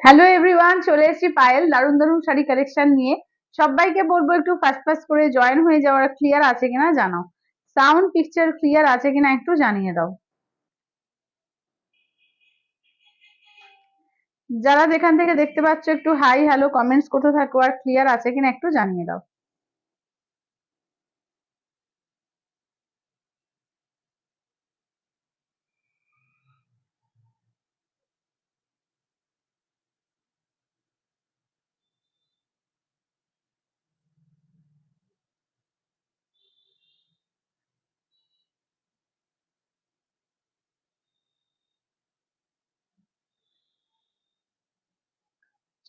Hello everyone, চলে এসেছি পায়েল দারুন দারুন শাড়ি কালেকশন নিয়ে। সবাইকে বলবো একটু ফাস্ট ফাস্ট করে জয়েন হয়ে যাওয়ার, ক্লিয়ার আছে কিনা জানাও। সাউন্ড পিকচার ক্লিয়ার আছে কিনা একটু জানিয়ে দাও। যারা যেখান থেকে দেখতে পাচ্ছ একটু হাই হ্যালো কমেন্টস করতে থাকো, আর ক্লিয়ার আছে কিনা একটু জানিয়ে দাও।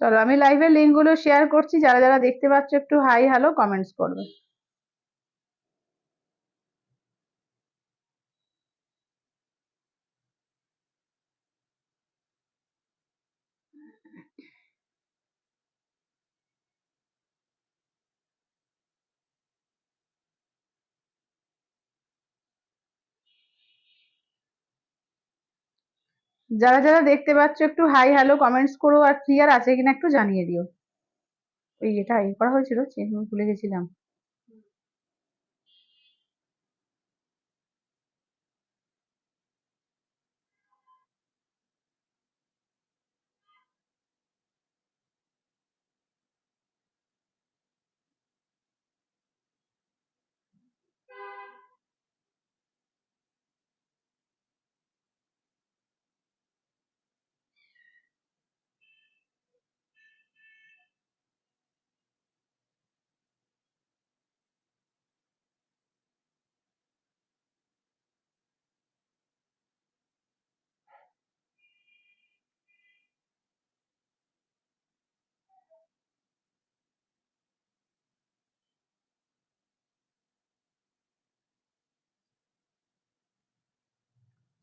চলো, আমি লাইভের লিঙ্ক গুলো শেয়ার করছি, যারা যারা দেখতে পাচ্ছ একটু হাই হ্যালো কমেন্টস করবে। যারা যারা দেখতে পাচ্ছ একটু হাই হ্যালো কমেন্টস করো, আর ক্লিয়ার আছে কিনা একটু জানিয়ে দিও। ওই এটা এ করা হয়েছিল, চেঞ্জ ভুলে গেছিলাম।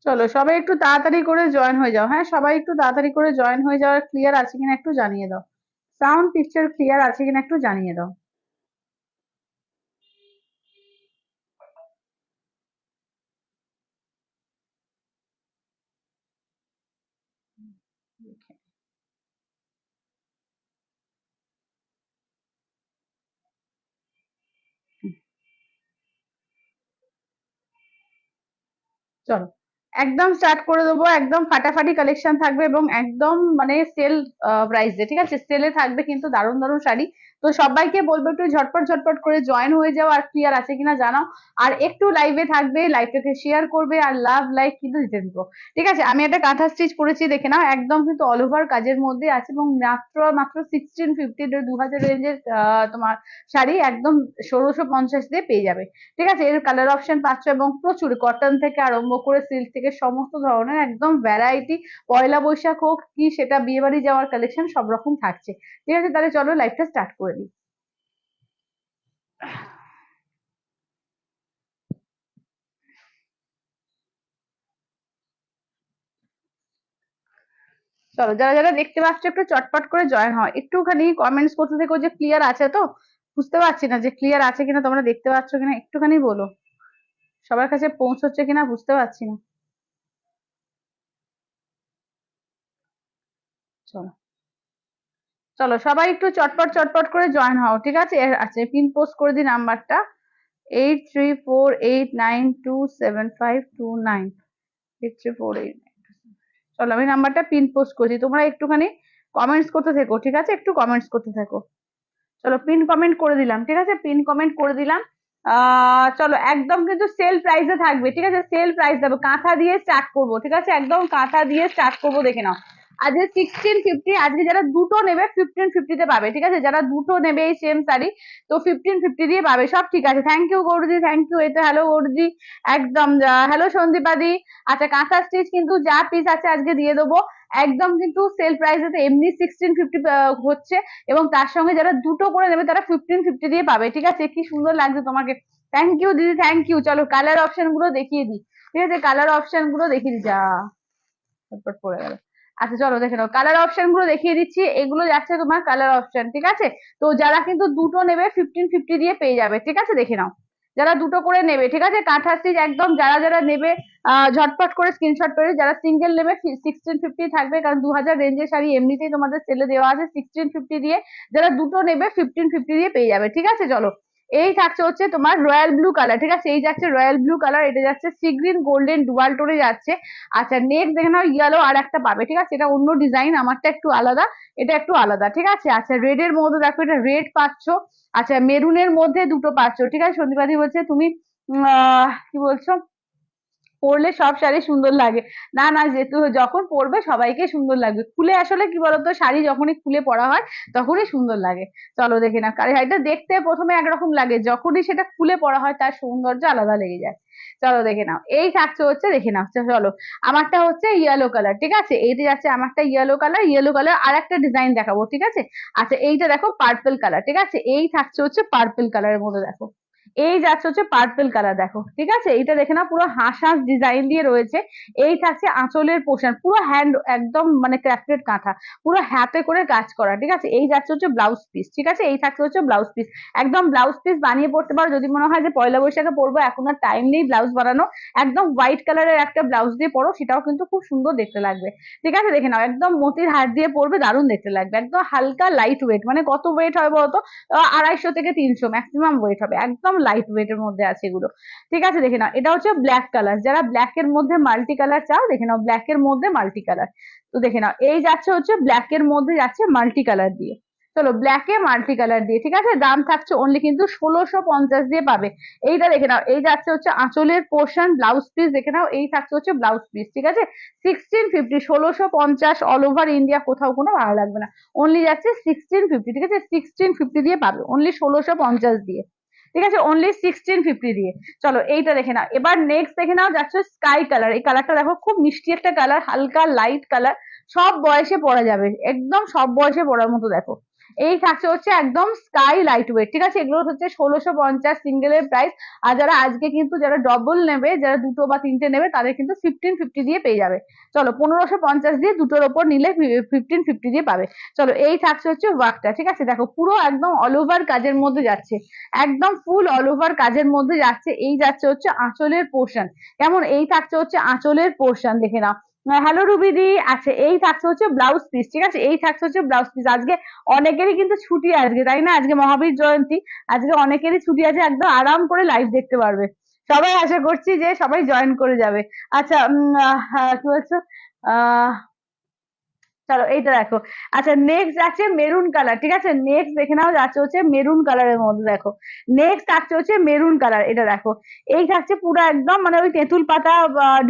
চলো, সবাই একটু তাড়াতাড়ি করে জয়েন হয়ে যাও। হ্যাঁ, সবাই একটু তাড়াতাড়ি করে জয়েন হয়ে যাও, আর ক্লিয়ার আছে কিনা একটু জানিয়ে দাও। সাউন্ড পিকচার ক্লিয়ার আছে কিনা একটু জানিয়ে দাও। চলো, একদম স্টার্ট করে দেবো। একদম ফাটাফাটি কালেকশন থাকবে, এবং একদম মানে সেল প্রাইসে, ঠিক আছে? সেলে থাকবে কিন্তু দারুণ দারুণ শাড়ি। তো সবাইকে বলবো একটু ঝটপট ঝটপট করে জয়েন হয়ে যাও, আর ক্লিয়ার আছে কিনা জানাও। আর একটু লাইভে থাকবে, লাইভটাকে শেয়ার করবে, আর লাভ লাইক কিন্তু দিতে দিবো। ঠিক আছে, আমি একটা কাঁথা স্টিচ করেছি, দেখে নাও। একদম কিন্তু অল ওভার কাজের মধ্যে আছে, এবং মাত্র মাত্র 1650, 2000 রেঞ্জের তোমার শাড়ি একদম 1650 দিয়ে পেয়ে যাবে। ঠিক আছে, এর কালার অপশন পাচ্ছ, এবং প্রচুর কটন থেকে আরম্ভ করে সিল্ক থেকে সমস্ত ধরনের একদম ভ্যারাইটি। পয়লা বৈশাখ হোক কি সেটা বিয়ে বাড়ি যাওয়ার কালেকশন সব রকম থাকছে। ঠিক আছে, তাহলে চলো লাইভটা স্টার্ট করে দিই। চলো, যারা যারা দেখতে পাচ্ছ একটু চটপট করে জয়েন হয়, একটুখানি কমেন্টস করতে থেকো যে ক্লিয়ার আছে তো। বুঝতে পারছি না যে ক্লিয়ার আছে কিনা, তোমরা দেখতে পাচ্ছ কিনা একটুখানি বলো। সবার কাছে পৌঁছচ্ছে কিনা বুঝতে পারছি না। চলো, চলো সবাই একটু চটপট চটপট করে জয়েন হও। ঠিক আছে, এর আছে পিন পোস্ট করে দিই নাম্বারটা, 8348927529, 8348। চলো, আমি নাম্বারটা পিন পোস্ট করছি, তোমরা একটুখানি কমেন্টস করতে থেকো। ঠিক আছে, একটু কমেন্টস করতে থাকো। চলো, পিন কমেন্ট করে দিলাম। ঠিক আছে, পিন কমেন্ট করে দিলাম। চলো, একদম কিন্তু সেল প্রাইসে থাকবে। ঠিক আছে, সেল প্রাইস দেবো, কাঁথা দিয়ে স্টার্ট করবো। ঠিক আছে, একদম কাঁথা দিয়ে স্টার্ট করবো, দেখে নাও। আজকে 1650, আজকে যারা দুটো নেবে 1550-তে পাবে। ঠিক আছে, যারা দুটো নেবে এই সেম শাড়ি, তো 1550 দিয়ে পাবে। সব ঠিক আছে, থ্যাংক ইউ গৌরজি, থ্যাংক ইউ। এটা হ্যালো গৌরজি, একদম হ্যালো সন্দীপাদি। আচ্ছা, কাঁথা স্টিচ কিন্তু যা পিস আছে আজকে দিয়ে দেবো, একদম কিন্তু সেল প্রাইসে। তো এমনি 1650 হচ্ছে, এবং তার সঙ্গে যারা দুটো করে নেবে তারা 1550 দিয়ে পাবে। ঠিক আছে, কি সুন্দর লাগছে তোমাকে। থ্যাংক ইউ দিদি, থ্যাংক ইউ। চলো, কালার অপশন গুলো দেখিয়ে দিই। ঠিক আছে, কালার অপশন গুলো দেখিয়ে দিই। যা চটপট পড়ে গেল। আচ্ছা, চলো দেখে নাও, কালার অপশন গুলো দেখিয়ে দিচ্ছি। এগুলো যাচ্ছে তোমার কালার অপশন। ঠিক আছে, তো যারা কিন্তু দুটো নেবে 1550 দিয়ে পেয়ে যাবে। ঠিক আছে, দেখে নাও, যারা দুটো করে নেবে। ঠিক আছে, কাঁথা স্টিচ একদম যারা যারা নেবে ঝটপট করে স্ক্রিনশট করে, যারা সিঙ্গেল নেবে 1650 থাকবে, কারণ 2000 রেঞ্জের শাড়ি এমনিতেই তোমাদের সেলে দেওয়া আছে 1650 দিয়ে, যারা দুটো নেবে 1550 দিয়ে পেয়ে যাবে। ঠিক আছে, চলো এই থাকছে হচ্ছে তোমার রয়্যাল ব্লু কালার। ঠিক আছে, এই যাচ্ছে রয়্যাল ব্লু কালার, এটা যাচ্ছে সি গ্রিন গোল্ডেন ডুয়াল টোনে যাচ্ছে। আচ্ছা নেক্সট দেখে নাও ইয়েলো আর একটা পাবে। ঠিক আছে, এটা অন্য ডিজাইন, আমারটা একটু আলাদা, এটা একটু আলাদা। ঠিক আছে, আচ্ছা রেড এর মধ্যে দেখো, এটা রেড পাচ্ছ, আচ্ছা মেরুনের মধ্যে দুটো পাচ্ছ। ঠিক আছে, সন্দীপাদি বলছে তুমি কি বলছো, পরলে সব শাড়ি সুন্দর লাগে। না না, যেহেতু যখন পরবে সবাইকে সুন্দর লাগবে, খুলে আসলে কি বলতো, শাড়ি যখনই খুলে পরা হয় তখনই সুন্দর লাগে। চলো দেখে না, কারি শাড়িটা দেখতে প্রথমে একরকম লাগে, যখনই সেটা খুলে পরা হয় তার সৌন্দর্য আলাদা লেগে যায়। চলো দেখে নাও, এই থাকছে হচ্ছে, দেখে নাও চলো, আমারটা হচ্ছে ইয়েলো কালার। ঠিক আছে, এইটা যাচ্ছে আমারটা ইয়েলো কালার, ইয়েলো কালার আর একটা ডিজাইন দেখাবো। ঠিক আছে, আচ্ছা এইটা দেখো পার্পল কালার। ঠিক আছে, এই থাকছে হচ্ছে পার্পল কালারের মধ্যে, দেখো এই যাচ্ছে হচ্ছে পার্পল কালার, দেখো ঠিক আছে, এইটা দেখে না পুরো হাঁস হাঁস ডিজাইন দিয়ে রয়েছে। এই থাকছে আঁচলের পোর্শন, পুরো হ্যান্ড একদম মানে ক্রাফটেড কাঁথা, পুরো হাতে করে কাজ করা। ঠিক আছে, এই যাচ্ছে হচ্ছে ব্লাউজ পিস। ঠিক আছে, এই থাকছে হচ্ছে ব্লাউজ পিস, একদম ব্লাউজ পিস বানিয়ে পড়তে পারো। যদি মনে হয় যে পয়লা বৈশাখে পরবো, এখন আর টাইম নেই ব্লাউজ বানানো, একদম হোয়াইট কালারের একটা ব্লাউজ দিয়ে পরো, সেটাও কিন্তু খুব সুন্দর দেখতে লাগবে। ঠিক আছে, দেখে নাও একদম মতির হাত দিয়ে পরবে, দারুণ দেখতে লাগবে, একদম হালকা লাইট ওয়েট, মানে কত ওয়েট হয় বলতো, 250 থেকে 300 ম্যাক্সিমাম ওয়েট হবে, একদম লাইট ওয়েট এর মধ্যে আছে এগুলো। ঠিক আছে, দেখে নাও এটা হচ্ছে ব্ল্যাক কালার, যারা ব্ল্যাক এর মধ্যে মাল্টি কালার চাও, দেখে নাও ব্ল্যাক এর মধ্যে মাল্টি কালার। তো দেখে নাও এই যাচ্ছে হচ্ছে ব্ল্যাক এর মধ্যে যাচ্ছে মাল্টি কালার দিয়ে। চলো ব্ল্যাকে মাল্টি কালার দিয়ে। ঠিক আছে, দাম থাকছে অনলি কিন্তু 1650 দিয়ে পাবে। এইটা দেখে নাও, এই যাচ্ছে হচ্ছে আঁচলের পোর্শন, ব্লাউজ পিস দেখে নাও, এই থাকছে হচ্ছে ব্লাউজ পিস। ঠিক আছে, 1650, 1650 অল ওভার ইন্ডিয়া, কোথাও কোনো ভালো লাগবে না, অনলি যাচ্ছে 1650। ঠিক আছে, 1650 দিয়ে পাবে, অনলি 1650 দিয়ে। ঠিক আছে, অনলি 1650 দিয়ে। চলো এইটা দেখে নাও, এবার নেক্সট দেখে নাও যাচ্ছে স্কাই কালার। এই কালারটা দেখো, খুব মিষ্টি একটা কালার, হালকা লাইট কালার, সব বয়সে পরা যাবে, একদম সব বয়সে পরার মতো। দেখো এই থাকছে হচ্ছে একদম স্কাই লাইট ওয়েট। ঠিক আছে, এগুলো হচ্ছে 1650 সিঙ্গেলের প্রাইস। আর যারা আজকে কিন্তু যারা ডবল নেবে, যারা দুটো বা তিনটে নেবে, তাদের কিন্তু 1550 দিয়ে পেয়ে যাবে। চলো 1550 দিয়ে দুটোর ওপর নিলে 1550 দিয়ে পাবে। চলো এই থাকছে হচ্ছে ওয়ার্কটা। ঠিক আছে, দেখো পুরো একদম অল ওভার কাজের মধ্যে যাচ্ছে, একদম ফুল অল ওভার কাজের মধ্যে যাচ্ছে। এই যাচ্ছে হচ্ছে আঁচলের পোর্শন, কেমন, এই থাকছে হচ্ছে আঁচলের পোর্শন, দেখে নাও। হ্যালো রুবিদি, আচ্ছা এই থাকছে হচ্ছে ব্লাউজ পিস। ঠিক আছে, এই থাকছে হচ্ছে ব্লাউজ পিস। আজকে অনেকেরই কিন্তু ছুটি, আজকে তাই না, আজকে মহাবীর জয়ন্তী, আজকে অনেকেরই ছুটি আছে, একদম আরাম করে লাইভ দেখতে পারবে সবাই। আশা করছি যে সবাই জয়েন করে যাবে। আচ্ছা কি বলছো, আহ চলো এইটা দেখো, আচ্ছা নেক্সট আছে মেরুন কালার। ঠিক আছে, নেক্সট দেখে নাও যাচ্ছে হচ্ছে মেরুন কালারের মধ্যে, দেখো নেক্সট থাকছে হচ্ছে মেরুন কালার। এটা দেখো, এই থাকছে পুরো একদম মানে ওই তেঁতুল পাতা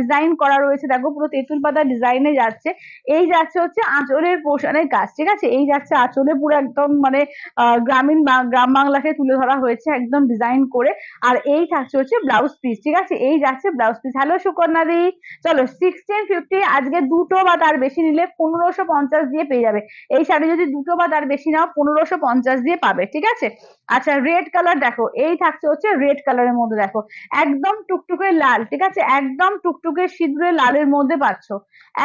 ডিজাইন করা রয়েছে, দেখো পুরো তেঁতুল পাতা ডিজাইনে যাচ্ছে। এই যাচ্ছে হচ্ছে আঁচলের পোর্শনের কাজ। ঠিক আছে, এই যাচ্ছে আঁচলে পুরো একদম মানে গ্রাম বাংলাকে তুলে ধরা হয়েছে একদম ডিজাইন করে। আর এই থাকছে হচ্ছে ব্লাউজ পিস। ঠিক আছে, এই যাচ্ছে ব্লাউজ পিস। হ্যালো সুকন্যা দি, চলো 1650, আজকে দুটো বা তার বেশি নিলে 1550 দিয়ে পেয়ে যাবে। এই শাড়ি যদি দুটো বা তার বেশি নাও 1550 দিয়ে পাবে। ঠিক আছে, আচ্ছা রেড কালার দেখো, এই থাকছে হচ্ছে রেড কালারের মধ্যে, দেখো একদম টুকটুকে লাল। ঠিক আছে, একদম টুকটুকে সিঁদুরে লালের মধ্যে পাচ্ছ,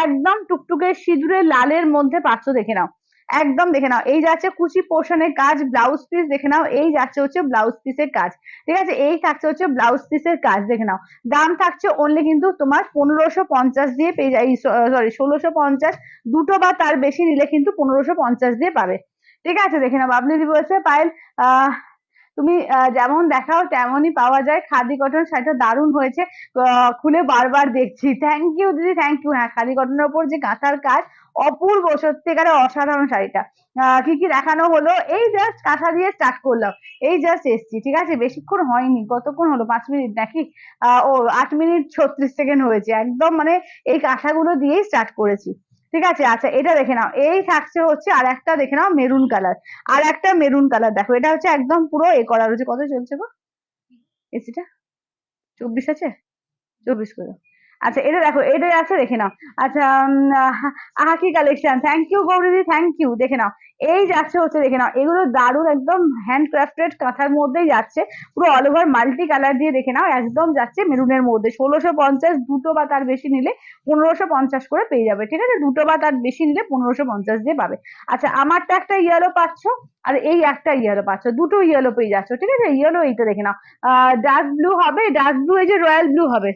একদম টুকটুকে সিঁদুরে লালের মধ্যে পাচ্ছ, দেখে নাও একদম। দেখে নাও এই যাচ্ছে কুচি পোর্শনের কাজ, ব্লাউজ পিস দেখে নাও, এই যাচ্ছে হচ্ছে ব্লাউজ পিসের কাজ। ঠিক আছে, এই থাকছে হচ্ছে ব্লাউজ পিসের কাজ, দেখে নাও। দাম থাকছে অনলি কিন্তু তোমার 1550 দিয়ে পেয়ে যাই, সরি 1650, দুটো বা তার বেশি নিলে কিন্তু 1550 দিয়ে পাবে। ঠিক আছে, দেখে নাও। বাবলি দি বলছে পায়েল, আহ তুমি যেমন দেখাও তেমনই পাওয়া যায়, খাদি কটন শাড়িটা দারুণ হয়েছে, খুলে বারবার দেখছি। থ্যাংক ইউ দিদি, থ্যাংক ইউ। হ্যাঁ, খাদি কটনের ওপর যে কাঁথার কাজ অপূর্ব, সত্যিকারের অসাধারণ শাড়িটা। কি কি দেখানো হলো, এই জাস্ট কাঁথা দিয়ে স্টার্ট করলাম, এই জাস্ট এসছি। ঠিক আছে, বেশিক্ষণ হয়নি, কতক্ষণ হলো, 5 মিনিট নাকি, ও 8 মিনিট 36 সেকেন্ড হয়েছে, একদম মানে এই কাঁথাগুলো দিয়েই স্টার্ট করেছি। ঠিক আছে, আচ্ছা এটা দেখে নাও, এই থাকছে হচ্ছে আর একটা, দেখে নাও মেরুন কালার, আর একটা মেরুন কালার, দেখো এটা হচ্ছে একদম পুরো এ করা রয়েছে। কত চলছে গো এসিটা, 24 আছে, 24 করে। আচ্ছা এটা দেখো, এটা আছে, দেখে নাও। আচ্ছা আহা কি কালেকশন, থ্যাংক ইউ গৌরীদি, থ্যাংক ইউ। দেখে নাও এই যাচ্ছে হচ্ছে, দেখে নাও এগুলো দারুণ, একদম হ্যান্ড ক্রাফটেড কাঁথার মধ্যেই যাচ্ছে, পুরো অল ওভার মাল্টি কালার দিয়ে, দেখে নাও একদম যাচ্ছে মেরুনের মধ্যে। 1650, দুটো বা তার বেশি নিলে 1550 করে পেয়ে যাবে। ঠিক আছে, দুটো বা তার বেশি নিলে 1550 দিয়ে পাবে। আচ্ছা আমারটা একটা ইয়েলো পাচ্ছ, আর এই একটা ইয়েলো পাচ্ছ, দুটো ইয়েলো পেয়ে যাচ্ছ। ঠিক আছে, ইয়েলো এইটা দেখে নাও, ডার্ক ব্লু হবে, ডার্ক ব্লু এই যে রয়্যাল ব্লু হবে,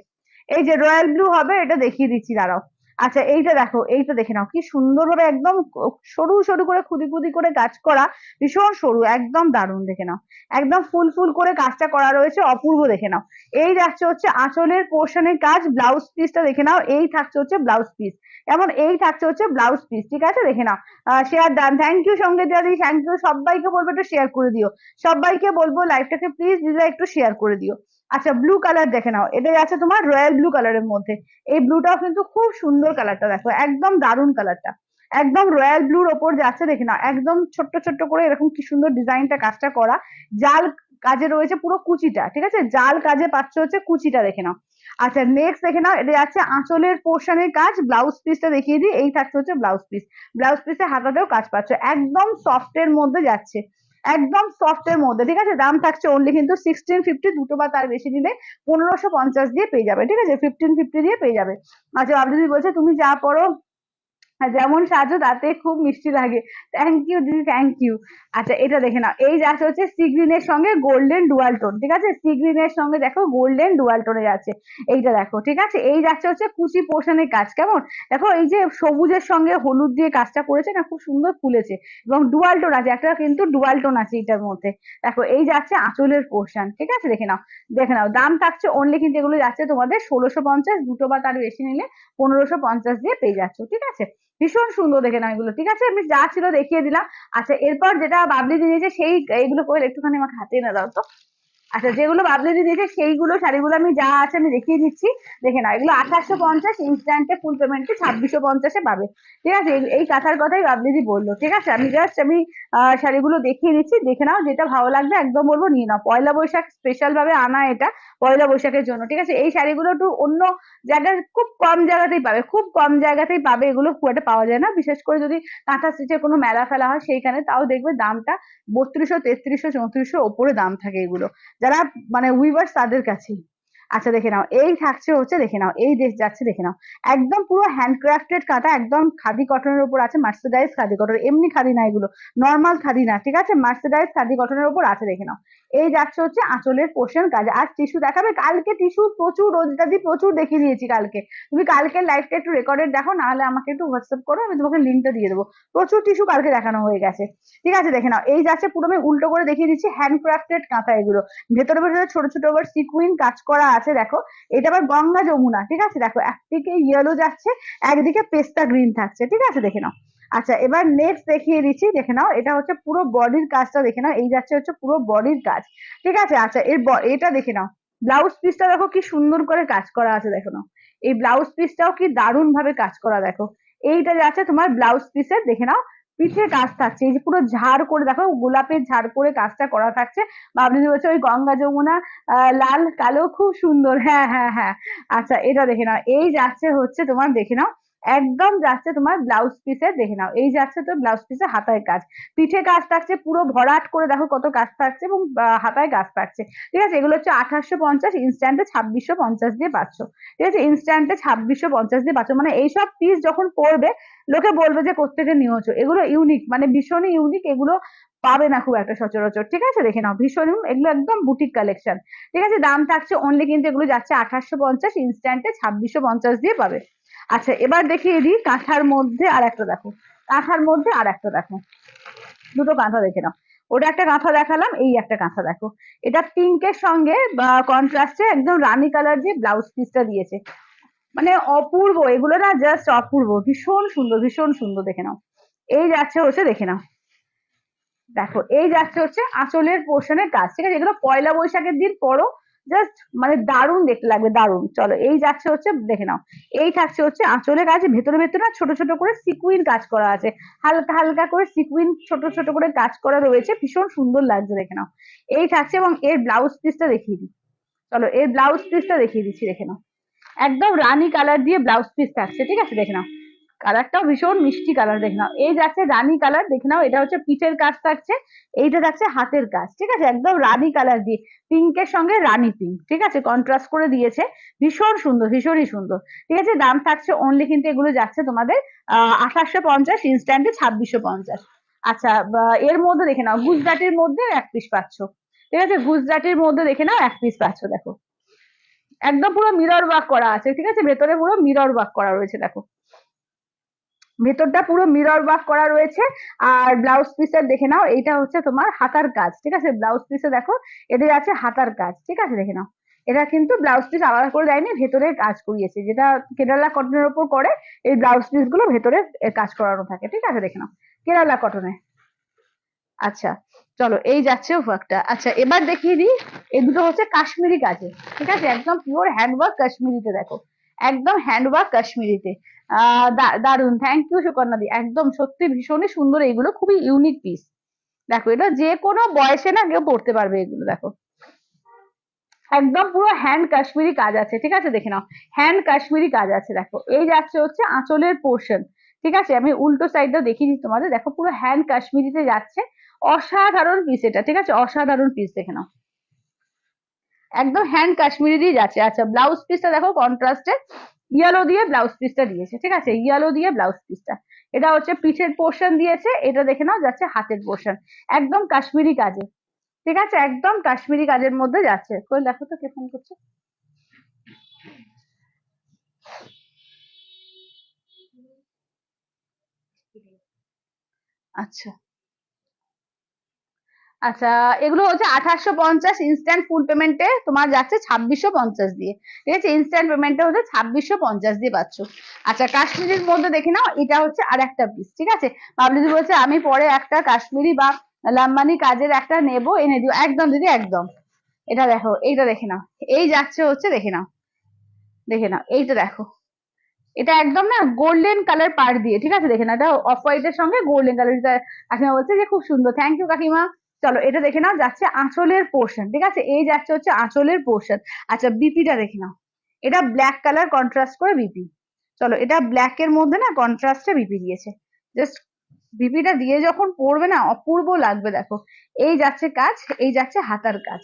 এই যে রয়্যাল ব্লু হবে, এটা দেখিয়ে দিচ্ছি দাঁড়াও। আচ্ছা এইটা দেখো, এইটা দেখে নাও কি সুন্দরভাবে একদম সরু সরু করে খুদি খুদি করে কাজ করা, ভীষণ সরু, একদম দারুণ দেখে নাও, একদম ফুল ফুল করে কাজটা করা রয়েছে, অপূর্ব দেখে নাও। এই যাচ্ছে হচ্ছে আঁচলের পোর্শনের কাজ, ব্লাউজ পিসটা দেখে নাও, এই থাকছে হচ্ছে ব্লাউজ পিস, এমন এই থাকছে হচ্ছে ব্লাউজ পিস, ঠিক আছে দেখে নাও। Share done, thank you Sangeeta the, thank you. সবাইকে বলবো একটু শেয়ার করে দিও, সবাইকে বলবো লাইভটাকে প্লিজ দিদা একটু শেয়ার করে দিও। আচ্ছা ব্লু কালার দেখে নাও, এটা আছে তোমার রয়্যাল ব্লু কালারের মধ্যে, এই ব্লুটাও কিন্তু খুব সুন্দর কালারটা, দেখো একদম দারুণ কালারটা, একদম রয়্যাল ব্লুর ওপর যাচ্ছে দেখে নাও, একদম ছোট্ট ছোট্ট করে এরকম কি সুন্দর ডিজাইনটা কাজটা করা, জাল কাজে রয়েছে পুরো কুচিটা, ঠিক আছে, জাল কাজে পাচ্ছ হচ্ছে কুচিটা দেখে নাও। আচ্ছা নেক্সট দেখে নাও, এটা যাচ্ছে আঁচলের পোর্শনের কাজ, ব্লাউজ পিসটা দেখিয়ে দিই, এই থাকছে হচ্ছে ব্লাউজ পিস, ব্লাউজ পিসে হাতাতেও কাজ পাচ্ছ, একদম সফটের মধ্যে যাচ্ছে, একদম সফটের মধ্যে, ঠিক আছে। দাম থাকছে অনলি কিন্তু 1650, দুটো বা তার বেশি নিলে 1550 দিয়ে পেয়ে যাবে, ঠিক আছে, 1550 দিয়ে পেয়ে যাবে। আচ্ছা বাবলি বলছে তুমি যা পড়ো যেমন সাজো তাতে খুব মিষ্টি লাগে, থ্যাংক ইউ দিদি, থ্যাংক ইউ। আচ্ছা এটা দেখে নাও, এই যাচ্ছে হচ্ছে সি গ্রিনের সঙ্গে গোল্ডেন ডুয়াল টোন, ঠিক আছে, সি গ্রিনের সঙ্গে দেখো গোল্ডেন ডুয়াল টোনে যাচ্ছে, এইটা দেখো, ঠিক আছে। এই যাচ্ছে হচ্ছে কুচি পোর্শনের কাজ, কেমন দেখো, এই যে সবুজের সঙ্গে হলুদ দিয়ে কাজটা করেছে না, খুব সুন্দর ফুলেছে, এবং ডুয়াল টোন আছে একটা, কিন্তু ডুয়াল টোন আছে এটার মধ্যে, দেখো এই যাচ্ছে আঁচলের পোর্শন, ঠিক আছে দেখে নাও, দেখে নাও। দাম থাকছে অনলি কিন্তু এগুলো যাচ্ছে তোমাদের 1650, দুটো বা তার বেশি নিলে 1550 দিয়ে পেয়ে যাচ্ছ, ঠিক আছে। ভীষণ সুন্দর দেখে নাও এগুলো, ঠিক আছে, আমি যা ছিল দেখিয়ে দিলাম। আচ্ছা এরপর যেটা বাবলি দিয়েছে সেই এইগুলো করে একটুখানি আমাকে হাতে এনে দাও তো। আচ্ছা যেগুলো বাবলিদি দিয়েছে সেইগুলো শাড়িগুলো আমি যা আছে আমি দেখিয়ে দিচ্ছি, দেখে নাও, এগুলো 2850, ইনস্ট্যান্টে ফুল পেমেন্টে 2650-এ পাবে, ঠিক আছে। এই কাঁথার কথাই বাবলিদি বললো, ঠিক আছে, আমি জাস্ট আমি শাড়িগুলো দেখিয়ে দিচ্ছি, দেখে নাও, যেটা ভালো লাগবে একদম বলবো নিয়ে নাও, পয়লা বৈশাখ স্পেশাল ভাবে আনা এটা, পয়লা বৈশাখের জন্য, ঠিক আছে। এই শাড়িগুলো একটু অন্য জায়গায় খুব কম জায়গাতেই পাবে, খুব কম জায়গাতেই পাবে, এগুলো খুব একটা পাওয়া যায় না, বিশেষ করে যদি কাঁথা স্টিচের কোনো মেলা ফেলা হয় সেইখানে, তাও দেখবে দামটা 3200, 3300, 3400 ওপরে দাম থাকে এগুলো, যারা মানে উইভার্স তাদের কাছেই। আচ্ছা দেখে নাও, এই থাকছে হচ্ছে দেখে নাও, এই দেশ যাচ্ছে দেখে নাও, একদম পুরো হ্যান্ডক্রাফটেড কাঁথা, একদম খাদি কটনের উপর আছে, মার্সেডাইজ খাদি কটন, এমনি খাদি না এগুলো, নর্মাল খাদি না, ঠিক আছে, মার্সেডাইজ খাদি কটনের উপর আছে দেখে নাও। এই যাচ্ছে হচ্ছে আঁচলের পোর্শন কাজ, আর টিস্যু দেখাবে, কালকে টিস্যু প্রচুর, রোজদাদি প্রচুর দেখিয়ে দিয়েছি কালকে, তুমি কালকে লাইভটা একটু রেকর্ডেড দেখো, নাহলে আমাকে একটু হোয়াটসঅ্যাপ করো, আমি তোমাকে লিঙ্কটা দিয়ে দেবো, প্রচুর টিস্যু কালকে দেখানো হয়ে গেছে, ঠিক আছে দেখে নাও। এই যাচ্ছে পুরো আমি উল্টো করে দেখিয়ে দিচ্ছি, হ্যান্ডক্রাফটেড কাঁথা এগুলো, ভেতরে ভেতরে ছোট ছোট আবার সিকুইন কাজ করা আছে, দেখো এটা আবার গঙ্গা যমুনা, ঠিক আছে, দেখো একদিকে ইয়েলো যাচ্ছে, একদিকে পেস্তা গ্রিন থাকছে, ঠিক আছে দেখে নাও। আচ্ছা এবার নেক্সট দেখিয়ে দিচ্ছি, দেখে নাও, এটা হচ্ছে পুরো বডির কাজটা দেখে নাও, এই যাচ্ছে হচ্ছে পুরো বডির কাজ, ঠিক আছে। আচ্ছা এটা দেখে নাও, ব্লাউজ পিসটা দেখো কি সুন্দর করে কাজ করা আছে, দেখো নাও, এই ব্লাউজ পিসটাও কি দারুণ ভাবে কাজ করা, দেখো এইটা যাচ্ছে তোমার ব্লাউজ পিসের, দেখে নাও, পিঠে কাজ থাকছে, এই যে পুরো ঝাড় করে দেখো, গোলাপের ঝাড় করে কাজটা করা থাকছে, বাবলি বলছে ওই গঙ্গা যমুনা লাল কালো খুব সুন্দর, হ্যাঁ হ্যাঁ হ্যাঁ। আচ্ছা এটা দেখে নাও, এই যাচ্ছে হচ্ছে তোমার দেখে নাও, একদম যাচ্ছে তোমার ব্লাউজ পিসের, দেখে নাও, এই যাচ্ছে তো ব্লাউজ পিসে হাতায় কাজ, পিঠে কাজ থাকছে পুরো ভরাট করে, দেখো কত কাজ থাকছে, এবং হাতায় কাজ থাকছে, ঠিক আছে। এগুলো হচ্ছে 2850, ইনস্ট্যান্টে 2650 দিয়ে পাচ্ছ, ঠিক আছে, ইনস্ট্যান্টে 2650 দিয়ে পাচ্ছ, মানে এইসব পিস যখন পড়বে লোকে বলবে যে কোত্থেকে নিয়েছো, এগুলো ইউনিক, মানে ভীষণই ইউনিক, এগুলো পাবে না খুব একটা সচরাচর, ঠিক আছে দেখে নাও, ভীষণ এগুলো একদম বুটিক কালেকশন, ঠিক আছে। দাম থাকছে অনলি কিন্তু এগুলো যাচ্ছে 2850, ইনস্ট্যান্টে 2650 দিয়ে পাবে। আচ্ছা এবার দেখিয়ে দিই কাঁথার মধ্যে আর একটা দেখো, কাঁথার মধ্যে আর একটা দেখো, দুটো কাঁথা দেখে নাও, ওটা একটা কাঁথা দেখালাম, এই একটা কাঁথা দেখো, এটা পিঙ্কের সঙ্গে বা কন্ট্রাস্টে একদম রানী কালার দিয়ে ব্লাউজ পিসটা দিয়েছে, মানে অপূর্ব এগুলো না, জাস্ট অপূর্ব, ভীষণ সুন্দর, ভীষণ সুন্দর দেখে নাও। এই যাচ্ছে হচ্ছে দেখে নাও, দেখো এই যাচ্ছে হচ্ছে আঁচলের পোর্শনের কাজ, ঠিক আছে, এগুলো পয়লা বৈশাখের দিন পরো, জাস্ট মানে দারুণ দেখতে লাগবে, দারুণ। চলো এই যাচ্ছে হচ্ছে দেখে নাও, এই থাকছে হচ্ছে আঁচলের কাজ, ভেতরে ভেতরে না ছোট ছোট করে সিকুইন কাজ করা আছে, হালকা হালকা করে সিকুইন ছোট ছোট করে কাজ করা রয়েছে, ভীষণ সুন্দর লাগছে দেখে নাও। এই থাকছে, এবং এর ব্লাউজ পিসটা দেখিয়ে দিই, চলো এর ব্লাউজ পিসটা দেখিয়ে দিচ্ছি, দেখে নাও, একদম রানী কালার দিয়ে ব্লাউজ পিস থাকছে, ঠিক আছে দেখে নাও, কালারটাও ভীষণ মিষ্টি কালার, দেখে নাও, এই যাচ্ছে রানী কালার, দেখে নাও, এটা হচ্ছে পিঠের কাজ থাকছে, এইটা থাকছে হাতের কাজ, ঠিক আছে, একদম রানী কালার দিয়ে পিঙ্কের সঙ্গে রানী পিঙ্ক, ঠিক আছে, কন্ট্রাস্ট করে দিয়েছে, ভীষণ সুন্দর, ভীষণই সুন্দর, ঠিক আছে। দাম থাকছে অনলি কিন্তু এগুলো যাচ্ছে তোমাদের 2850, ইনস্ট্যান্টে 2650। আচ্ছা এর মধ্যে দেখে নাও, গুজরাটের মধ্যে এক পিস পাচ্ছ, ঠিক আছে, গুজরাটের মধ্যে দেখে নাও এক পিস পাচ্ছ, দেখো একদম পুরো মিরর ওয়ার্ক করা আছে, ঠিক আছে, ভেতরে পুরো মিরর ওয়ার্ক করা রয়েছে, দেখো ভেতরটা পুরো মিরর ওয়ার্ক করা রয়েছে। আর ব্লাউজ পিসের দেখে নাও, এইটা হচ্ছে তোমার হাতার কাজ, ঠিক আছে, ব্লাউজ পিসে দেখো এটা আছে হাতার কাজ, ঠিক আছে, দেখে নাও এটা কিন্তু ব্লাউজ পিস আলাদা করে দেয়নি, ভেতরে কাজ করিয়েছে, যেটা কেরালা কটনের ওপর করে এই ব্লাউজ পিস গুলো ভেতরে কাজ করানো থাকে, ঠিক আছে, দেখে নাও কেরালা কটনে। আচ্ছা চলো এই যাচ্ছে ওয়ার্কটা। আচ্ছা এবার দেখিয়ে দিই, এই দুটো হচ্ছে কাশ্মীরি কাজে, ঠিক আছে, একদম পিওর হ্যান্ডওয়ার্ক কাশ্মীরিতে, দেখো একদম হ্যান্ডওয়ার্ক কাশ্মীরিতে। দারুন, থ্যাংক ইউ সুকন্যা দি, একদম সত্যি ভীষণই সুন্দর, এইগুলো খুবই ইউনিক পিস। দেখো এটা যে কোনো বয়সে না কেউ পড়তে পারবে, এগুলো দেখো একদম পুরো হ্যান্ড কাশ্মীরি কাজ আছে, ঠিক আছে, দেখে নাও হ্যান্ড কাশ্মীরি কাজ আছে। দেখো এই যাচ্ছে হচ্ছে আঁচলের পোর্শন, ঠিক আছে, আমি উল্টো সাইডটা দেখিয়ে দিই তোমাদের, দেখো পুরো হ্যান্ড কাশ্মীরিতে যাচ্ছে, অসাধারণ পিস এটা, ঠিক আছে, অসাধারণ পিস, দেখে নাও একদম হ্যান্ড কাশ্মীরি দিয়ে যাচ্ছে। আচ্ছা ব্লাউজ পিসটা দেখো কন্ট্রাস্টে ইয়েলো দিয়ে ব্লাউজ পিসটা দিয়েছে, ঠিক আছে, ইয়েলো দিয়ে ব্লাউজ পিসটা, এটা হচ্ছে পিঠের পোর্শন দিয়েছে, এটা দেখে নাও যাচ্ছে হাতের পোর্শন, একদম কাশ্মীরি কাজে, ঠিক আছে, একদম কাশ্মীরি কাজের মধ্যে যাচ্ছে। কই দেখো তো কে ফোন করছে। আচ্ছা আচ্ছা, এগুলো হচ্ছে 2850 ইনস্ট্যান্ট ফুল পেমেন্টে তোমার যাচ্ছে 2650 দিয়ে, ঠিক আছে, ইনস্ট্যান্ট পেমেন্টে হচ্ছে 2650 দিয়ে পাচ্ছ। আচ্ছা কাশ্মীরির মধ্যে দেখে নাও, এটা হচ্ছে আর একটা পিস, ঠিক আছে, পাবলিদি বলছে আমি পরে একটা কাশ্মীরি বা লাম্বানি কাজের একটা নেবো, এনে দিও, একদম দিদি একদম। এটা দেখো, এইটা দেখে নাও, এই যাচ্ছে হচ্ছে, দেখে নাও, দেখে নাও এইটা দেখো, এটা একদম না গোল্ডেন কালার পাড় দিয়ে, ঠিক আছে, দেখে নাও এটা অফ হোয়াইটের সঙ্গে গোল্ডেন কালার, কাকিমা বলছে যে খুব সুন্দর, থ্যাংক ইউ কাকিমা। চলো এটা দেখে নাও যাচ্ছে আঁচলের পোর্শন, ঠিক আছে, এই যাচ্ছে হচ্ছে আঁচলের পোর্শন। আচ্ছা বিপিটা দেখে নাও, এটা ব্ল্যাক কালার কন্ট্রাস্ট করে বিপি, চলো এটা ব্ল্যাক এর মধ্যে না কন্ট্রাস্টে বিপি দিয়েছে, জাস্ট বিপিটা দিয়ে যখন পরবে না অপূর্ব লাগবে, দেখো এই যাচ্ছে কাজ, এই যাচ্ছে হাতার কাজ,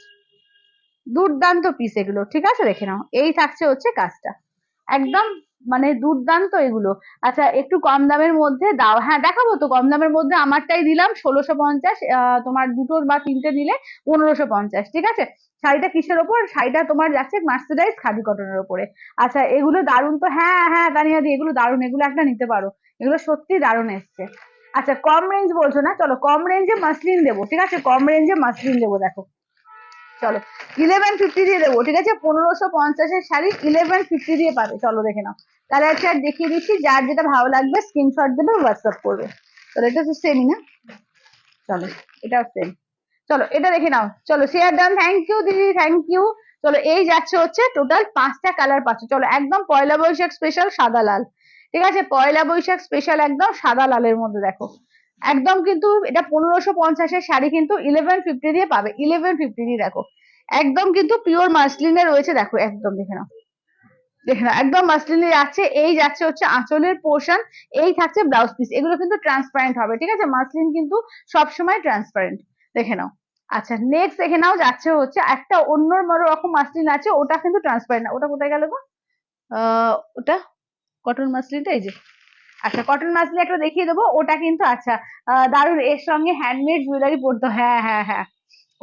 দুর্দান্ত পিস এগুলো, ঠিক আছে, দেখে নাও এই থাকছে হচ্ছে কাজটা, একদম মানে দুর্দান্ত এগুলো। আচ্ছা একটু কম দামের মধ্যে দাও, হ্যাঁ দেখাবো তো, কম দামের মধ্যে আমারটাই দিলাম 1650, তোমার দুটো বা তিনটে নিলে 1550, ঠিক আছে। শাড়িটা কিসের ওপর, শাড়িটা তোমার যাচ্ছে মার্সেরাইজ খাদি কটনের ওপরে। আচ্ছা এগুলো দারুণ তো, হ্যাঁ হ্যাঁ তানিয়া দি এগুলো দারুণ, এগুলো একটা নিতে পারো, এগুলো সত্যি দারুণ এসছে। আচ্ছা কম রেঞ্জ বলছো না, চলো কম রেঞ্জে মাসলিন দেবো, ঠিক আছে, কম রেঞ্জে মাসলিন দেবো, দেখো চলো 1150 দিয়ে দেবো, ঠিক আছে, 1550-এর শাড়ি 1150 দিয়ে পাবে, চলো দেখে নাও, কালার চার্ট দেখিয়ে দিচ্ছি, যার যেটা ভালো লাগবে স্ক্রিনশট দেবে হোয়াটসঅ্যাপ করবে। চলো এটা তো সেমই না, চলো এটাও সেম, চলো এটা দেখে নাও, চলো শেয়ার ডান, থ্যাংক ইউ দিদি থ্যাংক ইউ। চলো এই যাচ্ছে হচ্ছে টোটাল 5টা কালার পাচ্ছ, চলো একদম পয়লা বৈশাখ স্পেশাল সাদা লাল, ঠিক আছে, পয়লা বৈশাখ স্পেশাল একদম সাদা লালের মধ্যে, দেখো একদম কিন্তু এটা 1550-এর শাড়ি কিন্তু 1150 দিয়ে পাবে, 1150 দিয়ে, দেখো একদম কিন্তু পিওর মাসলিনে রয়েছে, দেখো একদম দেখে নাও, দেখে নাও একদম মাসলিনে যাচ্ছে, এই যাচ্ছে হচ্ছে আঁচলের পোর্শন, এই থাকছে ব্লাউজ পিস, এগুলো কিন্তু ট্রান্সপারেন্ট হবে, ঠিক আছে, মাসলিন কিন্তু সবসময় ট্রান্সপারেন্ট, দেখে নাও। আচ্ছা নেক্সট দেখে নাও যাচ্ছে হচ্ছে একটা অন্য রকম মাসলিন আছে, ওটা কিন্তু ট্রান্সপারেন্ট না, ওটা কোথায় গেল গো, ওটা কটন মাসলিনটা এই যে, আচ্ছা কটন মাসলিন একটা দেখিয়ে দেবো, ওটা কিন্তু আচ্ছা দারুন, এর সঙ্গে হ্যান্ডমেড জুয়েলারি পরতে, হ্যাঁ হ্যাঁ হ্যাঁ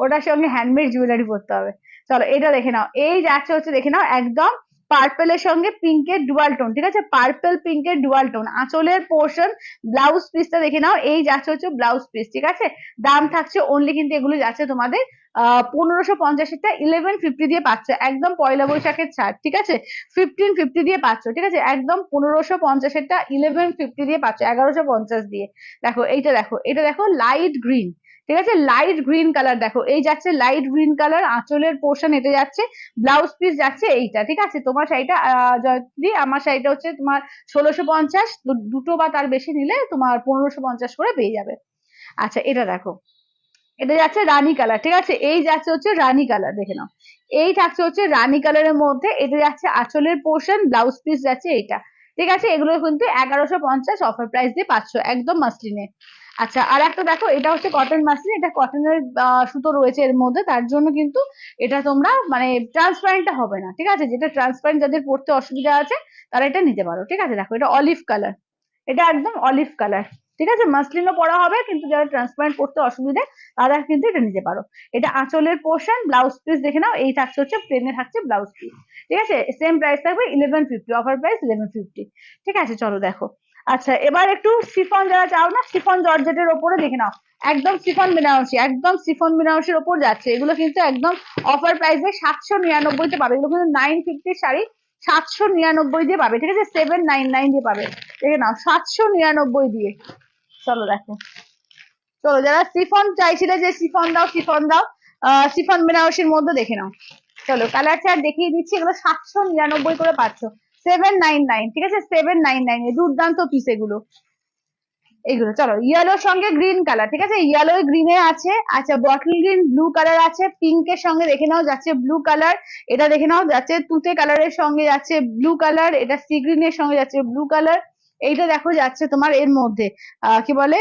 ওটার সঙ্গে হ্যান্ডমেড জুয়েলারি পরতে হবে। চলো এটা দেখে নাও, এই যাচ্ছে হচ্ছে দেখে নাও একদম পার্পেলের সঙ্গে পিঙ্কের ডুয়াল টোন, ঠিক আছে, পার্পেল পিঙ্কের ডুয়াল টোন, আঁচলের পোর্শন, ব্লাউজ পিসটা দেখে নাও, এই যাচ্ছে হচ্ছে ব্লাউজ পিস, ঠিক আছে, দাম থাকছে অনলি কিন্তু এগুলো যাচ্ছে তোমাদের 1550-টা 1150 দিয়ে পাচ্ছ, একদম পয়লা বৈশাখের ছাড়, ঠিক আছে, 1550 দিয়ে পাচ্ছ, ঠিক আছে, একদম 1550-টা 1150 দিয়ে পাচ্ছ, 1150 দিয়ে। দেখো এইটা দেখো, এটা দেখো লাইট গ্রিন, ঠিক আছে, লাইট গ্রিন কালার, দেখো এই যাচ্ছে লাইট গ্রিন কালার, আঁচলের পোর্শন এটা যাচ্ছে, ব্লাউজ পিস যাচ্ছে এইটা, ঠিক আছে, তোমার শাড়িটা যদি আমার শাড়িটা হচ্ছে তোমার 1650, দুটো বা তার বেশি নিলে তোমার 1550 করে পেয়ে যাবে। আচ্ছা এটা দেখো, এটা যাচ্ছে রানী কালার, ঠিক আছে, এই যাচ্ছে হচ্ছে রানী কালার, দেখে নাও এই থাকছে হচ্ছে রানী কালারের মধ্যে, এটা যাচ্ছে আঁচলের পোর্শন, ব্লাউজ পিস যাচ্ছে এইটা, ঠিক আছে, এগুলো কিন্তু 1150 অফার প্রাইস দিয়ে পাচ্ছ একদম মাসলিনে। আচ্ছা আর একটা দেখো, এটা হচ্ছে কটন মাসলিন, এটা কটনের সুতো রয়েছে এর মধ্যে, তার জন্য কিন্তু এটা তোমরা মানে ট্রান্সপারেন্টটা হবে না, ঠিক আছে, যেটা ট্রান্সপারেন্ট যাদের পড়তে অসুবিধা আছে তারা এটা নিতে পারো, ঠিক আছে, দেখো এটা অলিভ কালার, এটা একদম অলিভ কালার, ঠিক আছে, মাসলিনও পরা হবে, কিন্তু যারা ট্রান্সপারেন্ট পড়তে অসুবিধে তারা কিন্তু এটা নিতে পারো। এটা আঁচলের পোর্শন, ব্লাউজ পিস দেখে নাও, এই থাকছে হচ্ছে প্লেনে থাকছে ব্লাউজ পিস। ঠিক আছে, সেম প্রাইস থাকবে 1150, অফার প্রাইস 1150। ঠিক আছে, চলো দেখো। আচ্ছা, এবার একটু শিফন যারা চাও না, শিফন জর্জেটের ওপরে দেখে নাও, একদম শিফন বেনারসি, একদম শিফন বেনারসির ওপর যাচ্ছে। এগুলো কিন্তু একদম অফার প্রাইসে 799 পাবে। এগুলো কিন্তু 950 শাড়ি 799 দিয়ে পাবে। ঠিক আছে, 799 দিয়ে পাবে। দেখে নাও 799 দিয়ে। চলো দেখো, চলো যারা শিফন চাইছিলে যে শিফন দাও শিফন দাও, শিফন বেনারসির মধ্যে দেখে নাও। চলো কালার চার্ট দেখিয়ে দিচ্ছি, এগুলো 799 করে পাচ্ছ, 799। ঠিক আছে, 799 এ দুর্দান্ত পিস এগুলো। এইগুলো চলো, ইয়েলোর সঙ্গে গ্রিন কালার, ঠিক আছে, ইয়েলো গ্রিনে আছে। আচ্ছা, বটল গ্রিন ব্লু কালার আছে, পিঙ্কের সঙ্গে দেখে নাও যাচ্ছে ব্লু কালার, এটা দেখে নাও যাচ্ছে তুতে কালারের সঙ্গে যাচ্ছে ব্লু কালার, এটা সি গ্রিনের সঙ্গে যাচ্ছে ব্লু কালার, এইটা দেখো যাচ্ছে তোমার এর মধ্যে কি বলে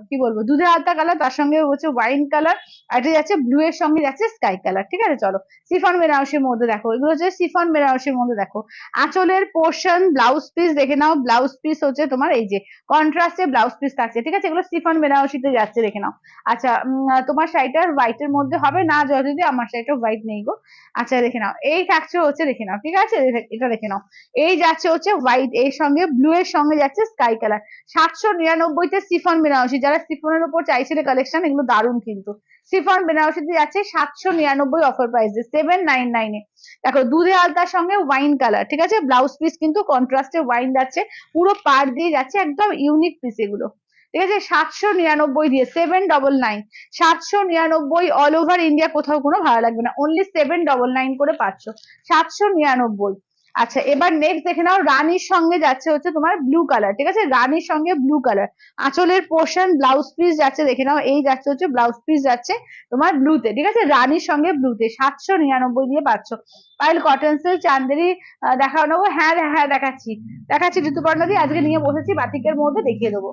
কি বলবো, দুধের আলতা কালার, তার সঙ্গে হচ্ছে ওয়াইন কালার, আর এটা যাচ্ছে ব্লু এর সঙ্গে যাচ্ছে স্কাই কালার। ঠিক আছে, চলো সিফন বেনারসির মধ্যে দেখো, এগুলো হচ্ছে সিফন বেনারসির মধ্যে দেখো। আঁচলের পোর্শন ব্লাউজ পিস দেখে নাও, ব্লাউজ পিস হচ্ছে তোমার এই যে কন্ট্রাস্টে ব্লাউজ পিস থাকছে। ঠিক আছে, এগুলো সিফন বেনারসিতে যাচ্ছে দেখে নাও। আচ্ছা, তোমার শাড়িটার হোয়াইট এর মধ্যে হবে না যদি, আমার শাড়িটা হোয়াইট নেই গো। আচ্ছা দেখে নাও, এই থাকছে হচ্ছে দেখে নাও। ঠিক আছে, এটা দেখে নাও, এই যাচ্ছে হচ্ছে হোয়াইট, এর সঙ্গে ব্লু এর সঙ্গে যাচ্ছে স্কাই কালার। 799 তে সিফন বেনারসি, যারা সিফনের উপর চাইছিলে কালেকশন, এগুলো দারুণ কিন্তু। সিফন বেনারসিতে যাচ্ছে 799 অফার প্রাইসে 799 এ। দেখো দুধে আলতার সঙ্গে ওয়াইন কালার। ঠিক আছে, ব্লাউজ পিস কিন্তু কন্ট্রাস্টে ওয়াইন যাচ্ছে, পুরো পাড় দিয়ে যাচ্ছে, একদম ইউনিক পিস এগুলো। ঠিক আছে, 799 দিয়ে 799, 799 অল ওভার ইন্ডিয়া, কোথাও কোনো ভাড়া লাগবে না, অনলি 799 করে পাচ্ছ, 799। আচ্ছা, এবার নেক্সট দেখে নাও, রানীর সঙ্গে যাচ্ছে হচ্ছে তোমার ব্লু কালার। ঠিক আছে, রানীর সঙ্গে ব্লু কালার, আঁচলের পোর্শন ব্লাউজ পিস যাচ্ছে দেখে নাও, এই যাচ্ছে হচ্ছে ব্লাউজ পিস যাচ্ছে তোমার ব্লুতে। ঠিক আছে, রানীর সঙ্গে ব্লুতে 799 দিয়ে পাচ্ছ। পাইল কটন সিল্ক চান্দেরি দেখানো, হ্যাঁ হ্যাঁ দেখাচ্ছি দেখাচ্ছি, ঋতুপর্ণা দি আজকে নিয়ে বসেছি, বাটিকের মধ্যে দেখিয়ে দেবো।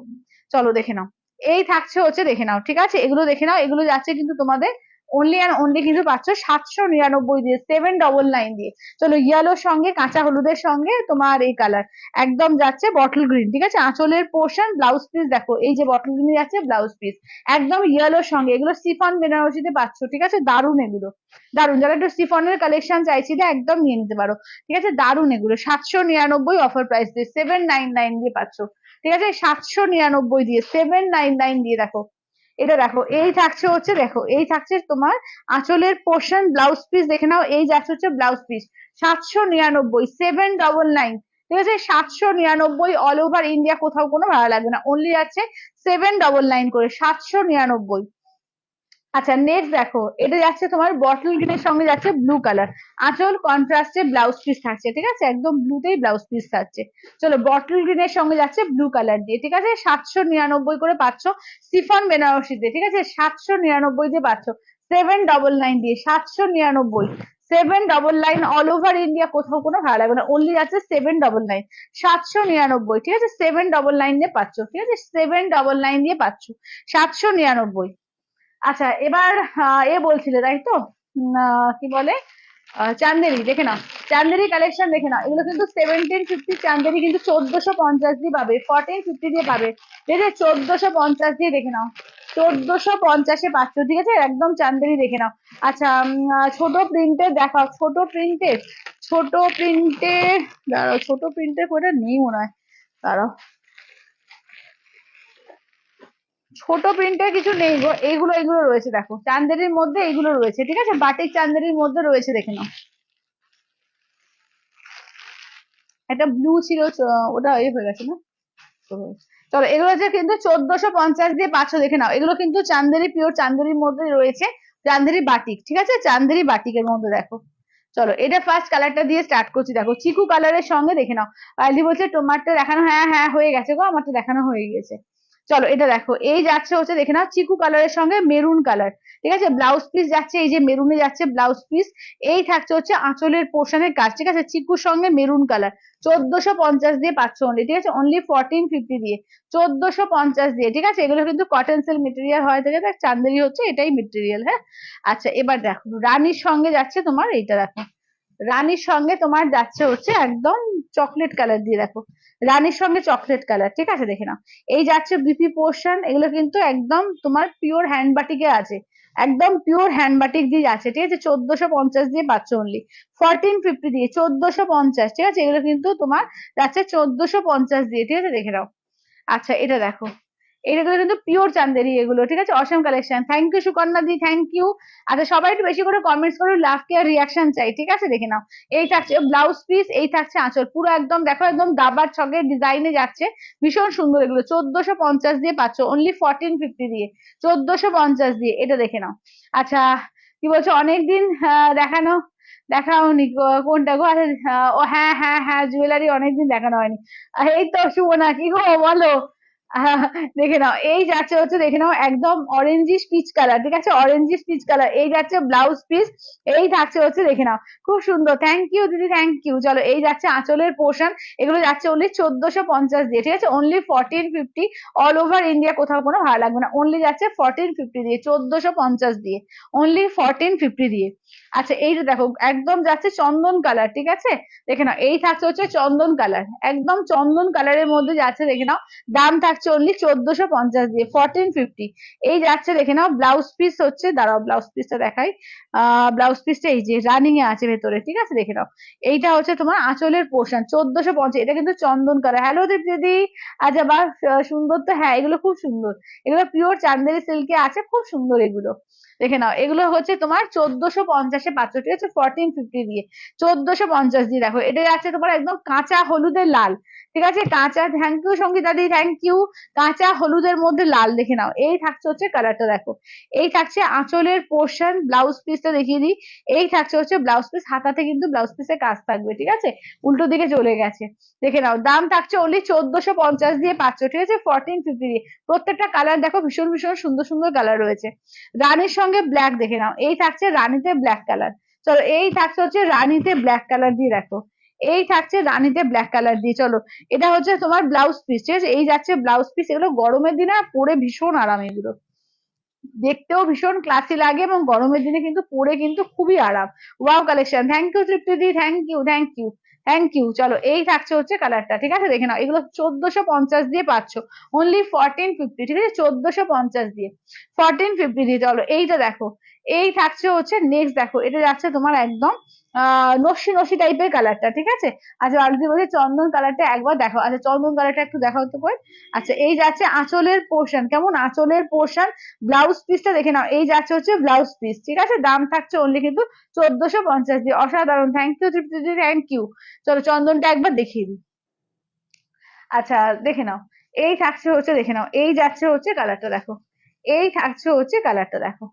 চলো দেখে নাও, এই থাকছে হচ্ছে দেখে নাও। ঠিক আছে, এগুলো দেখে নাও, এগুলো যাচ্ছে কিন্তু তোমাদের অনলি অ্যান্ড অনলি কিন্তু পাচ্ছ 799 দিয়ে, 799 দিয়ে। চলো, ইয়েলোর সঙ্গে কাঁচা হলুদের সঙ্গে তোমার এই কালার একদম যাচ্ছে বটল গ্রিন। ঠিক আছে, আঁচলের পোর্শন ব্লাউজ পিস দেখো, এই যে বটল গ্রিন যাচ্ছে ব্লাউজ পিস একদম ইয়েলোর সঙ্গে, এগুলো সিফন বেনারসিতে পাচ্ছ। ঠিক আছে, দারুণ এগুলো, দারুণ। যারা একটু সিফনের কালেকশন চাইছিলে একদম নিয়ে নিতে পারো। ঠিক আছে, দারুণ এগুলো, 799 অফার প্রাইস দিয়ে 799 দিয়ে পাচ্ছ। ঠিক আছে, 799 দিয়ে 799 দিয়ে। দেখো এটা দেখো, এই থাকছে হচ্ছে দেখো, এই থাকছে তোমার আঁচলের পোর্শন ব্লাউজ পিস দেখে নাও, এই যাচ্ছে হচ্ছে ব্লাউজ পিস 799, 799। ঠিক আছে, 799 অল ওভার ইন্ডিয়া, কোথাও কোনো ভাড়া লাগবে না, অনলি আছে 799 করে, 799। আচ্ছা, নেক্সট দেখো, এটা যাচ্ছে তোমার বটল গ্রিনের সঙ্গে যাচ্ছে ব্লু কালার, আঁচল কন্ট্রাস্টে ব্লাউজ পিস থাকছে। ঠিক আছে, একদম ব্লুতেই ব্লাউজ পিস থাকছে। চলো, বটল গ্রিনের সঙ্গে যাচ্ছে ব্লু কালার দিয়ে। ঠিক আছে, 799 করে পাচ্ছ সিফন বেনারসিতে। ঠিক আছে, 799 দিয়ে পাচ্ছ, 799 দিয়ে 799, 799 অল ওভার ইন্ডিয়া, কোথাও কোনো ভাড়া লাগবে না, অনলি আছে 799, 799। ঠিক আছে, 799 দিয়ে পাচ্ছ। ঠিক আছে, 799 দিয়ে পাচ্ছ, 799। আচ্ছা, এবার এ বলছিলে তাই তো, কি বলে, চান্দেরি দেখে নাও, চান্দেরি কালেকশন দেখে নাও, এগুলো কিন্তু 1750 চান্দেরি কিন্তু 1450 দিয়ে পাবে, 1450 দিয়ে পাবে। ঠিক আছে, 1450 দিয়ে দেখে নাও, 1450-এ পাচ্ছ। ঠিক আছে, একদম চান্দেরি দেখে নাও। আচ্ছা, ছোট প্রিন্টের দেখাও, ছোট প্রিন্টের, ছোট প্রিন্টের, দাঁড়াও, ছোট প্রিন্টের করে নেই মনে হয়, দাঁড়াও, ছোট প্রিন্টের কিছু নেই গো, এইগুলো এগুলো রয়েছে দেখো, চান্দেরির মধ্যে এইগুলো রয়েছে। ঠিক আছে, বাটিক চান্দেরির মধ্যে রয়েছে দেখে নাও। একটা ব্লু ছিল, ওটা এ হয়ে গেছে না। চলো, এগুলো হচ্ছে কিন্তু 1450 দিয়ে পাচ্ছ দেখে নাও, এগুলো কিন্তু চান্দেরি, পিওর চান্দেরির মধ্যে রয়েছে, চান্দেরি বাটিক। ঠিক আছে, চান্দেরি বাটিকের মধ্যে দেখো। চলো, এটা ফার্স্ট কালারটা দিয়ে স্টার্ট করছি, দেখো চিকু কালারের সঙ্গে দেখে নাও। পাইলি বলছে তোমারটা দেখানো, হ্যাঁ হ্যাঁ হয়ে গেছে গো, আমারটা দেখানো হয়ে গেছে। চলো, এটা দেখো, এই যাচ্ছে হচ্ছে দেখে নাও চিকু কালারের সঙ্গে মেরুন কালার। ঠিক আছে, ব্লাউজ পিস যাচ্ছে এই যে মেরুনে যাচ্ছে ব্লাউজ পিস, এই থাকছে হচ্ছে আঁচলের পোর্শনের কাজ। ঠিক আছে, চিকুর সঙ্গে মেরুন কালার, 1450 দিয়ে পাচ্ছ অনলি। ঠিক আছে, অনলি 1450 দিয়ে, 1450 দিয়ে। ঠিক আছে, এগুলো কিন্তু কটন সিল্ক মেটেরিয়াল হয় থেকে, চান্দেরি হচ্ছে এটাই মেটেরিয়াল। হ্যাঁ, আচ্ছা, এবার দেখো রানীর সঙ্গে যাচ্ছে তোমার এইটা দেখো, রানীর সঙ্গে তোমার যাচ্ছে হচ্ছে একদম চকলেট কালার দিয়ে, দেখো রানীর সঙ্গে চকলেট কালার, ঠিক আছে দেখে নাও। এই যাচ্ছে বিপি পোর্শন, এগুলো কিন্তু একদম তোমার পিওর হ্যান্ড বাটিকে আছে, একদম পিওর হ্যান্ড বাটিক দিয়ে যাচ্ছে, ঠিক আছে 1450 দিয়ে পাচ্ছ অনলি। 1450 দিয়ে 1450, ঠিক আছে এগুলো কিন্তু তোমার যাচ্ছে 1450 দিয়ে, ঠিক আছে দেখে নাও। আচ্ছা এটা দেখো, এগুলো কিন্তু পিওর চান্দেরি এগুলো, ঠিক আছে Assam collection. Thank you Sukanya di, thank you. আচ্ছা সবাই একটু বেশি করে কমেন্টস করো, লাভ কেয়ার রিয়াকশন চাই, ঠিক আছে দেখে নাও। এই থাকছে ব্লাউজ পিস, এই থাকছে আঁচল, পুরো একদম দেখো একদম দাবার ছকের ডিজাইনে যাচ্ছে, ভীষণ সুন্দর এগুলো। 1450 দিয়ে পাচ্ছ অনলি 1450 দিয়ে, 1450 দিয়ে, এটা দেখে নাও। আচ্ছা কি বলছো, অনেকদিন দেখানো দেখাওনি কোনটা গো? আচ্ছা ও হ্যাঁ হ্যাঁ হ্যাঁ, জুয়েলারি অনেকদিন দেখানো হয়নি। এই তো সুমনা, কি গো বলো? দেখে নাও, এই যাচ্ছে হচ্ছে দেখে নাও একদম অরেঞ্জিশ পিচ কালার, ঠিক আছে অরেঞ্জিশ পিচ কালার, এই যাচ্ছে ব্লাউজ পিস, এই থাকছে হচ্ছে দেখে নাও, খুব সুন্দর। থ্যাংক ইউ দিদি, থ্যাংক ইউ। চলো এই যাচ্ছে আঁচলের পোর্শন, এগুলো যাচ্ছে অনলি 1450 দিয়ে, ঠিক আছে অনলি 1450। অল ওভার ইন্ডিয়া কোথাও কোনো ভাড়া লাগবে না, অনলি যাচ্ছে 1450 দিয়ে, 1450 দিয়ে, অনলি 1450 দিয়ে। আচ্ছা এইটা দেখো একদম যাচ্ছে চন্দন কালার, ঠিক আছে দেখে নাও, এই থাকছে হচ্ছে চন্দন কালার, একদম চন্দন কালারের মধ্যে যাচ্ছে দেখে নাও। দাম থাকছে অনলি 1450 দিয়ে, 1450। এই যাচ্ছে দেখে নাও ব্লাউজ পিস হচ্ছে, দাঁড়াও ব্লাউজ পিসটা দেখাই। ব্লাউজ পিসটা এই যে রানিং এ আছে ভেতরে, ঠিক আছে দেখে নাও। এইটা হচ্ছে তোমার আঁচলের পোর্শন 1450, এটা কিন্তু চন্দন কালার। হ্যালো দিদি, আচ্ছা বা সুন্দর তো, হ্যাঁ এগুলো খুব সুন্দর, এগুলো পিওর চান্দেরি সিল্কে আছে, খুব সুন্দর এগুলো দেখে নাও। এগুলো হচ্ছে তোমার 1450-এ পাচ্ছ, ঠিক আছে 1450 দিয়ে, 1450 দিয়ে। দেখো এটা যাচ্ছে তোমার একদম কাঁচা হলুদের লাল, ঠিক আছে কাঁচা, thank you Sangeeta the, thank you. কাঁচা হলুদের মধ্যে লাল দেখে নাও, এই থাকছে হচ্ছে কালারটা দেখো। এই থাকছে আঁচলের পোর্শন, ব্লাউজ পিসটা দেখিয়ে দিই। এই থাকছে হচ্ছে ব্লাউজ পিস, হাতাতে কিন্তু ব্লাউজ পিসে কাজ থাকবে, ঠিক আছে উল্টো দিকে চলে গেছে দেখে নাও। দাম থাকছে অনলি 1450 দিয়ে পাচ্ছ, ঠিক আছে 1450 দিয়ে। প্রত্যেকটা কালার দেখো ভীষণ ভীষণ সুন্দর সুন্দর কালার রয়েছে। রানীর সঙ্গে ব্ল্যাক দেখে নাও, এই থাকছে রানীতে ব্ল্যাক কালার। চলো এই থাকছে হচ্ছে রানীতে ব্ল্যাক কালার দিয়ে, দেখো এই থাকছে রানীতে ব্ল্যাক কালার দিয়ে। চলো এটা হচ্ছে তোমার ব্লাউজ পিস, ঠিক আছে এই যাচ্ছে ব্লাউজ পিস, এগুলো গরমের দিনে পরে ভীষণ আরাম, এগুলো দেখতেও ভীষণ ক্লাসি লাগে এবং গরমের দিনে কিন্তু পরে কিন্তু খুবই আরাম। Wow collection, thank you Tripti দি, thank you thank you thank you. চলো এই থাকছে হচ্ছে কালারটা, ঠিক আছে দেখে নাও, এগুলো 1450 দিয়ে পাচ্ছ অনলি 1450, ঠিক আছে 1450 দিয়ে, 1450 দিয়ে। চলো এইটা দেখো, এই থাকছে হচ্ছে নেক্সট, দেখো এটা যাচ্ছে তোমার একদম নস্যি নস্যি টাইপের কালারটা, ঠিক আছে। আচ্ছা অলরেডি বলছি চন্দন কালারটা একবার দেখো, আচ্ছা চন্দন কালারটা একটু দেখাও তো কই। আচ্ছা এই যাচ্ছে আঁচলের পোর্শন, কেমন আঁচলের পোর্শন, ব্লাউজ পিসটা দেখে নাও, এই যাচ্ছে হচ্ছে ব্লাউজ পিস, ঠিক আছে দাম থাকছে অনলি কিন্তু 1450 দিয়ে। অসাধারণ, থ্যাংক ইউ তৃপ্তি দি, থ্যাংক ইউ। চলো চন্দনটা একবার দেখিয়ে দিই। আচ্ছা দেখে নাও, এই থাকছে হচ্ছে দেখে নাও, এই যাচ্ছে হচ্ছে কালারটা দেখো, এই থাকছে হচ্ছে কালারটা দেখো।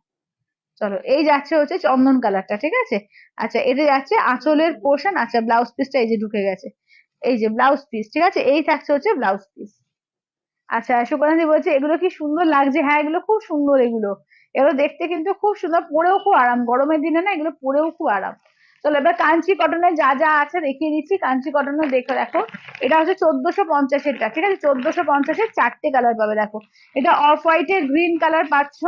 চলো এই যাচ্ছে হচ্ছে চন্দন কালারটা, ঠিক আছে। আচ্ছা এটা যাচ্ছে আঁচলের পোর্শন, আচ্ছা ব্লাউজ পিসটা এই যে ঢুকে গেছে, এই যে ব্লাউজ পিস, ঠিক আছে এই থাকছে হচ্ছে ব্লাউজ পিস। আচ্ছা সুকন্যাদি বলছে এগুলো কি সুন্দর লাগছে, হ্যাঁ এগুলো খুব সুন্দর, এগুলো এগুলো দেখতে কিন্তু খুব সুন্দর, পরেও খুব আরাম, গরমের দিনে না এগুলো পরেও খুব আরাম। চলো এবার কাঞ্চি কটনের যা যা আছে দেখিয়ে দিচ্ছি, কাঞ্চি কটনের দেখো দেখো, এটা হচ্ছে 1450-এরটা, ঠিক আছে 1450-এর চারটে কালার পাবে দেখো। এটা অফ হোয়াইটের গ্রিন কালার পাচ্ছ।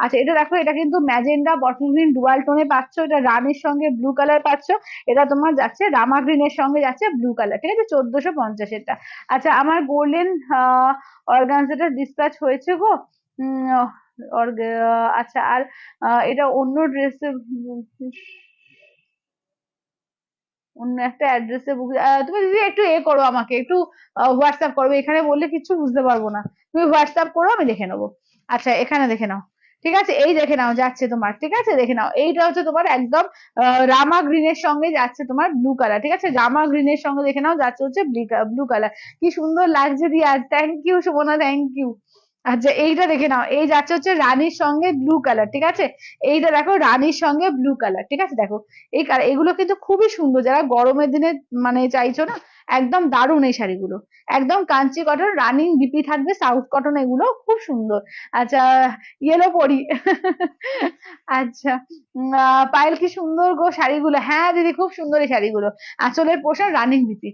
আচ্ছা এটা দেখো, এটা কিন্তু ম্যাজেন্ডা বটল গ্রিন ডুয়াল টোনে পাচ্ছ, এটা রানের সঙ্গে ব্লু কালার পাচ্ছ, এটা তোমার যাচ্ছে রামা গ্রিনের সঙ্গে যাচ্ছে ব্লু কালার, ঠিক আছে 1450-এরটা। আচ্ছা আমার গোল্ডেন অর্গানজাটা ডিসপ্যাচ হয়েছে গো। উম, আচ্ছা আর এটা অন্য ড্রেসে, অন্য একটা অ্যাড্রেসে বুক, তুমি দিদি একটু এ করো, আমাকে একটু হোয়াটসঅ্যাপ করবে, এখানে বললে কিছু বুঝতে পারবো না, তুমি হোয়াটসঅ্যাপ করো আমি দেখে নেবো। আচ্ছা এখানে দেখে নাও, ঠিক আছে এই দেখে নাও যাচ্ছে তোমার, ঠিক আছে দেখে নাও এইটা হচ্ছে তোমার একদম রামা গ্রিনের সঙ্গে যাচ্ছে তোমার ব্লু কালার, ঠিক আছে রামা গ্রিনের সঙ্গে দেখে নাও যাচ্ছে হচ্ছে ব্লু কালার। কি সুন্দর লাগছে দিয়া, thank you Sumana, thank you. আচ্ছা এইটা দেখে নাও, এই যাচ্ছে হচ্ছে রানীর সঙ্গে ব্লু কালার, ঠিক আছে এইটা দেখো রানীর সঙ্গে ব্লু কালার, ঠিক আছে দেখো এই কালার, এগুলো কিন্তু খুবই সুন্দর, যারা গরমের দিনে মানে চাইছো না, একদম দারুণ এই শাড়িগুলো, একদম কাঞ্চি কটন, রানিং বিপি থাকবে, সাউথ কটন, এগুলো খুব সুন্দর। আচ্ছা ইয়েলো পরি আচ্ছা পায়েল কি সুন্দর গো শাড়িগুলো, হ্যাঁ দিদি খুব সুন্দর এই শাড়িগুলো, আঁচলের পোশাক রানিং বিপি।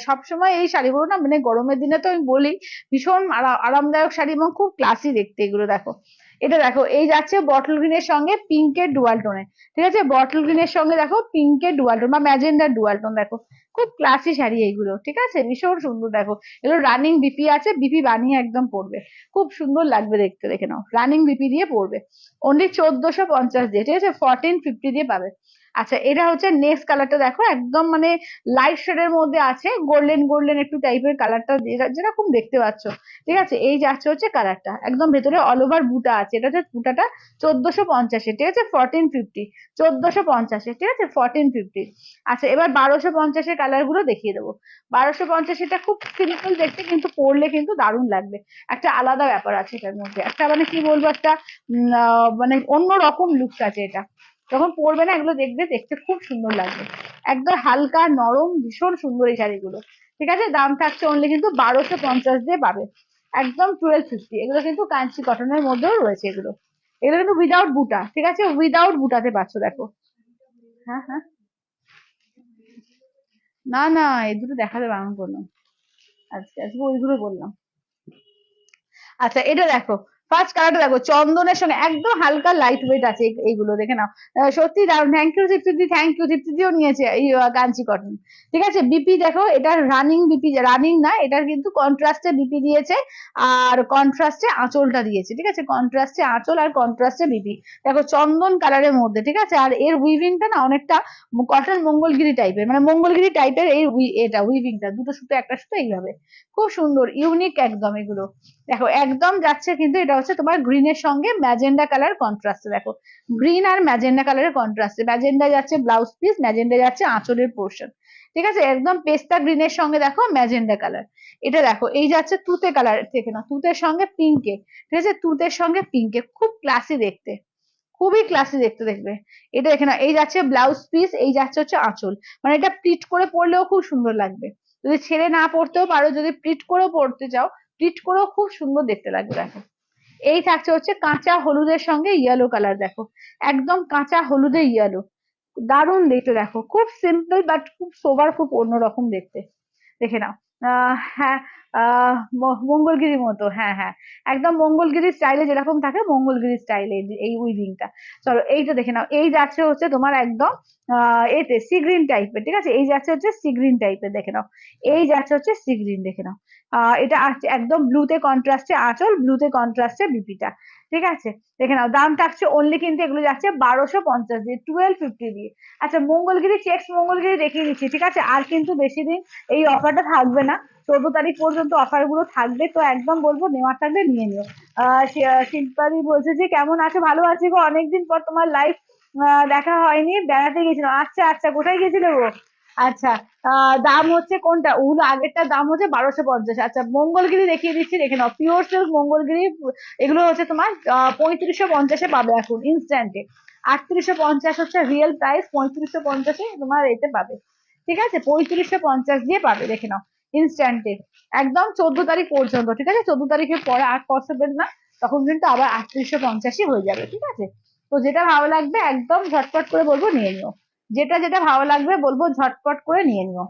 সবসময় এই শাড়িগুলো না মানে গরমের দিনে তো আমি বলি ভীষণ আরামদায়ক শাড়ি এবং খুব ক্লাসি দেখতে এগুলো দেখো। এটা দেখো এই যাচ্ছে বটল গ্রিনের সঙ্গে পিঙ্কের ডুয়াল টোনে, ঠিক আছে, বটল গ্রিনের সঙ্গে দেখো পিঙ্কের ডুয়াল টোন বা ম্যাজেন্ডার ডুয়াল টোন, দেখো খুব ক্লাসি শাড়ি এইগুলো, ঠিক আছে, ভীষণ সুন্দর। দেখো এগুলো রানিং বিপি আছে, বিপি বানিয়ে একদম পরবে, খুব সুন্দর লাগবে দেখতে, দেখে নাও রানিং বিপি দিয়ে পরবে, অনলি 1450 দিয়ে, ঠিক আছে, 1450 দিয়ে পাবে। আচ্ছা এটা হচ্ছে নেক্সট কালারটা, দেখো একদম মানে লাইট শেডের মধ্যে আছে, গোল্ডেন গোল্ডেন একটু টাইপের কালারটা, যেরকম দেখতে পাচ্ছ, ঠিক আছে, এই যাচ্ছে হচ্ছে কালারটা, একদম ভেতরে অল ওভার বুটা আছে, এটা হচ্ছে বুটাটা 1450, ঠিক আছে, 1450, 1450, ঠিক আছে, 1450। আচ্ছা এবার 1250 কালার গুলো দেখিয়ে দেবো। 1250 এটা খুব সিম্পল দেখতে, কিন্তু পরলে কিন্তু দারুণ লাগবে, একটা আলাদা ব্যাপার আছে এটার মধ্যে, একটা মানে কি বলবো, একটা মানে অন্যরকম লুকস আছে এটা, যখন পরবে না এগুলো দেখবে, দেখতে খুব সুন্দর লাগবে, একদম হালকা নরম, ভীষণ সুন্দর এই শাড়িগুলো, ঠিক আছে, দাম থাকছে অনলি কিন্তু 1250 দিয়ে পাবে, একদম 1250। এগুলো কিন্তু কাঞ্চি কটনের মধ্যেও রয়েছে, এগুলো এগুলো কিন্তু উইদাউট বুটা, ঠিক আছে, উইদাউট বুটাতে পাচ্ছ, দেখো। হ্যাঁ হ্যাঁ, না না এই দুটো দেখাতে বারণ করলাম, আজকে আজকে ওইগুলো বললাম। আচ্ছা এটা দেখো, ফার্স্ট কালারটা দেখো চন্দনের সঙ্গে একদম হালকা লাইট ওয়েট আছে, এইগুলো দেখে নাও, সত্যি দারুণ, থ্যাংক ইউ দীপ্তিদি, থ্যাংক ইউ দীপ্তিদিও নিয়েছে এই কাঞ্চি কটন, ঠিক আছে, বিপি দেখো এটা রানিং বিপি, রানিং না, এটার কিন্তু কন্ট্রাস্টে বিপি দিয়েছে, আর কন্ট্রাস্টে আঁচলটা দিয়েছে, ঠিক আছে, কন্ট্রাস্টে আঁচল আর কন্ট্রাস্টে বিপি, দেখো চন্দন কালারের মধ্যে, ঠিক আছে, আর এর উইভিংটা না অনেকটা কটন মঙ্গলগিরি টাইপের, মানে মঙ্গলগিরি টাইপের এই এটা উইভিংটা, দুটো সুতো একটা সুতো এইভাবে, খুব সুন্দর ইউনিক একদম এগুলো, দেখো একদম যাচ্ছে কিন্তু, এটা হচ্ছে তোমার গ্রিনের সঙ্গে ম্যাজেন্ডা কালার কন্ট্রাস্টে, দেখো গ্রিন আর ম্যাজেন্ডা কালারের কন্ট্রাস্টে, ম্যাজেন্ডা যাচ্ছে ব্লাউজ পিস, ম্যাজেন্ডা যাচ্ছে আঁচলের পোর্শন, ঠিক আছে, একদম পেস্তা গ্রিনের সঙ্গে দেখো ম্যাজেন্ডা কালার, এটা দেখো এই যাচ্ছে তুতে কালার, দেখে না তুতের সঙ্গে পিঙ্কে, ঠিক আছে, তুতের সঙ্গে পিঙ্কে, খুব ক্লাসি দেখতে, খুবই ক্লাসি দেখতে দেখবে, এটা দেখে না এই যাচ্ছে ব্লাউজ পিস, এই যাচ্ছে হচ্ছে আঁচল, মানে এটা প্লিট করে পরলেও খুব সুন্দর লাগবে, যদি ছেড়ে না পড়তেও পারো, যদি প্লিট করেও পড়তে চাও, প্লিট করেও খুব সুন্দর দেখতে লাগবে, দেখো এই থাকছে হচ্ছে কাঁচা হলুদের সঙ্গে ইয়েলো কালার, দেখো একদম কাঁচা হলুদে ইয়েলো, দারুণ দেখতে, দেখো খুব সিম্পল বাট খুব সোবার, খুব অন্যরকম দেখতে, দেখে নাও। হ্যাঁ, মঙ্গলগিরির মতো, হ্যাঁ হ্যাঁ, একদম মঙ্গলগিরি স্টাইলে যেরকম থাকে, মঙ্গলগিরি স্টাইলে এই উইভিংটা। চলো এইটা দেখে নাও, এই যাচ্ছে হচ্ছে তোমার একদম এতে সি গ্রিন টাইপের, ঠিক আছে, এই যাচ্ছে হচ্ছে সি গ্রিন টাইপের, দেখে নাও এই যাচ্ছে হচ্ছে সি গ্রিন, দেখে নাও এটা আসছে একদম ব্লুতে কন্ট্রাস্টে আঁচল, ব্লুতে কন্ট্রাস্টে বিপিটা, ঠিক আছে, দেখে নাও দাম থাকছে অনলি কিন্তু এগুলো যাচ্ছে 1250 দিয়ে, 1250 দিয়ে। আচ্ছা মঙ্গলগিরি চেক্স মঙ্গলগিরি দেখিয়ে দিচ্ছি, ঠিক আছে, আর কিন্তু বেশি দিন এই অফারটা থাকবে না, 14 তারিখ পর্যন্ত অফার গুলো থাকবে, তো একদম বলবো নেওয়ার থাকবে নিয়ে নিও। শিল্পাদি বলছে যে কেমন আছো, ভালো আছি গো, অনেকদিন পর তোমার লাইভ দেখা হয়নি, বেড়াতে গেছিলাম, আচ্ছা আচ্ছা কোথায় গেছিলে গো? আচ্ছা দাম হচ্ছে কোনটা, ওগুলো আগেরটার দাম হচ্ছে 1250, আচ্ছা মঙ্গলগিরি দেখিয়ে দিচ্ছি, দেখে নাও পিওর সিল্ক মঙ্গলগিরি, এগুলো হচ্ছে তোমার 3550-এ পাবে এখন ইনস্ট্যান্টে, 3850 হচ্ছে রিয়েল প্রাইস, 3550-এ তোমার এতে পাবে, ঠিক আছে, 3550 দিয়ে পাবে, দেখে নাও ইনস্ট্যান্টে, একদম 14 তারিখ পর্যন্ত, ঠিক আছে, 14 তারিখের পরে আর পসিবল না, তখন কিন্তু আবার 3850-ই হয়ে যাবে, ঠিক আছে, তো যেটা ভালো লাগবে একদম ঝটপট করে বলবো নিয়ে নিও, যেটা যেটা ভালো লাগবে বলবো ঝটপট করে নিয়ে নিও।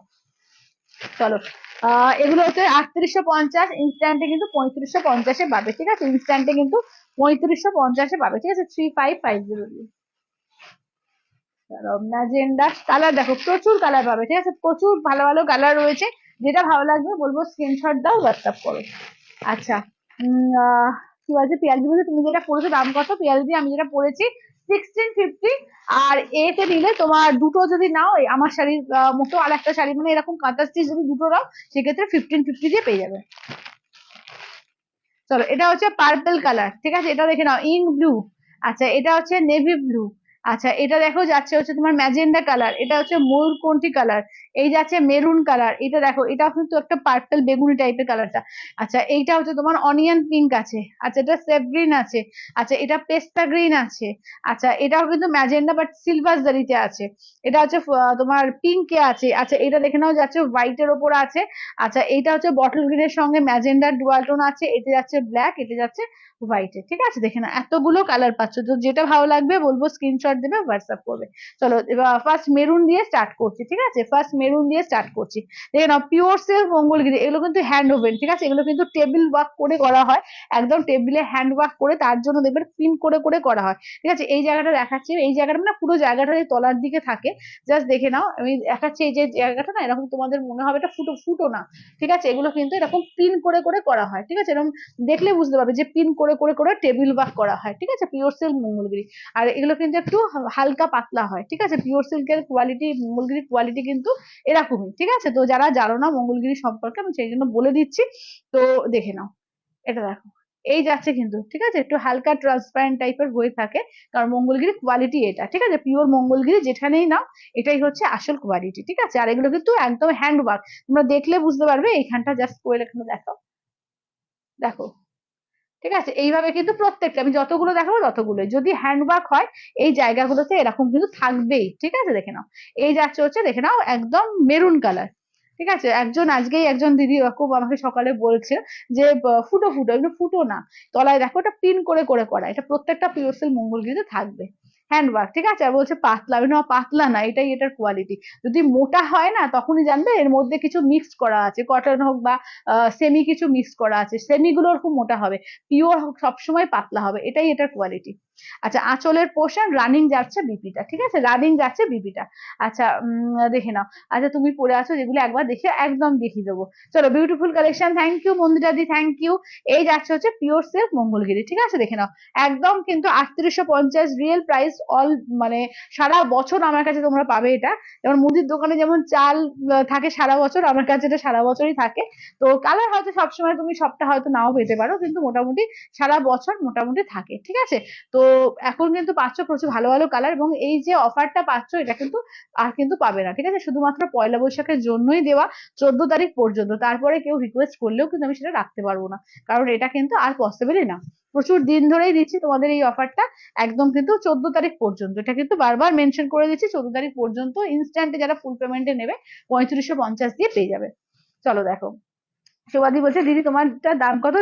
চলো এগুলো হচ্ছে 3850, ইনস্ট্যান্টে কিন্তু 3550-এ পাবে, ঠিক আছে, ইনস্ট্যান্টে কিন্তু 3550-এ পাবে, ঠিক আছে, 3550 দিয়ে। ম্যাজেন্ডা কালার দেখো প্রচুর কালার পাবে, ঠিক আছে, প্রচুর ভালো ভালো কালার রয়েছে, যেটা ভালো লাগবে বলবো স্ক্রিনশট দাও, হোয়াটসঅ্যাপ করো। আচ্ছা কি বলছে পিয়ালদি, বলছে তুমি যেটা পড়েছো দাম কত, পিয়ালদি আমি যেটা পড়েছি 1650, আর এতে নিলে তোমার দুটো যদি নাও, আমার শাড়ির মতো আর একটা শাড়ি মানে এরকম কাঁথা স্টিচ যদি দুটো নাও, সেক্ষেত্রে 1550 দিয়ে পেয়ে যাবে। চলো এটা হচ্ছে পার্পল কালার, ঠিক আছে, এটা দেখে নাও ইঙ্ক ব্লু, আচ্ছা এটা হচ্ছে নেভি ব্লু, আচ্ছা এটা দেখো যাচ্ছে হচ্ছে তোমার ম্যাজেন্ডা কালার, এটা হচ্ছে ময়ূরকণ্ঠী কালার, এই যাচ্ছে মেরুন কালার, এটা দেখো এটা কিন্তু একটা পার্পল বেগুনি টাইপের কালারটা, আচ্ছা এইটা হচ্ছে তোমার অনিয়ন পিঙ্ক আছে, আচ্ছা এটা সেফ গ্রিন আছে, আচ্ছা এটা পেস্তা গ্রিন আছে, আচ্ছা এটাও কিন্তু ম্যাজেন্ডা বাট সিলভার জারিতে আছে, এটা হচ্ছে তোমার পিঙ্কে আছে, আচ্ছা এটা দেখে নাও যাচ্ছে হোয়াইটের ওপর আছে, আচ্ছা এইটা হচ্ছে বটল গ্রিনের সঙ্গে ম্যাজেন্ডার ডুয়াল টোন আছে, এটা যাচ্ছে ব্ল্যাক, এটা যাচ্ছে হোয়াইটে, ঠিক আছে, দেখে না এতগুলো কালার পাচ্ছ, তো যেটা ভালো লাগবে বলবো স্ক্রিনশট স্ক্রিনশট দেবে, হোয়াটসঅ্যাপ করবে। চলো এবার ফার্স্ট মেরুন দিয়ে স্টার্ট করছি, ঠিক আছে, ফার্স্ট মেরুন দিয়ে স্টার্ট করছি। দেখে নাও পিওর সিল্ক মঙ্গলগিরি, এগুলো কিন্তু হ্যান্ড ওভেন, ঠিক আছে, এগুলো কিন্তু টেবিল ওয়ার্ক করে করা হয়, একদম টেবিলে হ্যান্ড ওয়ার্ক করে, তার জন্য দেখবেন পিন করে করে করা হয়, ঠিক আছে। এই জায়গাটা দেখাচ্ছি, এই জায়গাটা না পুরো জায়গাটা তলার দিকে থাকে, জাস্ট দেখে নাও, আমি দেখাচ্ছি এই যে জায়গাটা না এরকম তোমাদের মনে হবে এটা ফুটো ফুটো না, ঠিক আছে, এগুলো কিন্তু এরকম পিন করে করে করা হয়, ঠিক আছে, এরকম দেখলে বুঝতে পারবে যে পিন করে করে করে টেবিল ওয়ার্ক করা হয়, ঠিক আছে, পিওর সিল্ক মঙ্গলগিরি। আর এগুলো কিন্তু একটু হালকা পাতলা হয়, ঠিক আছে, পিওর সিল্কের কোয়ালিটি, মঙ্গলগিরির কোয়ালিটি কিন্তু এরকমই, ঠিক আছে। তো যারা জানো না মঙ্গলগিরি সম্পর্কে আমি সেই জন্য বলে দিচ্ছি, তো দেখে নাও, এটা দেখো এই যাচ্ছে কিন্তু, ঠিক আছে, একটু হালকা ট্রান্সপারেন্ট টাইপের হয়ে থাকে, কারণ মঙ্গলগিরির কোয়ালিটি এটা, ঠিক আছে, পিওর মঙ্গলগিরি যেখানেই নাও এটাই হচ্ছে আসল কোয়ালিটি, ঠিক আছে। আর এগুলো কিন্তু একদম হ্যান্ড ওয়ার্ক, তোমরা দেখলে বুঝতে পারবে, এইখানটা জাস্ট কোয়েল এখানে দেখো, দেখো, ঠিক আছে, এইভাবে কিন্তু প্রত্যেকটা আমি যতগুলো দেখাবো ততগুলো যদি হ্যান্ডওয়ার্ক হয় এই জায়গাগুলোতে এরকম কিন্তু থাকবেই, ঠিক আছে, দেখে নাও। এই যাচ্ছে হচ্ছে দেখে নাও একদম মেরুন কালার, ঠিক আছে। আজকেই একজন দিদি খুব আমাকে সকালে বলছে যে ফুটো ফুটো, এগুলো ফুটো না, তলায় দেখো এটা পিন করে করে করা, এটা প্রত্যেকটা পিওর সিল্ক মঙ্গলগিরিতে থাকবে হ্যান্ডওয়ার্ক, ঠিক আছে। আর বলছে পাতলা, আমি না পাতলা না, এটাই এটার কোয়ালিটি, যদি মোটা হয় না তখনই জানবে এর মধ্যে কিছু মিক্স করা আছে, কটন হোক বা সেমি কিছু মিক্স করা আছে, সেমি গুলো খুব মোটা হবে, পিওর সবসময় পাতলা হবে, এটাই এটার কোয়ালিটি। আচ্ছা আঁচলের পোর্শন রানিং যাচ্ছে বিপিটা, ঠিক আছে, রানিং যাচ্ছে বিপিটা। আচ্ছা দেখে নাও, আচ্ছা তুমি পরে আছো যেগুলো একবার দেখে একদম দেখিয়ে দেবো। চলো beautiful collection, thank you Mandira দি, থ্যাংক ইউ। এই যাচ্ছে হচ্ছে পিওর সিল্ক মঙ্গলগিরি, ঠিক আছে, দেখে নাও একদম কিন্তু 3850 রিয়েল প্রাইস, অল মানে সারা বছর আমার কাছে তোমরা পাবে এটা, যেমন মুদির দোকানে যেমন চাল থাকে সারা বছর, আমার কাছে এটা সারা বছরই থাকে। তো কালার হয়তো সবসময় তুমি সবটা হয়তো নাও পেতে পারো, কিন্তু মোটামুটি সারা বছর মোটামুটি থাকে, ঠিক আছে। তো এখন কিন্তু পাচ্ছ প্রচুর ভালো ভালো কালার, এবং এই যে অফারটা পাচ্ছ এটা কিন্তু আর কিন্তু পাবে না, ঠিক আছে, শুধুমাত্র পয়লা বৈশাখের জন্যই দেওয়া, 14 তারিখ পর্যন্ত, তারপরে কেউ রিকোয়েস্ট করলেও কিন্তু আমি সেটা রাখতে পারবো না, কারণ এটা কিন্তু আর পসিবলই না, প্রচুর দিন ধরেই দিচ্ছি তোমাদের এই অফারটা, একদম কিন্তু 14 তারিখ পর্যন্ত, এটা কিন্তু বারবার মেনশন করে দিচ্ছি, 14 তারিখ পর্যন্ত ইনস্ট্যান্টে যারা ফুল পেমেন্টে নেবে 3550 দিয়ে পেয়ে যাবে। চলো দেখো, সোমাদি বলছে দিদি তোমারটার দাম কত?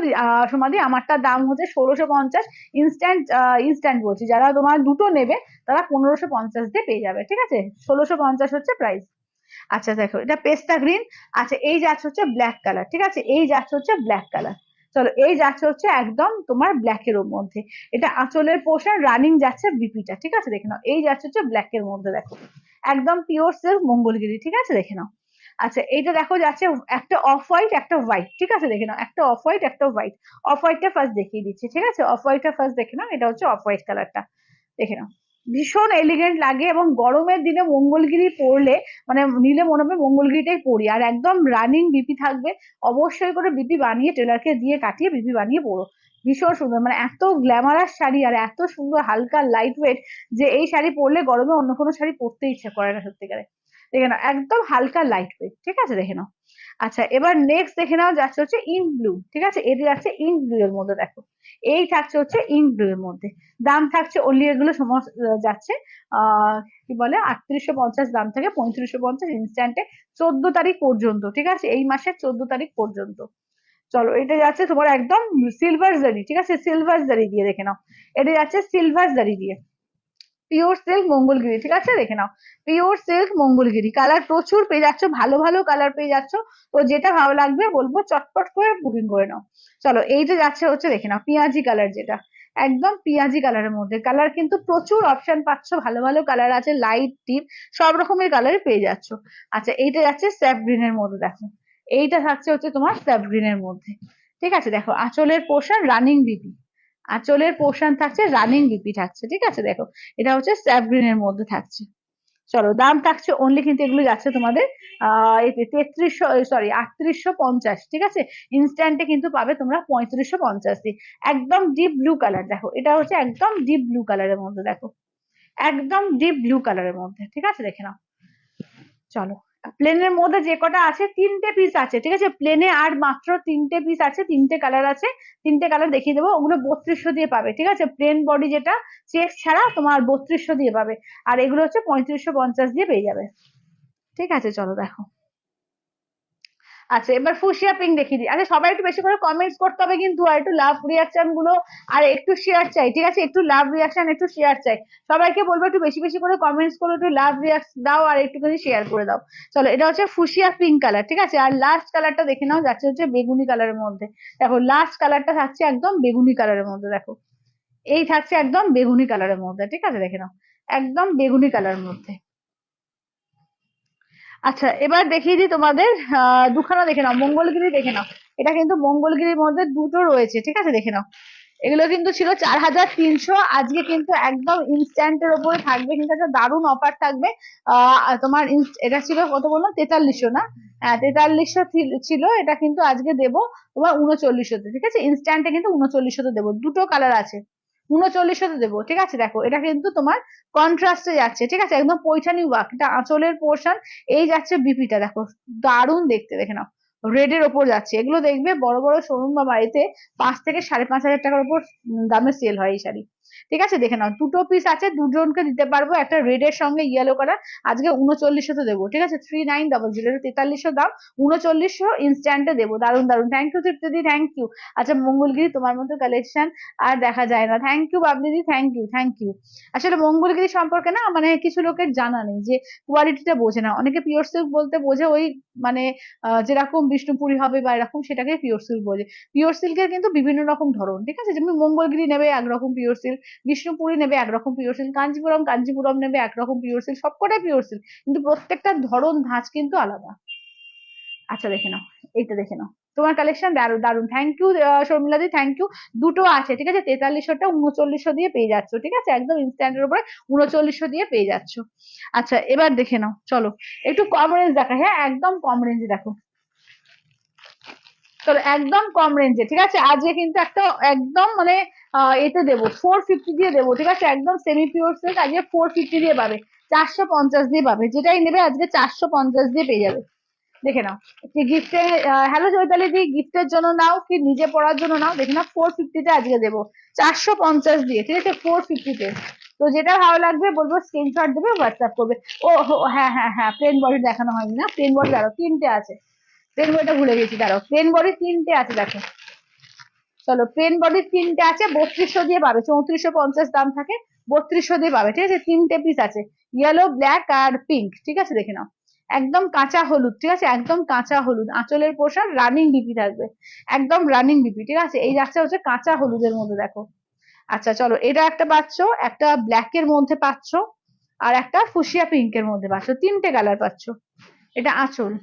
সোমাদি আমারটার দাম হচ্ছে 1650, ইনস্ট্যান্ট, ইনস্ট্যান্ট বলছি, যারা তোমার দুটো নেবে তারা 1550 দিয়ে পেয়ে যাবে, ঠিক আছে, 1650 হচ্ছে প্রাইস। আচ্ছা দেখো এটা পেস্তা গ্রিন, আচ্ছা এই যাচ্ছে হচ্ছে ব্ল্যাক কালার, ঠিক আছে, এই যাচ্ছে হচ্ছে ব্ল্যাক কালার। চলো এই যাচ্ছে হচ্ছে একদম তোমার ব্ল্যাক এর মধ্যে, এটা আঁচলের পোর্শন রানিং যাচ্ছে বিপিটা, ঠিক আছে, দেখে নাও এই যাচ্ছে হচ্ছে ব্ল্যাক এর মধ্যে, দেখো একদম পিওর সিল্ক মঙ্গলগিরি, ঠিক আছে, দেখে নাও। আচ্ছা এইটা দেখো যাচ্ছে একটা অফ হোয়াইট একটা হোয়াইট, ঠিক আছে, দেখে নাও একটা অফ হোয়াইট একটা হোয়াইট, অফ হোয়াইটটা ফার্স্ট দেখিয়ে দিচ্ছি, ঠিক আছে, অফ হোয়াইটটা ফার্স্ট দেখে নাও, এটা হচ্ছে অফ হোয়াইট কালারটা, দেখে নাও ভীষণ এলিগেন্ট লাগে, এবং গরমের দিনে মঙ্গলগিরি পরলে মানে নিলে মনে হবে মঙ্গলগিরিটাই পরি, আর একদম রানিং বিপি থাকবে, অবশ্যই করে বিপি বানিয়ে টেলারকে দিয়ে কাটিয়ে বিপি বানিয়ে পরো, ভীষণ সুন্দর, মানে এত গ্ল্যামারাস শাড়ি আর এত সুন্দর হালকা লাইট ওয়েট, যে এই শাড়ি পরলে গরমে অন্য কোনো শাড়ি পরতে ইচ্ছা করে না সত্যিকারে, দেখে নাও একদম হালকা লাইট ওয়েট, ঠিক আছে, দেখে নাও। আচ্ছা এবার নেক্সট দেখে নাও যাচ্ছে হচ্ছে ইঙ্ক ব্লু, ঠিক আছে, এটা যাচ্ছে ইঙ্ক ব্লু এর মধ্যে, দেখো এই থাকছে হচ্ছে ইঙ্ক ব্লু এর মধ্যে, দাম থাকছে অনলি এগুলো সমস্ত যাচ্ছে কি বলে 3850 দাম থেকে 3550 ইনস্ট্যান্টে 14 তারিখ পর্যন্ত, ঠিক আছে, এই মাসের 14 তারিখ পর্যন্ত। চলো এটা যাচ্ছে তোমার একদম সিলভার জারি, ঠিক আছে, সিলভার জারি দিয়ে, দেখে নাও এটা যাচ্ছে সিলভার জারি দিয়ে, পিওর সিল্ক মঙ্গলগিরি, ঠিক আছে, দেখে নাও পিওর সিল্ক মঙ্গলগিরি, কালার প্রচুর পেয়ে যাচ্ছ, ভালো ভালো কালার পেয়ে যাচ্ছ, তো যেটা ভালো লাগবে বলবো চটপট করে বুকিং করে নাও। চলো এইটা যাচ্ছে হচ্ছে দেখে নাও পেঁয়াজি কালার, যেটা একদম পেঁয়াজি কালারের মধ্যে, কালার কিন্তু প্রচুর অপশন পাচ্ছ, ভালো ভালো কালার আছে, লাইট ডিপ সব রকমের কালারে পেয়ে যাচ্ছ। আচ্ছা এইটা যাচ্ছে স্যাপ গ্রিন এর মধ্যে, দেখো এইটা থাকছে হচ্ছে তোমার স্যাপ গ্রিন এর মধ্যে, ঠিক আছে, দেখো আঁচলের পোর্শন রানিং বিপি, আঁচলের পোর্শন থাকছে রানিং বিপি থাকছে, ঠিক আছে, দেখো এটা হচ্ছে স্যাপ গ্রিন এর মধ্যে থাকছে। চলো দাম থাকছে অনলি কিন্তু এগুলো যাচ্ছে তোমাদের 3850, ঠিক আছে, ইনস্ট্যান্টে কিন্তু পাবে তোমরা 3550 দিয়ে, একদম ডিপ ব্লু কালার, দেখো এটা হচ্ছে একদম ডিপ ব্লু কালারের মধ্যে, দেখো একদম ডিপ ব্লু কালারের মধ্যে, ঠিক আছে, দেখে নাও। চলো প্লেনের মধ্যে যে কটা আছে 3টে পিস আছে, ঠিক আছে, প্লেনে আর মাত্র 3টে পিস আছে, 3টে কালার আছে, 3টে কালার দেখিয়ে দেবো, ওগুলো 3200 দিয়ে পাবে, ঠিক আছে, প্লেন বডি যেটা চেক ছাড়া তোমার 3200 দিয়ে পাবে, আর এগুলো হচ্ছে 3550 দিয়ে পেয়ে যাবে, ঠিক আছে। চলো দেখো আচ্ছা এবার ফুসিয়া পিঙ্ক দেখিয়ে দিই। আচ্ছা সবাই একটু বেশি করে কমেন্টস করতে হবে কিন্তু, আর একটু লাভ রিয়াকশন গুলো, আর একটু শেয়ার চাই, ঠিক আছে? একটু লাভ রিয়াকশন, একটু শেয়ার চাই। সবাইকে বলবো একটু বেশি বেশি করে কমেন্টস করো, একটু লাভ রিয়াক্ট দাও, আর একটুখানি শেয়ার করে দাও। চলো এটা হচ্ছে ফুসিয়া পিঙ্ক কালার, ঠিক আছে? আর লাস্ট কালারটা দেখে নাও, যাচ্ছে হচ্ছে বেগুনি কালারের মধ্যে। দেখো লাস্ট কালারটা থাকছে একদম বেগুনি কালারের মধ্যে, দেখো এই থাকছে একদম বেগুনি কালারের মধ্যে, ঠিক আছে? দেখে নাও একদম বেগুনি কালারের মধ্যে। আচ্ছা এবার দেখিয়ে দিই তোমাদের, দুখানা দেখে নাও, মঙ্গলগিরি দেখে নাও। এটা কিন্তু মঙ্গলগিরির মধ্যে দুটো রয়েছে, ঠিক আছে? দেখে নাও এগুলো কিন্তু ছিল 4300, আজকে কিন্তু একদম ইনস্ট্যান্টের ওপরে থাকবে, কিন্তু একটা দারুণ অফার থাকবে। তোমার এটা ছিল কত বললাম, 4300 না? হ্যাঁ 4300 ছিল, এটা কিন্তু আজকে দেবো তোমার 3900তে, ঠিক আছে? ইনস্ট্যান্টে কিন্তু 3900তে দেবো, দুটো কালার আছে, 3900তে দেবো, ঠিক আছে? দেখো এটা কিন্তু তোমার কন্ট্রাস্টে যাচ্ছে, ঠিক আছে? একদম পৈঠানি ওয়ার্ক, এটা আঁচলের পোর্শন, এই যাচ্ছে বিপিটা, দেখো দারুণ দেখতে, দেখে নাও রেড এর ওপর যাচ্ছে। এগুলো দেখবে বড় বড় শোরুম বা বাড়িতে 5 থেকে 5,500 টাকার উপর দামে সেল হয় এই শাড়ি, ঠিক আছে? দেখে নাও দুটো পিস আছে, দুজনকে দিতে পারবো, একটা রেড এর সঙ্গে ইয়েলো কালার। আজকে 3900তে দেবো, ঠিক আছে? 3900, 4300 দাম, 3900 ইনস্ট্যান্টে দেবো। দারুণ দারুণ, থ্যাংক ইউ তৃপ্তিদি, থ্যাংক ইউ। আচ্ছা মঙ্গলগিরি তোমার মতো কালেকশন আর দেখা যায় না, থ্যাংক ইউ বাবলিদি, থ্যাংক ইউ থ্যাংক ইউ। আসলে মঙ্গলগিরি সম্পর্কে না মানে কিছু লোকের জানা নেই, যে কোয়ালিটিটা বোঝে না। অনেকে পিওর সিল্ক বলতে বোঝে ওই মানে যেরকম বিষ্ণুপুরি হবে বা এরকম, সেটাকে পিওর সিল্ক বোঝে। পিওর সিল্কের কিন্তু বিভিন্ন রকম ধরন, ঠিক আছে? যেমন মঙ্গলগিরি নেবে একরকম পিওর সিল্ক, বিষ্ণুপুরি নেবে একরকম পিওর সিল্ক, কাঞ্জিপুরম কাঞ্জিপুরম নেবে একরকম পিওর সিল্ক, সবকটাই পিওর সিল্ক, কিন্তু প্রত্যেকটা ধরন ধাঁচ কিন্তু আলাদা। আচ্ছা দেখে নাও, এইটা দেখে নাও, তোমার কালেকশন দারুণ দারুণ, থ্যাংক ইউ শর্মিলা দি, থ্যাংক ইউ। দুটো আছে, ঠিক আছে? 4300টা 3900 দিয়ে পেয়ে যাচ্ছ, ঠিক আছে? একদম ইনস্ট্যান্টের উপরে 3900 দিয়ে পেয়ে যাচ্ছ। আচ্ছা এবার দেখে নাও, চলো একটু কম রেঞ্জ দেখা, হ্যাঁ একদম কম রেঞ্জে দেখো, চলো একদম কম রেঞ্জে, ঠিক আছে? আজকে কিন্তু একটা একদম মানে এতে দেবো 450 দিয়ে দেবো, ঠিক আছে? একদম সেমি পিওর সিল্ক আজকে 450 দিয়ে পাবে, 450 দিয়ে পাবে, যেটাই নেবে আজকে 450 দিয়ে পেয়ে যাবে। দেখে নাও কি গিফটে, হ্যালো চৈতালি দি, গিফটের জন্য নাও কি নিজে পড়ার জন্য নাও, দেখে নাও 450 তে আজকে দেবো, 450 দিয়ে, ঠিক আছে? 450 তে। তো যেটা ভালো লাগবে বলবো স্ক্রিনশট দেবে, হোয়াটসঅ্যাপ করবে। ও হ্যাঁ হ্যাঁ হ্যাঁ, প্লেন বডি দেখানো হয়নি না, প্লেন বডি আরো তিনটে আছে, প্লেন বডিটা ভুলে গেছি, দাঁড়াও প্লেন বডি তিনটে আছে দেখো, চলো প্লেন বডি তিনটে আছে, 3200 দিয়ে পাবে, 3450 দাম থাকে, 3200 দিয়ে পাবে, ঠিক আছে? তিনটে পিস আছে, ইয়েলো ব্ল্যাক আর পিঙ্ক, ঠিক আছে? দেখে নাও একদম কাঁচা হলুদ, ঠিক আছে? একদম কাঁচা হলুদ, আঁচলের পোশাক রানিং বিপি থাকবে, একদম রানিং বিপি, ঠিক আছে? এই যাচ্ছে হচ্ছে কাঁচা হলুদের মধ্যে, দেখো। আচ্ছা চলো এটা একটা পাচ্ছ, একটা ব্ল্যাক এর মধ্যে পাচ্ছ, আর একটা ফুসিয়া পিঙ্ক এর মধ্যে পাচ্ছ, তিনটে কালার পাচ্ছ। এটা আঁচল,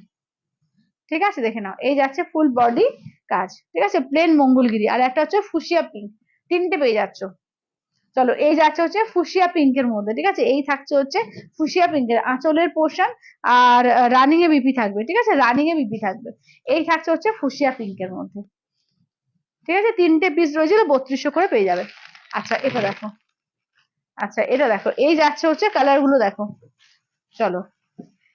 ঠিক আছে? দেখে নাও এই যাচ্ছে ফুল বডি কাজ, ঠিক আছে? প্লেন মঙ্গলগিরি, আর একটা হচ্ছে ফুসিয়া পিঙ্ক, তিনটে পেয়ে যাচ্ছ। চলো এই যাচ্ছে হচ্ছে ফুসিয়া পিঙ্কের মধ্যে, ঠিক আছে? এই থাকছে হচ্ছে ফুসিয়া পিঙ্কের আঁচলের পোর্শন, আর রানিং এ বিপি থাকবে, ঠিক আছে? রানিং এ বিপি থাকবে, এই থাকছে হচ্ছে ফুসিয়া পিঙ্কের মধ্যে, ঠিক আছে? তিনটে পিস রয়েছিল, 3200 করে পেয়ে যাবে। আচ্ছা এটা দেখো, আচ্ছা এটা দেখো, এই যাচ্ছে হচ্ছে কালার গুলো দেখো, চলো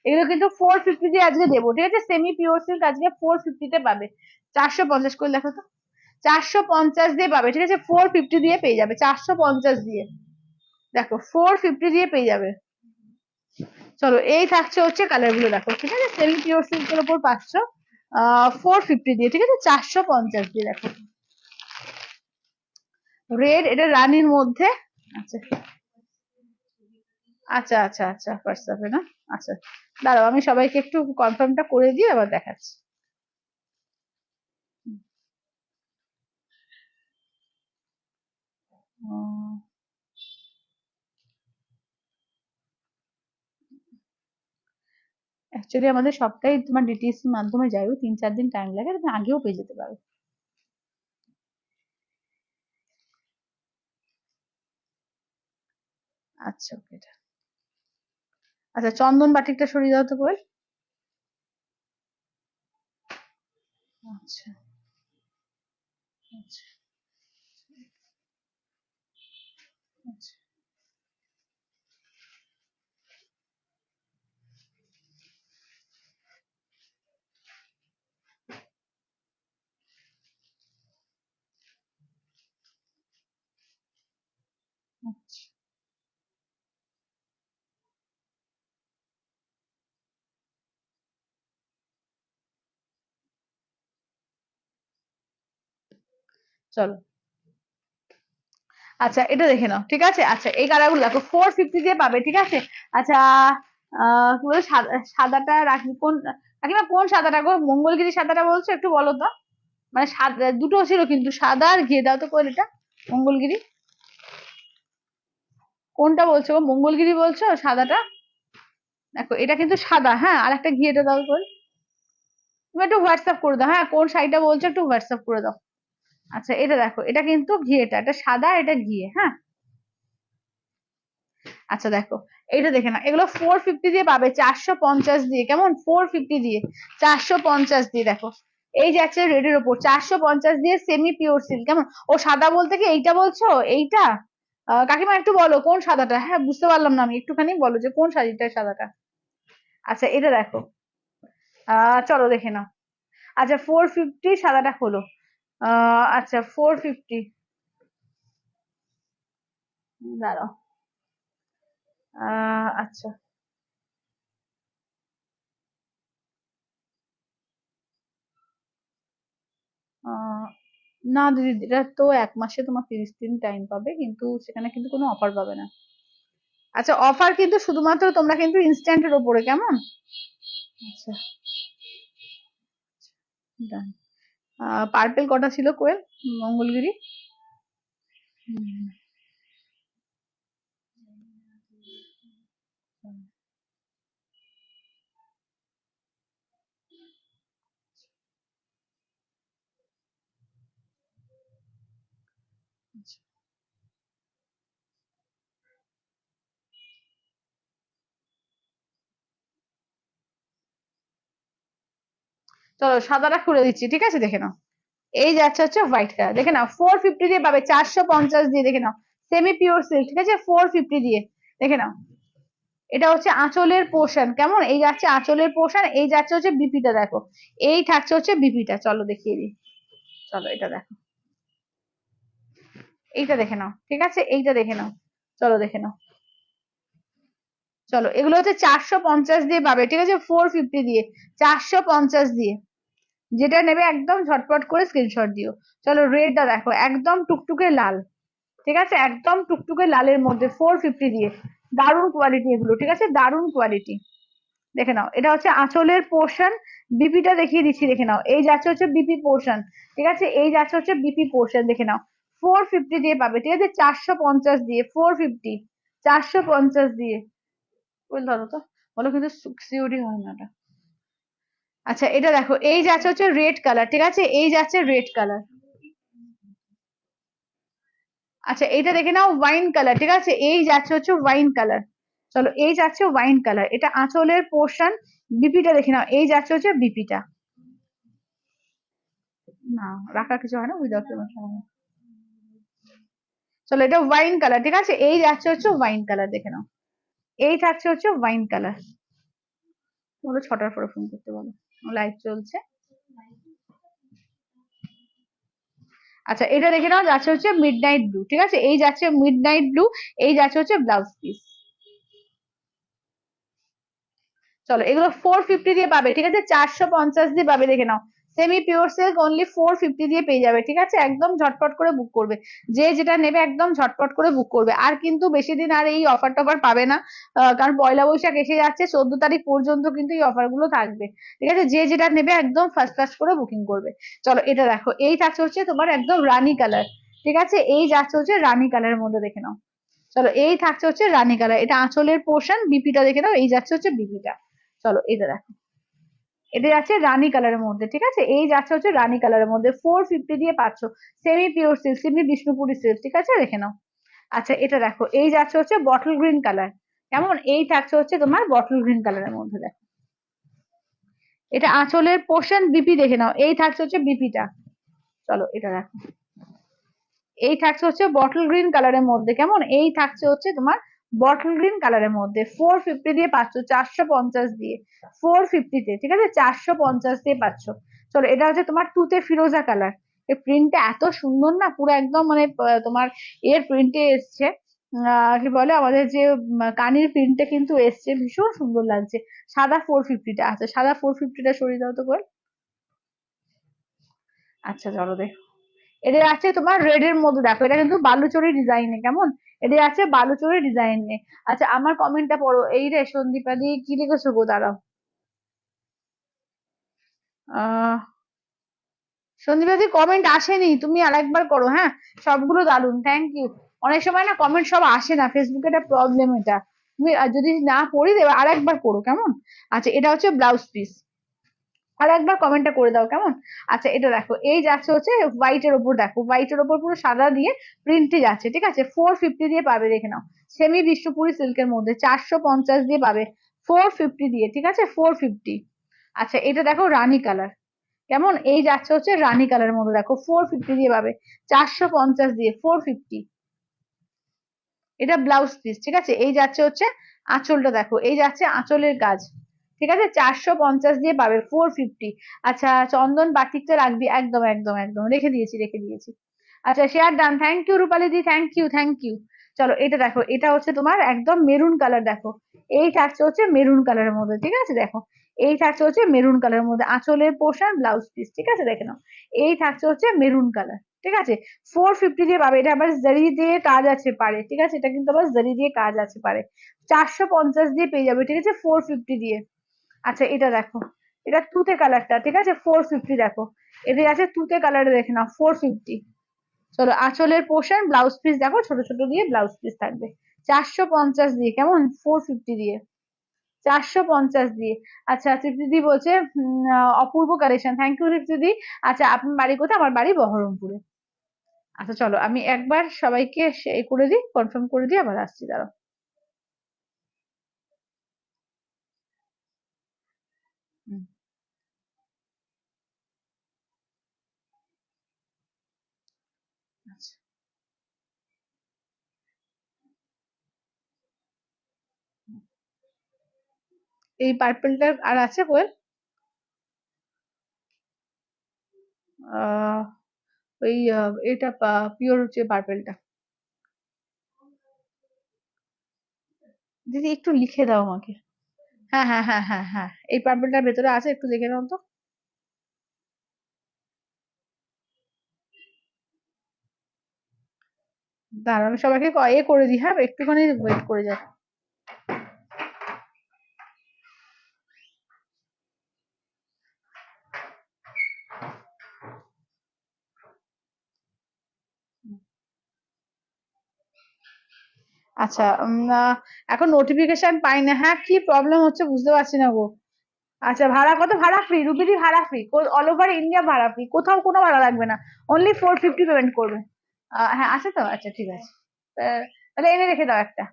এগুলো কিন্তু 450 দিয়ে আজকে দেবো, ঠিক আছে? সেমি পিওর সিল্ক আজকে 450 তে পাবে, 450 করে দেখো তো, 450 দিয়ে পাবে, ঠিক আছে? 450 দিয়ে পেয়ে যাবে, 450 দিয়ে, দেখো 450 দিয়ে পেয়ে যাবে। চলো এই থাকছে হচ্ছে কালার গুলো দেখো, ঠিক আছে? সেমি পিওর সিল্কের উপর পাচ্ছ 450 দিয়ে, ঠিক আছে? 450 দিয়ে, দেখো রেড, এটা রানীর মধ্যে। আচ্ছা আচ্ছা আচ্ছা আচ্ছা, হোয়াটসঅ্যাপে না? আচ্ছা দাঁড়াও আমি সবাইকে একটু কনফার্মটা করে দিয়ে আবার দেখাচ্ছি। অ্যাকচুয়ালি আমাদের সবটাই তোমার ডিটিএস এর মাধ্যমে যায়, ওই 3-4 দিন টাইম লাগে, তুমি আগেও পেয়ে যেতে পারো। আচ্ছা ওকে, আচ্ছা চন্দন বাটিকটা সরিয়ে দাও তো কোয়েল। আচ্ছা আচ্ছা আচ্ছা আচ্ছা। চলো আচ্ছা এটা দেখে নাও, ঠিক আছে। আচ্ছা এই কালার গুলো দেখো 450 দিয়ে পাবে, ঠিক আছে। আচ্ছা কি বলে সাদাটা রাখি কোন, কাকিমা কোন সাদাটা গো? মঙ্গলগিরি সাদাটা বলছো? একটু বলো তো। মানে সাদা দুটো ছিল কিন্তু, সাদা আর ঘিয়ে দাও তো কোয়েল এটা। মঙ্গলগিরি কোনটা বলছো গো? মঙ্গলগিরি বলছো সাদাটা? দেখো এটা কিন্তু সাদা, হ্যাঁ। আর একটা ঘিয়েটা দাও কোয়েল। তুমি একটু হোয়াটসঅ্যাপ করে দাও, হ্যাঁ কোন শাড়িটা বলছো একটু হোয়াটসঅ্যাপ করে দাও। আচ্ছা এটা দেখো, এটা কিন্তু ঘিয়েটা, এটা সাদা, এটা ঘিয়ে, হ্যাঁ। আচ্ছা দেখো এইটা দেখে না, এগুলো 450 দিয়ে পাবে, 450 দিয়ে, কেমন? 450 দিয়ে, 450 দিয়ে দেখো। এই যাচ্ছে রেডের ওপর 450 দিয়ে সেমি পিওর সিল্ক, কেমন? ও সাদা বলতে কি এইটা বলছো? এইটা কাকিমা একটু বলো কোন সাদাটা, হ্যাঁ বুঝতে পারলাম না আমি, একটুখানি বলো যে কোন শাড়িটা সাদাটা। আচ্ছা এটা দেখো, চলো দেখে নাও। আচ্ছা 450 সাদাটা খোলো। আচ্ছা 450, দাঁড়াও। আচ্ছা আহ না দিদি, এটা তো 1 মাসে তোমার 30 দিন টাইম পাবে, কিন্তু সেখানে কিন্তু কোনো অফার পাবে না। আচ্ছা অফার কিন্তু শুধুমাত্র তোমরা কিন্তু ইনস্ট্যান্টের ওপরে, কেমন? আচ্ছা ডান। পার্পেল কটা ছিল কোয়েল? মঙ্গলগিরি হুম, আচ্ছা। চলো সাদাটা খুলে দিচ্ছি, ঠিক আছে দেখে নাও। এই যাচ্ছে হচ্ছে হোয়াইট কালার, দেখে নাও 450 দিয়ে পাবে, 450 দিয়ে, দেখে নাও। সেমি পিওর সিল্ক, ঠিক আছে, 450 দিয়ে, দেখে নাও। এটা হচ্ছে আঁচলের পোর্শন, কেমন? এই যাচ্ছে আঁচলের পোর্শন, এই যাচ্ছে হচ্ছে বিপিটা দেখো। এই থাকছে হচ্ছে বিপিটা, চলো দেখিয়ে দিই। চলো এটা দেখো, এইটা দেখে নাও, ঠিক আছে, এইটা দেখে নাও। চলো দেখে নাও। চলো এগুলো হচ্ছে 450 দিয়ে পাবে, ঠিক আছে, 450 দিয়ে, 450 দিয়ে। যেটা নেবে একদম ঝটপট করে স্ক্রিনশট দিও। চলো রেডটা দেখো, একদম টুকটুকে লাল, ঠিক আছে, একদম টুকটুকে লালের মধ্যে 450 দিয়ে। দারুণ কোয়ালিটি এগুলো, ঠিক আছে, দারুণ কোয়ালিটি। দেখে নাও এটা হচ্ছে আঁচলের পোর্শন, বিপিটা দেখিয়ে দিচ্ছি, দেখে নাও। এই যাচ্ছে হচ্ছে বিপি পোর্শন, ঠিক আছে, এই যাচ্ছে হচ্ছে বিপি পোর্শন, দেখে নাও। 450 দিয়ে পাবে, ঠিক আছে, 450 দিয়ে, 450, 450 দিয়ে। বল ধরো তো, বলো কিন্তু সিওরি হয় না এটা। আচ্ছা এটা দেখো, এই যাচ্ছে হচ্ছে রেড কালার, ঠিক আছে, এই যাচ্ছে রেড কালার। আচ্ছা এইটা দেখে নাও ওয়াইন কালার, ঠিক আছে, এই যাচ্ছে হচ্ছে ওয়াইন কালার। চলো এই যাচ্ছে ওয়াইন কালার, এটা আঁচলের পোর্শন। বিপিটা দেখে নাও, এই যাচ্ছে হচ্ছে বিপিটা। না রাখার কিছু হয় না, উইদাউট পেমেন্ট হয় না। চলো এটা ওয়াইন কালার, ঠিক আছে, এই যাচ্ছে হচ্ছে ওয়াইন কালার, দেখে নাও। এই থাকছে হচ্ছে ওয়াইন কালার। বলো 6টার পরে ফোন করতে বলো, লাইভ চলছে। আচ্ছা এটা দেখে নাও, যাচ্ছে হচ্ছে মিড নাইট ব্লু, ঠিক আছে, এই যাচ্ছে মিড নাইট ব্লু। এই যাচ্ছে হচ্ছে ব্লাউজ পিস। চলো এগুলো 450 দিয়ে পাবে, ঠিক আছে, 450 দিয়ে পাবে, দেখে নাও। সেমি পিওর সিল্ক অনলি 450 দিয়ে পেয়ে যাবে, ঠিক আছে, একদম ঝটপট করে বুক করবে। যে যেটা নেবে একদম ঝটপট করে বুক করবে, আর কিন্তু বেশি দিন আর এই অফার টফার পাবে না। কারণ পয়লা বৈশাখ এসে যাচ্ছে, 14 তারিখ পর্যন্ত কিন্তু এই অফার গুলো থাকবে, ঠিক আছে। যে যেটা নেবে একদম ফার্স্ট ফার্স্ট করে বুকিং করবে। চলো এটা দেখো, এই থাকছে হচ্ছে তোমার একদম রানী কালার, ঠিক আছে, এই যাচ্ছে হচ্ছে রানী কালারের মধ্যে, দেখে নাও। চলো এই থাকছে হচ্ছে রানী কালার, এটা আঁচলের পোর্শন, বিপিটা দেখে নাও, এই যাচ্ছে হচ্ছে বিপিটা। চলো এটা দেখো, এটা যাচ্ছে রানী কালারের মধ্যে, ঠিক আছে, এই যাচ্ছে হচ্ছে রানী কালারের মধ্যে, 450 দিয়ে পাচ্ছ। Semi pure silk, semi Bishnupuri silk, ঠিক আছে, দেখে নাও। আচ্ছা এটা দেখো, এই যাচ্ছে হচ্ছে বটল গ্রিন কালার, কেমন? এই থাকছে হচ্ছে তোমার বটল গ্রিন কালারের মধ্যে, দেখো। এটা আঁচলের পোর্শন, বিপি দেখে নাও, এই থাকছে হচ্ছে বিপিটা। চলো এটা দেখো, এই থাকছে হচ্ছে বটল গ্রিন কালারের মধ্যে, কেমন? এই থাকছে হচ্ছে তোমার বটল গ্রিন কালারের মধ্যে, 450 দিয়ে পাচ্ছ, 450 দিয়ে, 450 তে, ঠিক আছে, 450 দিয়ে পাচ্ছ। চলো এটা হচ্ছে তোমার তুতে ফিরোজা কালার। এই প্রিন্টটা এত সুন্দর না, পুরো একদম মানে তোমার এর প্রিন্টে এসছে। কি বলে আমাদের যে কানির প্রিন্টটা কিন্তু এসছে, ভীষণ সুন্দর লাগছে। সাদা 450টা, আচ্ছা সাদা 450টা সরিয়ে দাও তো বল। আচ্ছা চলো দেখো, এটা আছে তোমার রেড এর মধ্যে, দেখো এটা কিন্তু বালুচরী ডিজাইনে, কেমন, এটা আছে বালুচরী ডিজাইনে। আচ্ছা আমার কমেন্টটা পড়ো, এই রে সন্দীপা দি কি লিখেছো গো, দাঁড়াও। আহ সন্দীপা দি কমেন্ট আসেনি, তুমি আরেকবার করো, হ্যাঁ। সবগুলো দারুন, থ্যাংক ইউ। অনেক সময় না কমেন্ট সব আসে না, ফেসবুকে একটা প্রবলেম এটা। তুমি যদি না পড়ি দেবে আরেকবার করো, কেমন। আচ্ছা এটা হচ্ছে ব্লাউজ পিস, আর একবার কমেন্টটা করে দাও, কেমন। আচ্ছা এটা দেখো, এই যাচ্ছে হচ্ছে হোয়াইট এর ওপর, দেখো হোয়াইট এর ওপর পুরো সাদা দিয়ে প্রিন্টে যাচ্ছে, ঠিক আছে, 450 দিয়ে পাবে, দেখে নাও। সেমি বিষ্ণুপুরি সিল্কের মধ্যে 450 দিয়ে পাবে, 450 দিয়ে, ঠিক আছে, 450। আচ্ছা এটা দেখো রানী কালার, কেমন, এই যাচ্ছে হচ্ছে রানী কালারের মধ্যে, দেখো 450 দিয়ে পাবে, 450 দিয়ে 450। এটা ব্লাউজ পিস, ঠিক আছে, এই যাচ্ছে হচ্ছে আঁচলটা, দেখো এই যাচ্ছে আঁচলের কাজ, ঠিক আছে, 450 দিয়ে পাবে, 450। আচ্ছা চন্দন বাটিকটা রাখবি, একদম একদম একদম, রেখে দিয়েছি রেখে দিয়েছি। আচ্ছা share done, thank you Rupali দি, থ্যাংক ইউ থ্যাংক ইউ। চলো এটা দেখো, এটা হচ্ছে তোমার একদম মেরুন কালার, দেখো এই থাকছে হচ্ছে মেরুন কালারের মধ্যে, ঠিক আছে, দেখো এই থাকছে হচ্ছে মেরুন কালারের মধ্যে আঁচলের পোর্শন ব্লাউজ পিস, ঠিক আছে, দেখে নাও, এই থাকছে হচ্ছে মেরুন কালার, ঠিক আছে, 450 দিয়ে পাবে। এটা আবার জারি দিয়ে কাজ আছে পারে, ঠিক আছে, এটা কিন্তু আবার জারি দিয়ে কাজ আছে পারে, 450 দিয়ে পেয়ে যাবে, ঠিক আছে, 450 দিয়ে। আচ্ছা এটা দেখো, এটা তুতে কালারটা, ঠিক আছে, 450, দেখো এদের আছে তুতে কালারে, দেখে নাও 450। চলো আঁচলের পোর্শন ব্লাউজ পিস দেখো ছোট ছোট দিয়ে ব্লাউজ পিস থাকবে, 450 দিয়ে, কেমন, 450 দিয়ে, 450 দিয়ে। আচ্ছা তৃপ্তিদি বলছে অপূর্ব কালেকশন, থ্যাংক ইউ তৃপ্তিদি। আচ্ছা আপনার বাড়ি কোথায়, আমার বাড়ি বহরমপুরে। আচ্ছা চলো আমি একবার সবাইকে করে দিই, কনফার্ম করে দিই, আবার আসছি, দাঁড়াও। হুম, আচ্ছা এই পার্পলটা আর আছে কোয়েল, আহ ওই এটা পিওর হচ্ছে পার্পলটা, দিদি একটু লিখে দাও আমাকে। হ্যাঁ হ্যাঁ হ্যাঁ হ্যাঁ হ্যাঁ, এই পার্পলটার ভেতরে আছে, একটু দেখে নাও তো। দাঁড়াও আমি সবাইকে করে দিই, হ্যাঁ একটুখানি ওয়েট করে যাও। আচ্ছা এখন নোটিফিকেশন পাই না, হ্যাঁ কি প্রবলেম হচ্ছে বুঝতে পারছি না গো। আচ্ছা ভাড়া কত, ভাড়া ফ্রি, রুবিদি ভাড়া ফ্রি, অল ওভার ইন্ডিয়া ভাড়া ফ্রি, কোথাও কোনো ভাড়া লাগবে না, অনলি 450 পেমেন্ট করবে। হ্যাঁ আছে তো, আচ্ছা ঠিক আছে। আহ, তাহলে এনে রেখে দাও একটা,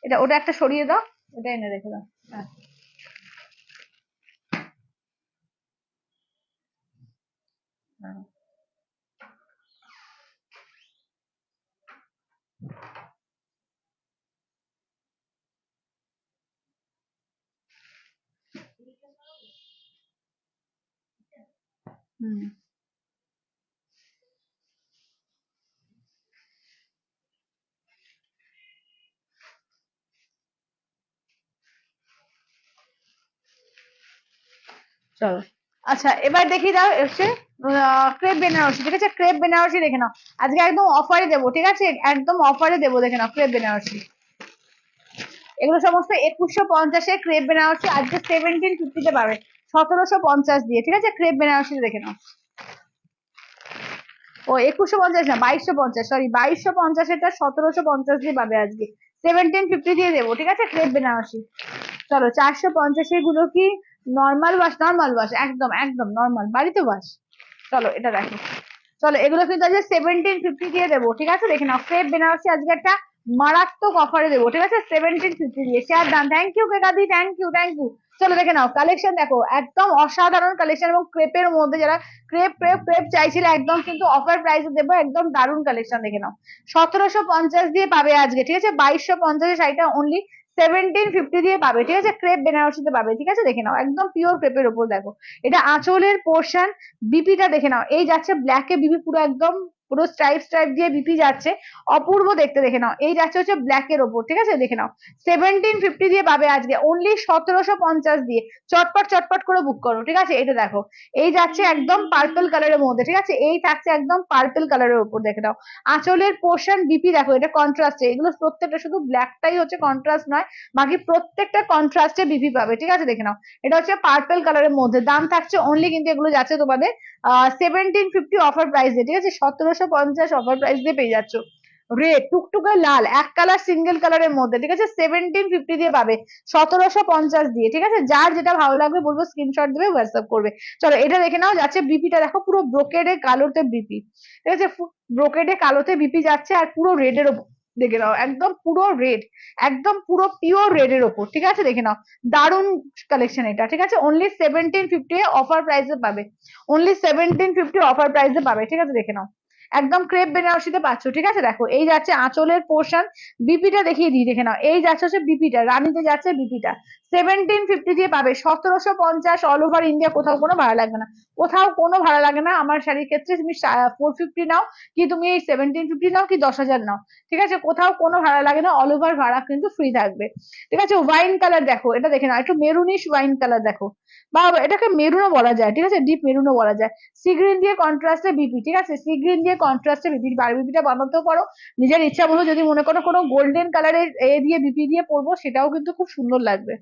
এটা ওটা একটা সরিয়ে দাও, ওটা এনে রেখে দাও। হ্যাঁ হ্যাঁ। হুম চলো। আচ্ছা এবার দেখি দাও এসে ক্রেপ বেনারসি, ঠিক আছে, ক্রেপ বেনারসি দেখে নাও, আজকে একদম অফারে দেবো, ঠিক আছে, একদম অফারে দেবো, দেখে নাও ক্রেপ বেনারসি। এগুলো সমস্ত 2150 ক্রেপ বেনারসি, আজকে 1750 পাবে, 1750 দিয়ে, ঠিক আছে, ক্রেপ বেনারসি দেখে নাও। ও 2150 না, 2250, সরি 2250, এটা 1750 দিয়ে পাবে আজকে, 1750 দিয়ে দেবো, ঠিক আছে, ক্রেপ বেনারসি। চলো 450 গুলো কি নর্মাল ওয়াশ, নর্মাল ওয়াশ, একদম একদম নর্মাল বাড়িতে ওয়াশ। চলো এটা দেখো, চলো এগুলো কিন্তু আজকে 1750 দিয়ে দেবো, ঠিক আছে, দেখে নাও ক্রেপ বেনারসি আজকে একটা মারাত্মক অফারে দেবো, ঠিক আছে, 1750 দিয়ে। শেয়ার ডান, থ্যাংক ইউ কেকাদি, থ্যাংক ইউ থ্যাংক ইউ। চলো দেখে নাও কালেকশন, দেখো একদম অসাধারণ কালেকশন, এবং ক্রেপের মধ্যে যারা ক্রেপ ক্রেপ ক্রেপ চাইছিলে একদম কিন্তু অফার প্রাইসে দেবো, একদম দারুণ কালেকশন, দেখে নাও 1750 দিয়ে পাবে আজকে, ঠিক আছে, 2250 শাড়িটা অনলি 1750 দিয়ে পাবে, ঠিক আছে, ক্রেপ বেনারসিতে পাবে, ঠিক আছে, দেখে নাও একদম পিওর ক্রেপের উপর, দেখো এটা আঁচলের পোর্শন, বিপিটা দেখে নাও, এই যাচ্ছে ব্ল্যাক এ বিপি পুরো একদম পুরো স্ট্রাইপ স্ট্রাইপ দিয়ে বিপি যাচ্ছে, অপূর্ব দেখতে। দেখে নাও, এই যাচ্ছে হচ্ছে ব্ল্যাক এর ওপর, ঠিক আছে দেখে নাও 1750 দিয়ে পাবে আজকে অনলি 1750 দিয়ে। চটপট চটপট করে বুক করো, ঠিক আছে। এটা দেখো, এই যাচ্ছে একদম পার্পল কালারের মধ্যে, ঠিক আছে, এই থাকছে একদম পার্পল কালারের উপর। দেখে নাও আঁচলের পোর্শন বিপি দেখো, এটা কন্ট্রাস্টে, এগুলো প্রত্যেকটা, শুধু ব্ল্যাকটাই হচ্ছে কন্ট্রাস্ট নয়, বাকি প্রত্যেকটা কন্ট্রাস্টে বিপি পাবে, ঠিক আছে দেখে নাও। এটা হচ্ছে পার্পল কালারের মধ্যে, দাম থাকছে অনলি কিন্তু এগুলো যাচ্ছে তোমাদের 1750 অফার প্রাইস দিয়ে, ঠিক আছে, 1750 অফার প্রাইস দিয়ে পেয়ে যাচ্ছ। রেড টুকটুকে লাল, এক কালার সিঙ্গেল কালারের মধ্যে, ঠিক আছে, 1750 দিয়ে পাবে, 1750 দিয়ে, ঠিক আছে। যার যেটা ভালো লাগবে বলবো স্ক্রিনশট দেবে, হোয়াটসঅ্যাপ করবে। চলো এটা দেখে নাও, যাচ্ছে বিপিটা দেখো, পুরো ব্রোকেডে কালোতে বিপি, ঠিক আছে, ব্রোকেডে কালোতে বিপি যাচ্ছে, আর পুরো রেডের ওপর দেখে নাও, একদম পুরো রেড, একদম পুরো পিওর রেডের ওপর, ঠিক আছে দেখে নাও। দারুন কালেকশন এটা, ঠিক আছে, অনলি 1750 অফার প্রাইসে পাবে, অনলি 1750 অফার প্রাইসে পাবে, ঠিক আছে দেখে নাও। একদম ক্রেপ বেনারসিতে পাচ্ছ, ঠিক আছে। দেখো এই যাচ্ছে আঁচলের পোর্শন, বিপিটা দেখিয়ে দিই, দেখে নাও, এই যাচ্ছে হচ্ছে বিপিটা, রানীতে যাচ্ছে বিপিটা, 1750 দিয়ে পাবে, 1750 অল ওভার ইন্ডিয়া, কোথাও কোনো ভাড়া লাগবে না, কোথাও কোনো ভাড়া লাগে না। আমার শাড়ির ক্ষেত্রে তুমি 450 নাও, কি তুমি এই 1750 নাও, কি 10,000 নাও, ঠিক আছে, কোথাও কোনো ভাড়া লাগে না, অল ওভার ভাড়া কিন্তু ফ্রি থাকবে, ঠিক আছে। ওয়াইন কালার দেখো, এটা দেখে নাও, একটু মেরুনিশ ওয়াইন কালার দেখো, বা এটাকে মেরুনও বলা যায়, ঠিক আছে, ডিপ মেরুনও বলা যায়। সি গ্রিন দিয়ে কন্ট্রাস্টে বিপি, ঠিক আছে, সি গ্রিন দিয়ে কন্ট্রাস্টে বিপি, বিপিটা বানাতেও পারো নিজের ইচ্ছা মতো, যদি মনে করো কোনো গোল্ডেন কালারের এ দিয়ে বিপি দিয়ে পরবো, সেটাও কিন্তু খুব সুন্দর লাগবে।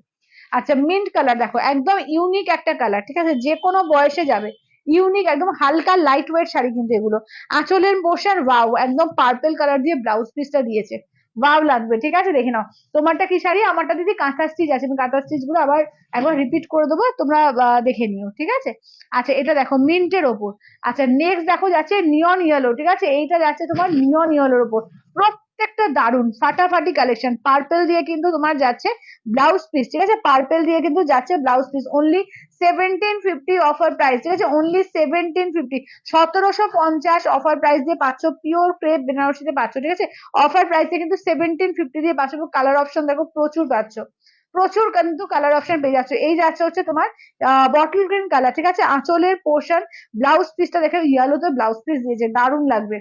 আচ্ছা মিন্ট কালার দেখো, একদম ইউনিক একটা কালার, ঠিক আছে, যে কোনো বয়সে যাবে, ইউনিক একদম হালকা লাইট ওয়েট শাড়ি কিন্তু এগুলো। আঁচলের পোর্শন ওয়াও, একদম পার্পল কালার দিয়ে ব্লাউজ পিসটা দিয়েছে, ওয়াও লাগবে, ঠিক আছে দেখে নাও। তোমারটা কি শাড়ি? আমারটা দিদি কাঁথা স্টিচ আছে, আমি কাঁথা স্টিচ গুলো আবার একবার রিপিট করে দেবো, তোমরা দেখে নিও, ঠিক আছে। আচ্ছা এটা দেখো মিন্টের ওপর। আচ্ছা নেক্সট দেখো যাচ্ছে নিয়ন ইয়েলো, ঠিক আছে, এইটা যাচ্ছে তোমার নিয়ন ইয়েলোর ওপর, প্রত্যেকটা দারুন ফাটাফাটি কালেকশন। পার্পল দিয়ে কিন্তু তোমার যাচ্ছে ব্লাউজ পিস, ঠিক আছে, পার্পল দিয়ে কিন্তু যাচ্ছে blouse piece, only 1750 offer price, ঠিক আছে, অনলি 1750, 1750 অফার প্রাইস দিয়ে পাচ্ছ, পিওর ক্রেপ বেনারসিতে পাচ্ছ, ঠিক আছে, অফার প্রাইসে কিন্তু 1750 দিয়ে পাচ্ছ। কালার অপশন দেখো প্রচুর পাচ্ছ, প্রচুর কিন্তু কালার অপশন পেয়ে যাচ্ছে। এই যাচ্ছে হচ্ছে তোমার বটল গ্রিন কালার, ঠিক আছে, আঁচলের পোর্শন, ব্লাউজ পিসটা দেখে ইয়েলোতে ব্লাউজ পিস দিয়েছে, দারুণ লাগবে,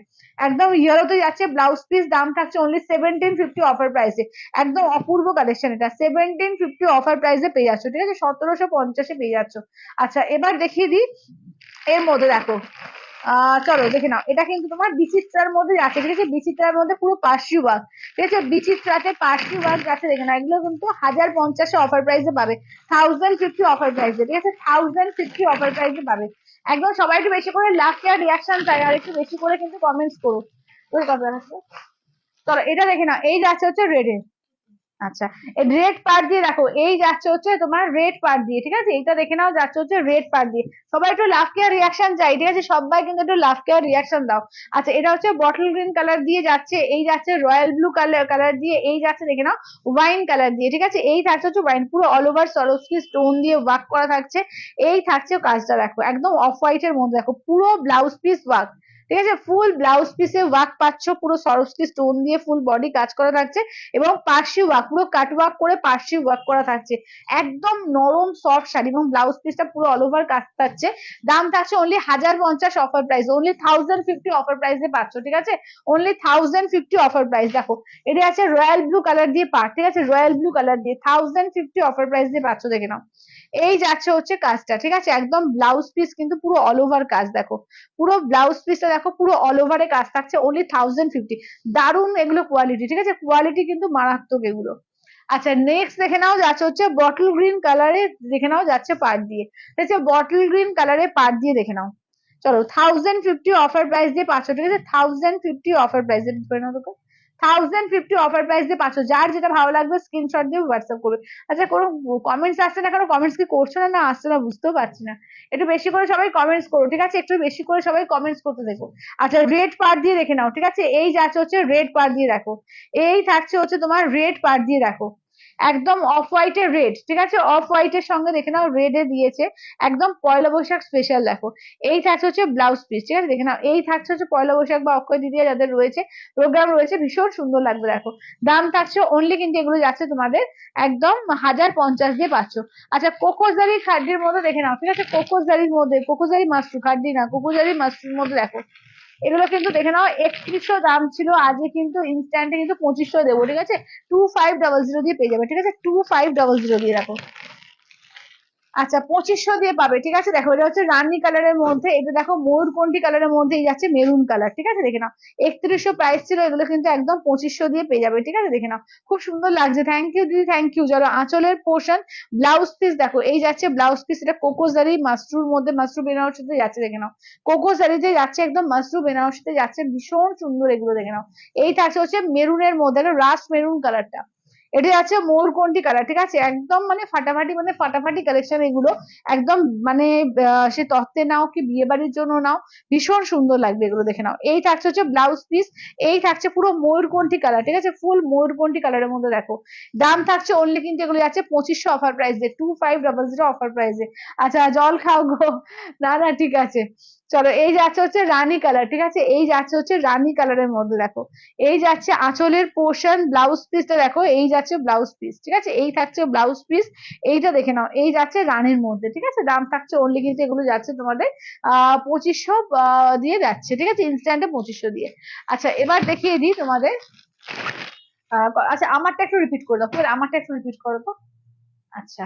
একদম ইয়েলোতে যাচ্ছে ব্লাউজ পিস, দাম থাকছে অনলি 1750 অফার প্রাইসে, একদম অপূর্ব কালেকশন এটা, 1750 অফার প্রাইসে পেয়ে যাচ্ছ, ঠিক আছে, 1750-এ পেয়ে যাচ্ছ। আচ্ছা এবার দেখিয়ে দিই এর মধ্যে দেখো, চলো দেখে নাও, এটা কিন্তু তোমার বিচিত্রার মধ্যে যাচ্ছে, ঠিক আছে, বিচিত্রার মধ্যে পুরো পার্সি ওয়ার্ক, ঠিক আছে, বিচিত্রাতে পার্সি ওয়ার্ক যাচ্ছে, দেখে নাও, এগুলো কিন্তু 1050-এ অফার প্রাইসে পাবে, 1050 অফার প্রাইসে, ঠিক আছে, 1050 অফার প্রাইসে পাবে। একদম সবাই একটু বেশি করে লাভ আর রিয়াকশন চাই, আর একটু বেশি করে কিন্তু কমেন্টস করো। ওই কথা আছে। চলো এটা দেখে নাও, এই যাচ্ছে হচ্ছে রেডে, আচ্ছা রেড পার্ট দিয়ে দেখো, এই যাচ্ছে হচ্ছে তোমার রেড পার্ট দিয়ে, ঠিক আছে, এইটা দেখে নাও, যাচ্ছে হচ্ছে রেড পার্ট দিয়ে। সবাই একটু লাভ কেয়ার রিয়াকশন চাই, ঠিক আছে, সবাই কিন্তু একটু লাভ কেয়ার রিয়াকশন দাও। আচ্ছা এটা হচ্ছে বটল গ্রিন কালার দিয়ে যাচ্ছে, এই যাচ্ছে রয়্যাল ব্লু কালার দিয়ে, এই যাচ্ছে দেখে নাও ওয়াইন কালার দিয়ে, ঠিক আছে, এই থাকছে হচ্ছে ওয়াইন, পুরো অল ওভার সরস্কি স্টোন দিয়ে ওয়ার্ক করা থাকছে। এই থাকছে কাজটা দেখো, একদম অফ হোয়াইট এর মধ্যে দেখো, পুরো ব্লাউজ পিস ওয়ার্ক, ঠিক আছে, ফুল ব্লাউজ পিসে ওয়ার্ক পাচ্ছ, পুরো সরস্কি স্টোন দিয়ে ফুল বডি কাজ করা থাকছে, এবং পার্সি ওয়ার্ক, পুরো কাট ওয়ার্ক করে পার্সি ওয়ার্ক করা থাকছে, একদম নরম সফট শাড়ি, এবং ব্লাউজ পিসটা পুরো অল ওভার কাজ থাকছে। দাম থাকছে only 1050 offer price, only 1050 offer প্রাইসে পাচ্ছ, ঠিক আছে, অনলি 1050 অফার প্রাইস। দেখো এটা আছে রয়্যাল ব্লু কালার দিয়ে পার্ট, ঠিক আছে, রয়্যাল ব্লু কালার দিয়ে 1050 অফার প্রাইস দিয়ে পাচ্ছ, দেখে নাও। এই যাচ্ছে হচ্ছে কাজটা, ঠিক আছে, একদম ব্লাউজ পিস কিন্তু পুরো অল ওভার কাজ দেখো, পুরো ব্লাউজ পিসটা দেখো, পুরো অল ওভারে কাজ থাকছে, অনলি 1050। দারুন এগুলো কোয়ালিটি, ঠিক আছে, কোয়ালিটি কিন্তু মারাত্মক এগুলো। আচ্ছা নেক্সট দেখে নাও, যাচ্ছে হচ্ছে বটল গ্রিন কালারে, দেখে নাও যাচ্ছে পার্ট দিয়ে, ঠিক আছে, বটল গ্রিন কালারে পার্ট দিয়ে দেখে নাও। চলো 1050 অফার প্রাইস দিয়ে পাচ্ছ, ঠিক আছে, 1050 অফার প্রাইস দিয়ে করে নাও, দেখো 1050 অফার প্রাইস দিয়ে পাচ্ছ। যার যেটা ভালো লাগবে স্ক্রিনশট দিয়ে হোয়াটসঅ্যাপ করবে। আচ্ছা কোনো কমেন্টস আসছে না কেন? কমেন্টস কি করছো না, না আসছে না বুঝতেও পারছি না। একটু বেশি করে সবাই কমেন্টস করো, ঠিক আছে, একটু বেশি করে সবাই কমেন্টস করতে দেখো। আচ্ছা রেড পার্ট দিয়ে দেখে নাও, ঠিক আছে, এই যাচ্ছে হচ্ছে রেড পার্ট দিয়ে দেখো, এই থাকছে হচ্ছে তোমার রেড পার্ট দিয়ে দেখো, একদম অফ হোয়াইট এর রেড, ঠিক আছে, অফ হোয়াইট এর সঙ্গে দেখে নাও রেড এ দিয়েছে, একদম পয়লা বৈশাখ স্পেশাল দেখো। এই থাকছে হচ্ছে ব্লাউজ পিস, ঠিক আছে, দেখে নাও, এই থাকছে হচ্ছে পয়লা বৈশাখ বা অক্ষয় তৃতীয়া যাদের রয়েছে, প্রোগ্রাম রয়েছে, ভীষণ সুন্দর লাগবে দেখো। দাম থাকছে অনলি কিন্তু এগুলো যাচ্ছে তোমাদের একদম 1050 দিয়ে পাচ্ছ। আচ্ছা কোকোজারি খাড্ডির মধ্যে দেখে নাও, ঠিক আছে, কোকোজারির মধ্যে, কোকোজারি মাশরুম খাড্ডি না, কোকোজারি মাশরুম মধ্যে দেখো, এগুলো কিন্তু দেখে নাও 3100 দাম ছিল, আজকে কিন্তু ইনস্ট্যান্টে কিন্তু 2500 দেবো, ঠিক আছে? 2500 দিয়ে পেয়ে যাবে, ঠিক আছে? 2500 দিয়ে রাখো। আচ্ছা 2500 দিয়ে পাবে, ঠিক আছে? দেখো এটা হচ্ছে রানী কালারের মধ্যে, এটা দেখো ময়ূরকণ্ঠী কালারের মধ্যে এই যাচ্ছে মেরুন কালার, ঠিক আছে? দেখে নাও 3100 প্রাইস ছিল, এগুলো কিন্তু একদম 2500 দিয়ে পেয়ে যাবে, ঠিক আছে? দেখে নাও খুব সুন্দর লাগছে। থ্যাংক ইউ দিদি, থ্যাংক ইউ। চলো আঁচলের পোর্শন ব্লাউজ পিস দেখো, এই যাচ্ছে ব্লাউজ পিস, এটা কোকোজারি মাশরুর মধ্যে, মাশরু বেনারসিতে যাচ্ছে, দেখে নাও কোকোজারিতে যাচ্ছে, একদম মাশরু বেনারসিতে যাচ্ছে, ভীষণ সুন্দর এগুলো, দেখে নাও। এইটা আছে হচ্ছে মেরুনের মধ্যে, রাস্ট মেরুন কালারটা, এটা আছে ময়ূরকণ্ঠী কালার, ঠিক আছে? একদম মানে ফাটাফাটি, মানে ফাটাফাটি কালেকশন এগুলো, একদম মানে সে তত্ত্বে নাও কি বিয়ে বাড়ির জন্য নাও, ভীষণ সুন্দর লাগবে এগুলো, দেখে নাও। এই থাকছে হচ্ছে ব্লাউজ পিস, এই থাকছে পুরো ময়ূরকণ্ঠী কালার, ঠিক আছে? ফুল ময়ূরকণ্ঠী কালারের মধ্যে দেখো, দাম থাকছে অনলি কিন্তু এগুলো যাচ্ছে 2500 অফার প্রাইস দিয়ে, 2500 অফার প্রাইসে। আচ্ছা জল খাও গো, না না ঠিক আছে। চলো এই যাচ্ছে হচ্ছে রানী কালার, ঠিক আছে? এই যাচ্ছে হচ্ছে রানী কালারের মধ্যে দেখো, এই যাচ্ছে আঁচলের পোর্শন, ব্লাউজ পিসটা দেখো, এই যাচ্ছে ব্লাউজ পিস, ঠিক আছে? এই থাকছে ব্লাউজ পিস, এইটা দেখে নাও, এই যাচ্ছে রানীর মধ্যে, ঠিক আছে? দাম থাকছে অনলি কিন্তু এগুলো যাচ্ছে তোমাদের 2500 দিয়ে যাচ্ছে, ঠিক আছে? ইনস্ট্যান্টে 2500 দিয়ে। আচ্ছা এবার দেখিয়ে দিই তোমাদের, আচ্ছা আমারটা একটু রিপিট করে দাও, আমারটা একটু রিপিট করো তো। আচ্ছা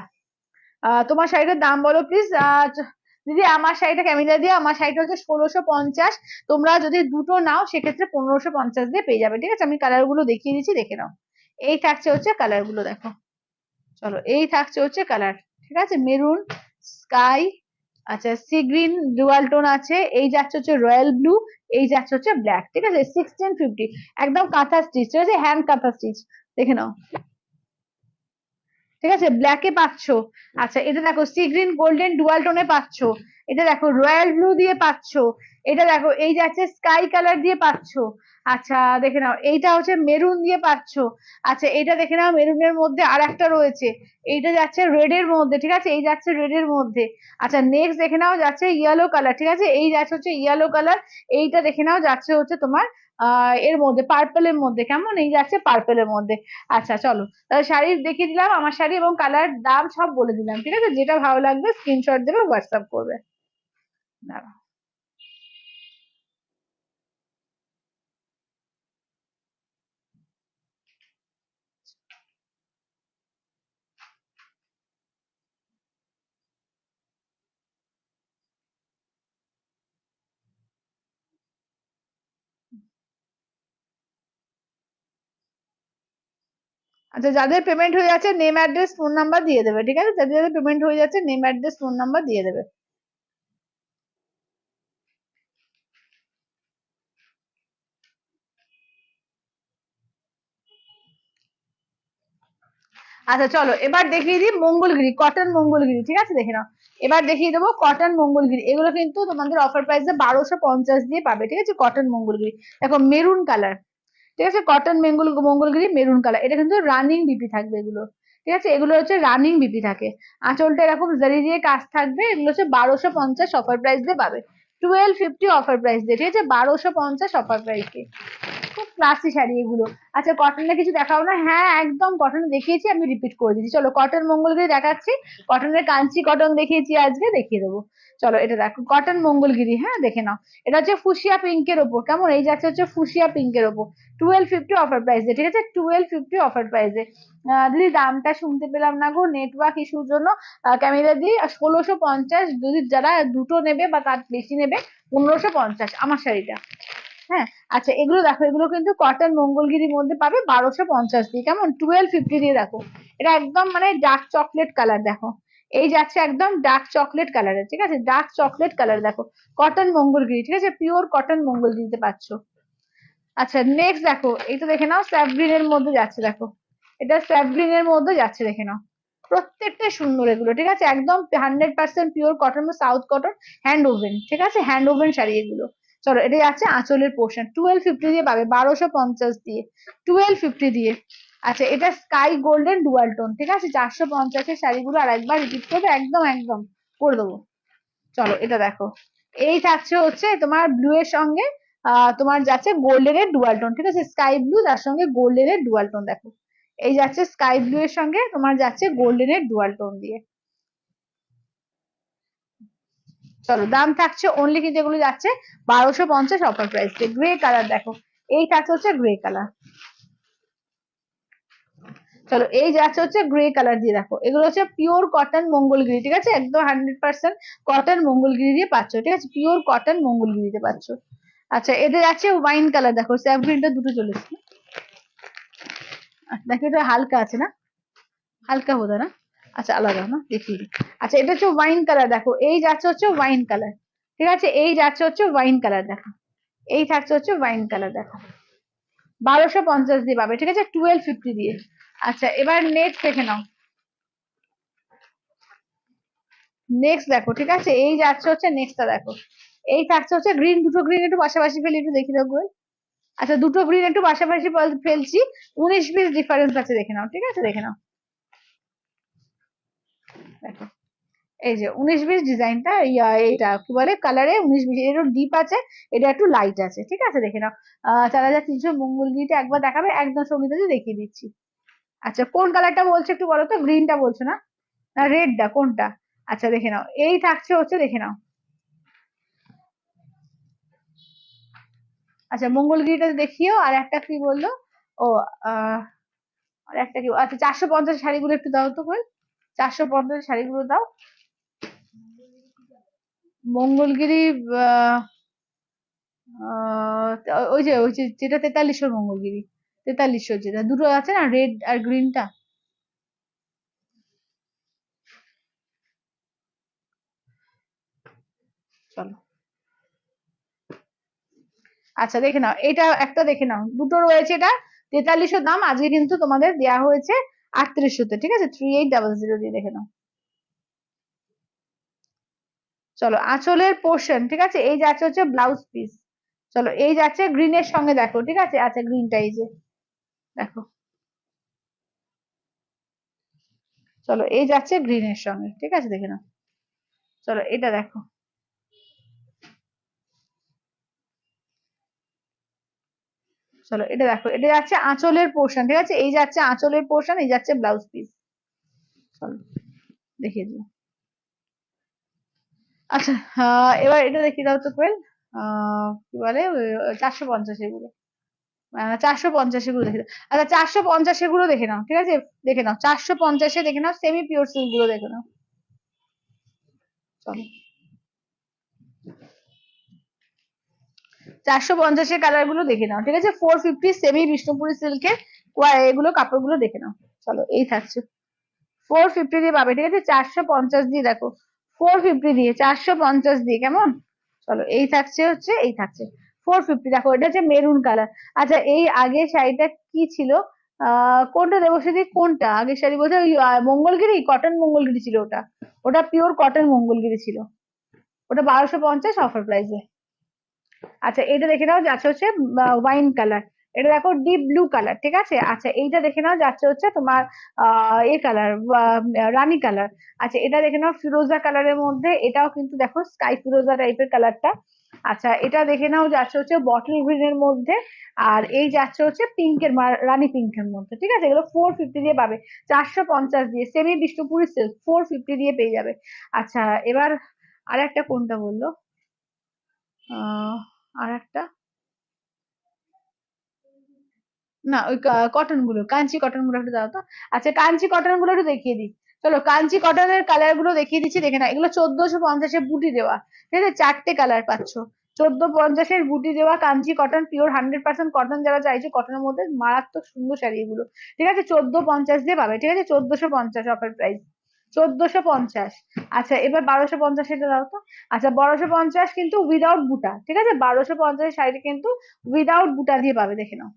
তোমার শাড়িটার দাম বলো প্লিজ। দিদি আমার শাড়িটা ক্যামিলা দিয়ে, আমার শাড়িটা হচ্ছে 1650, তোমরা যদি দুটো নাও সেক্ষেত্রে 1550 দিয়ে পেয়ে যাবে, ঠিক আছে? আমি কালার গুলো দেখিয়ে দিচ্ছি, দেখে নাও। এই থাকছে হচ্ছে কালার গুলো দেখো, চলো এই থাকছে হচ্ছে কালার, ঠিক আছে? মেরুন, স্কাই, আচ্ছা সি গ্রিন, ডুয়াল টোন আছে, এই যাচ্ছে হচ্ছে রয়্যাল ব্লু, এই যাচ্ছে হচ্ছে ব্ল্যাক, ঠিক আছে? 1650, একদম কাঁথা স্টিচ, ঠিক আছে? হ্যান্ড কাঁথা স্টিচ, দেখে নাও, ঠিক আছে? ব্ল্যাকে পাচ্ছ। আচ্ছা এটা দেখো সি গ্রিন গোল্ডেন ডুয়াল টোনে পাচ্ছ, এটা দেখো রয়্যাল ব্লু দিয়ে পাচ্ছ, এটা দেখো এই যাচ্ছে স্কাই কালার দিয়ে পাচ্ছ। আচ্ছা দেখে নাও এইটা হচ্ছে মেরুন দিয়ে পাচ্ছ। আচ্ছা এটা দেখে নাও মেরুনের মধ্যে আর একটা রয়েছে, এইটা যাচ্ছে রেড এর মধ্যে, ঠিক আছে? এই যাচ্ছে রেড এর মধ্যে। আচ্ছা নেক্সট দেখে নাও যাচ্ছে ইয়েলো কালার, ঠিক আছে? এই যাচ্ছে হচ্ছে ইয়েলো কালার, এইটা দেখে নাও যাচ্ছে হচ্ছে তোমার এর মধ্যে পার্পেলের মধ্যে, কেমন? এই যাচ্ছে পার্পেলের মধ্যে। আচ্ছা চলো তাহলে শাড়ি দেখিয়ে দিলাম, আমার শাড়ি এবং কালার দাম সব বলে দিলাম, ঠিক আছে? যেটা ভালো লাগবে স্ক্রিনশট দেবে, হোয়াটসঅ্যাপ করবে। দাঁড়াও। আচ্ছা যাদের পেমেন্ট হয়ে যাচ্ছে নেম অ্যাড্রেস ফোন নাম্বার দিয়ে দেবে, ঠিক আছে? যাদের যাদের পেমেন্ট হয়ে যাচ্ছে নেম অ্যাড্রেস ফোন নাম্বার দিয়ে দেবে। আচ্ছা চলো এবার দেখিয়ে দিই মঙ্গলগিরি, কটন মঙ্গলগিরি, ঠিক আছে? দেখে নাও এবার দেখিয়ে দেবো কটন মঙ্গলগিরি, এগুলো কিন্তু তোমাদের অফার প্রাইসে 1250 দিয়ে পাবে, ঠিক আছে? কটন মঙ্গলগিরি দেখো মেরুন কালার, ঠিক আছে? কটন মঙ্গলগিরি মেরুন কালার, এটা কিন্তু রানিং বিপি থাকবে এগুলো, ঠিক আছে? এগুলো হচ্ছে রানিং বিপি থাকে, আঁচলটা এরকম জারি দিয়ে কাজ থাকবে, এগুলো হচ্ছে 1250 অফার প্রাইস দিয়ে পাবে, 1250 অফার প্রাইস দিয়ে, ঠিক আছে? 1250 অফার প্রাইস দিয়ে, খুব ক্লাসি শাড়ি এগুলো। আচ্ছা কটনের কিছু দেখাও না? হ্যাঁ একদম কটন দেখিয়েছি, আমি রিপিট করে দিচ্ছি, চলো কটন মঙ্গলগিরি দেখাচ্ছি, কটনের কাঞ্চি কটন দেখিয়েছি আজকে, দেখিয়ে দেবো। চলো এটা দেখো কটন মঙ্গলগিরি, হ্যাঁ দেখে নাও, এটা হচ্ছে ফুসিয়া পিঙ্কের ওপর, কেমন? এই যাচ্ছে হচ্ছে ফুসিয়া পিঙ্কের ওপর, 1250 অফার প্রাইসে, ঠিক আছে? 1250 অফার প্রাইসে। দিদি দামটা শুনতে পেলাম না গো, নেটওয়ার্ক ইস্যুর জন্য। ক্যামেরা দিয়ে 1650, যদি যারা দুটো নেবে বা তার বেশি নেবে 1550 আমার শাড়িটা, হ্যাঁ। আচ্ছা এগুলো দেখো, এগুলো কিন্তু কটন মঙ্গলগিরির মধ্যে পাবে 1250 দিয়ে, কেমন? 1250 দিয়ে দেখো, এটা একদম মানে ডার্ক চকলেট কালার দেখো, এই যাচ্ছে একদম ডার্ক চকলেট কালারের, ঠিক আছে? ডার্ক চকলেট কালার দেখো, কটন মঙ্গলগিরি, ঠিক আছে? পিওর কটন মঙ্গলগিরিতে পাচ্ছ। আচ্ছা নেক্সট দেখো, এইটা দেখে নাও স্যাপ গ্রিন এর মধ্যে যাচ্ছে দেখো, এটা স্যাপ গ্রিন এর মধ্যে যাচ্ছে, দেখে নাও প্রত্যেকটা সুন্দর এগুলো, ঠিক আছে? একদম 100% pure cotton, south cotton, hand woven, ঠিক আছে? হ্যান্ড ওভেন শাড়ি এগুলো। চলো এটা যাচ্ছে আঁচলের পোর্শন, 1250 দিয়ে পাবে, 1250 দিয়ে, 1250 দিয়ে। আচ্ছা এটা স্কাই গোল্ডেন ডুয়াল টোন, ঠিক আছে? 450-এর শাড়িগুলো আর একবার রিপিট করবে, একদম একদম করে দেবো। চলো এটা দেখো, এই থাকছে হচ্ছে তোমার ব্লু এর সঙ্গে তোমার যাচ্ছে গোল্ডেন এর ডুয়াল টোন, ঠিক আছে? স্কাই ব্লু তার সঙ্গে গোল্ডেন এর ডুয়াল টোন দেখো, এই যাচ্ছে স্কাই ব্লু এর সঙ্গে তোমার যাচ্ছে গোল্ডেন এর ডুয়াল টোন দিয়ে। চলো দাম থাকছে অনলি কিন্তু এগুলো যাচ্ছে 1250 অফার প্রাইস। গ্রে কালার দেখো, এই থাকছে হচ্ছে গ্রে কালার। চলো এই যাচ্ছে হচ্ছে গ্রে কালার দিয়ে, দেখো এগুলো হচ্ছে পিওর কটন মঙ্গলগিরি, ঠিক আছে, একদম 100% কটন মঙ্গলগিরি দিয়ে পাচ্ছ, ঠিক আছে, পিওর কটন মঙ্গলগিরিতে পাচ্ছ। আচ্ছা এদের আছে ওয়াইন কালার, দেখো স্যাপ গ্রিনটা দুটো চলেছে। আচ্ছা দেখো এটা হালকা আছে না, হালকা বোধহয় না, আচ্ছা আলাদা না, দেখিয়ে দিই। আচ্ছা এটা হচ্ছে ওয়াইন কালার, দেখো এই যাচ্ছে হচ্ছে ওয়াইন কালার, ঠিক আছে, এই যাচ্ছে হচ্ছে ওয়াইন কালার, দেখো এই থাকছে হচ্ছে ওয়াইন কালার, দেখো 1250 দিয়ে পাবে, ঠিক আছে, 1250 দিয়ে। আচ্ছা এবার নেক্সট দেখে নাও, নেক্সট দেখো, ঠিক আছে, এই যাচ্ছে হচ্ছে নেক্সটটা দেখো, এই থাকছে হচ্ছে গ্রিন, দুটো গ্রিন একটু পাশাপাশি ফেলি, একটু দেখি দাও গোল। আচ্ছা দুটো গ্রিন একটু পাশাপাশি ফেলছি, 19-20 ডিফারেন্স আছে, দেখে নাও, ঠিক আছে, দেখে নাও, দেখো এই যে 19-20 ডিজাইনটা, এইটা কি বলে কালারে 19-20, এর ডিপ আছে, এটা একটু লাইট আছে, ঠিক আছে, দেখে নাও। 4300 মঙ্গলগিরিটা একবার দেখাবে, একদম সঙ্গীতে দেখিয়ে দিচ্ছি। আচ্ছা কোন কালারটা বলছো একটু বলো তো, গ্রিনটা বলছো না, না রেডটা কোনটা? আচ্ছা দেখে নাও, এই থাকছে হচ্ছে, দেখে নাও। আচ্ছা মঙ্গলগিরিটা দেখিও, আর একটা কি বললো, ও আর একটা কি, আচ্ছা 450 শাড়িগুলো একটু দাও তো বল, 450 শাড়িগুলো দাও। মঙ্গলগিরি আহ আহ, ওই যে যেটা 4300 মঙ্গলগিরি, 4300 যেটা দুটো আছে না, রেড আর গ্রিনটা। চলো আচ্ছা দেখে নাও, এটা একটা দেখে নাও, দুটো রয়েছে, এটা 4300 দাম, আজকে কিন্তু তোমাদের দেয়া হয়েছে 3800-তে, ঠিক আছে, 3800 দিয়ে, দেখে নাও। চলো আঁচলের পোর্শন, ঠিক আছে, এই যাচ্ছে হচ্ছে ব্লাউজ পিস। চলো এই যাচ্ছে গ্রিনের সঙ্গে, দেখো ঠিক আছে, আচ্ছা গ্রিনটা এই যে দেখো, চলো এই যাচ্ছে গ্রিনের সঙ্গে, ঠিক আছে, দেখে নাও। চলো এটা দেখো, চলো এটা দেখো, এটা যাচ্ছে আঁচলের পোর্শন, ঠিক আছে, এই যাচ্ছে আঁচলের পোর্শন, এই যাচ্ছে ব্লাউজ পিস। চলো দেখিয়ে দিও। আচ্ছা এবার এটা দেখিয়ে দাও তো কোয়েল, কি বলে 450 এগুলো, 450 এগুলো দেখে দাও। আচ্ছা 450 এগুলো দেখে নাও, ঠিক আছে, দেখে নাও 450-এ দেখে নাও, সেমি পিওর সিল্ক গুলো দেখে নাও। চলো 450-এর কালার গুলো দেখে নাও, ঠিক আছে, 450 সেমি বিষ্ণুপুরি সিল্কের এগুলো কাপড়গুলো দেখে নাও। চলো এই থাকছে 450 দিয়ে পাবে, ঠিক আছে, 450 দিয়ে, দেখো 450 দিয়ে, 450 দিয়ে, কেমন। চলো এই থাকছে হচ্ছে, এই থাকছে 450, দেখো এটা হচ্ছে মেরুন কালার। আচ্ছা এই আগের শাড়িটা কি ছিল, কোনটা দেবশ্রী, কোনটা আগের শাড়ি বলতে, ওই মঙ্গলগিরি, কটন মঙ্গলগিরি ছিল ওটা, ওটা পিওর কটন মঙ্গলগিরি ছিল, ওটা 1250 অফার প্রাইসে। আচ্ছা এটা দেখে নাও যাচ্ছে হচ্ছে ওয়াইন কালার, এটা দেখো ডিপ ব্লু কালার, ঠিক আছে, আচ্ছা এইটা দেখে নাও যাচ্ছে হচ্ছে তোমার এ কালার, রানী কালার। আচ্ছা এটা দেখে নাও ফিরোজা কালারের মধ্যে, এটাও কিন্তু দেখো স্কাই ফিরোজা টাইপের কালারটা। আচ্ছা এটা দেখে নাও যাচ্ছে হচ্ছে বটল গ্রিনের মধ্যে, আর এই যাচ্ছে হচ্ছে পিঙ্কের, রানী পিঙ্কের মধ্যে, ঠিক আছে, এগুলো 450 দিয়ে পাবে, 450 দিয়ে, সেমি বিষ্ণুপুরি সিল্ক 450 দিয়ে পেয়ে যাবে। আচ্ছা এবার আর একটা কোনটা বললো, আর একটা, না ওই কটন গুলো, কাঞ্চি কটন গুলো একটু দাও তো। আচ্ছা কাঞ্চি কটন গুলো একটু দেখিয়ে দিই। চলো কাঞ্চি কটনের কালার গুলো দেখিয়ে দিচ্ছি, দেখে না, এগুলো 1450-এ বুটি দেওয়া, ঠিক আছে, চারটে কালার পাচ্ছ, 1450-এর বুটি দেওয়া কাঞ্চি কটন, পিওর 100% কটন, যারা চাইছো কটনের মধ্যে মারাত্মক সুন্দর শাড়ি এগুলো, ঠিক আছে, 1450 দিয়ে পাবে, ঠিক আছে, 1450 অফার প্রাইস, 1450। আচ্ছা এবার 1250 এটা দাও তো। আচ্ছা 1250 কিন্তু উইদাউট বুটা, ঠিক আছে, 1250 শাড়িটা কিন্তু উইদাউট বুটা দিয়ে পাবে, দেখে নাও।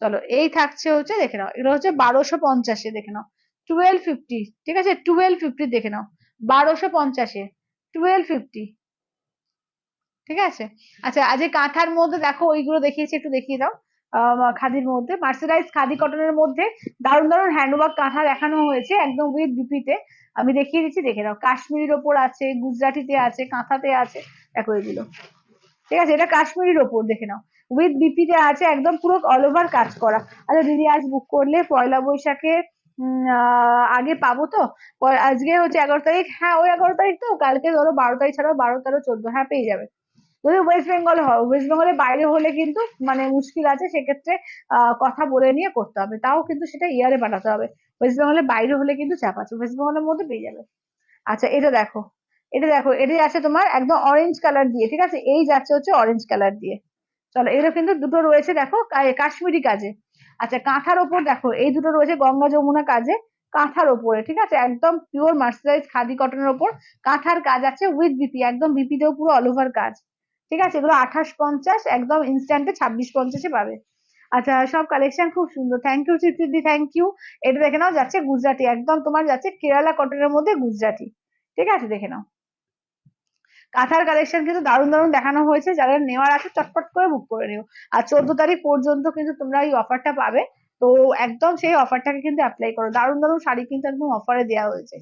চলো এই থাকছে হচ্ছে, দেখে নাও, এগুলো হচ্ছে 1250-এ, দেখে নাও 1250, ঠিক আছে, 1250 দেখে নাও, 1250-এ 1250, ঠিক আছে। আচ্ছা আজ এই কাঁথার মধ্যে দেখো ওইগুলো দেখিয়েছি, একটু দেখিয়ে দাও। খাদির মধ্যে মার্সেলাইজ খাদি কটনের মধ্যে দারুণ দারুণ হ্যান্ডওয়ার্ক কাঁথা দেখানো হয়েছে, একদম উইথ বিপিতে, আমি দেখিয়ে দিচ্ছি, দেখে নাও, কাশ্মীরির ওপর আছে, গুজরাটিতে আছে, কাঁথাতে আছে, দেখো এগুলো, ঠিক আছে, এটা কাশ্মীরির ওপর, দেখে নাও, উইথ বিপিতে আছে, একদম পুরো অল ওভার কাজ করা। আচ্ছা দিদি আজ বুক করলে পয়লা বৈশাখে আগে পাবো তো। আজকে হচ্ছে 11 তারিখ, হ্যাঁ ওই 11 তারিখ তো, কালকে ধরো 12 তারিখ ছাড়াও 12, 13, 14, হ্যাঁ পেয়ে যাবে। যদি ওয়েস্ট বেঙ্গল হয়, ওয়েস্ট বেঙ্গলের বাইরে হলে কিন্তু মানে মুশকিল আছে, সেক্ষেত্রে কথা বলে নিয়ে করতে হবে, তাও কিন্তু সেটা ইয়ারে পাঠাতে হবে। ওয়েস্ট বেঙ্গলের বাইরে হলে কিন্তু চাপ আছে, ওয়েস্ট বেঙ্গলের মধ্যে পেয়ে যাবে। আচ্ছা এটা দেখো, এটা দেখো, এটা আছে তোমার একদম অরেঞ্জ কালার দিয়ে, ঠিক আছে, এই যাচ্ছে হচ্ছে অরেঞ্জ কালার দিয়ে। চলো এগুলো কিন্তু দুটো রয়েছে দেখো কাশ্মীরি কাজে। আচ্ছা কাঁথার ওপর দেখো এই দুটো রয়েছে গঙ্গা যমুনা কাজে, কাঁথার ওপরে, ঠিক আছে, একদম পিওর মার্সারাইজ খাদি কটনের ওপর কাঁথার কাজ আছে উইথ বিপি, একদম বিপিতেও পুরো অল ওভার কাজ। ঠিক আছে, এগুলো 2850, একদম ইনস্ট্যান্টে 2650-এ পাবে। আচ্ছা সব কালেকশন খুব সুন্দর, থ্যাংক ইউ চিত্রিদি, থ্যাংক ইউ। এটা দেখে নাও, যাচ্ছে গুজরাটি, একদম তোমার যাচ্ছে কেরালা কটনের মধ্যে গুজরাটি। ঠিক আছে দেখে নাও, কাঁথার কালেকশন কিন্তু দারুণ দারুণ দেখানো হয়েছে, যারা নেওয়ার আছে চটপট করে বুক করে নিও। আর 14 তারিখ পর্যন্ত কিন্তু তোমরা এই অফারটা পাবে, তো একদম সেই অফারটাকে কিন্তু অ্যাপ্লাই করো, দারুণ দারুণ শাড়ি কিন্তু একদম অফারে দেওয়া হয়েছে।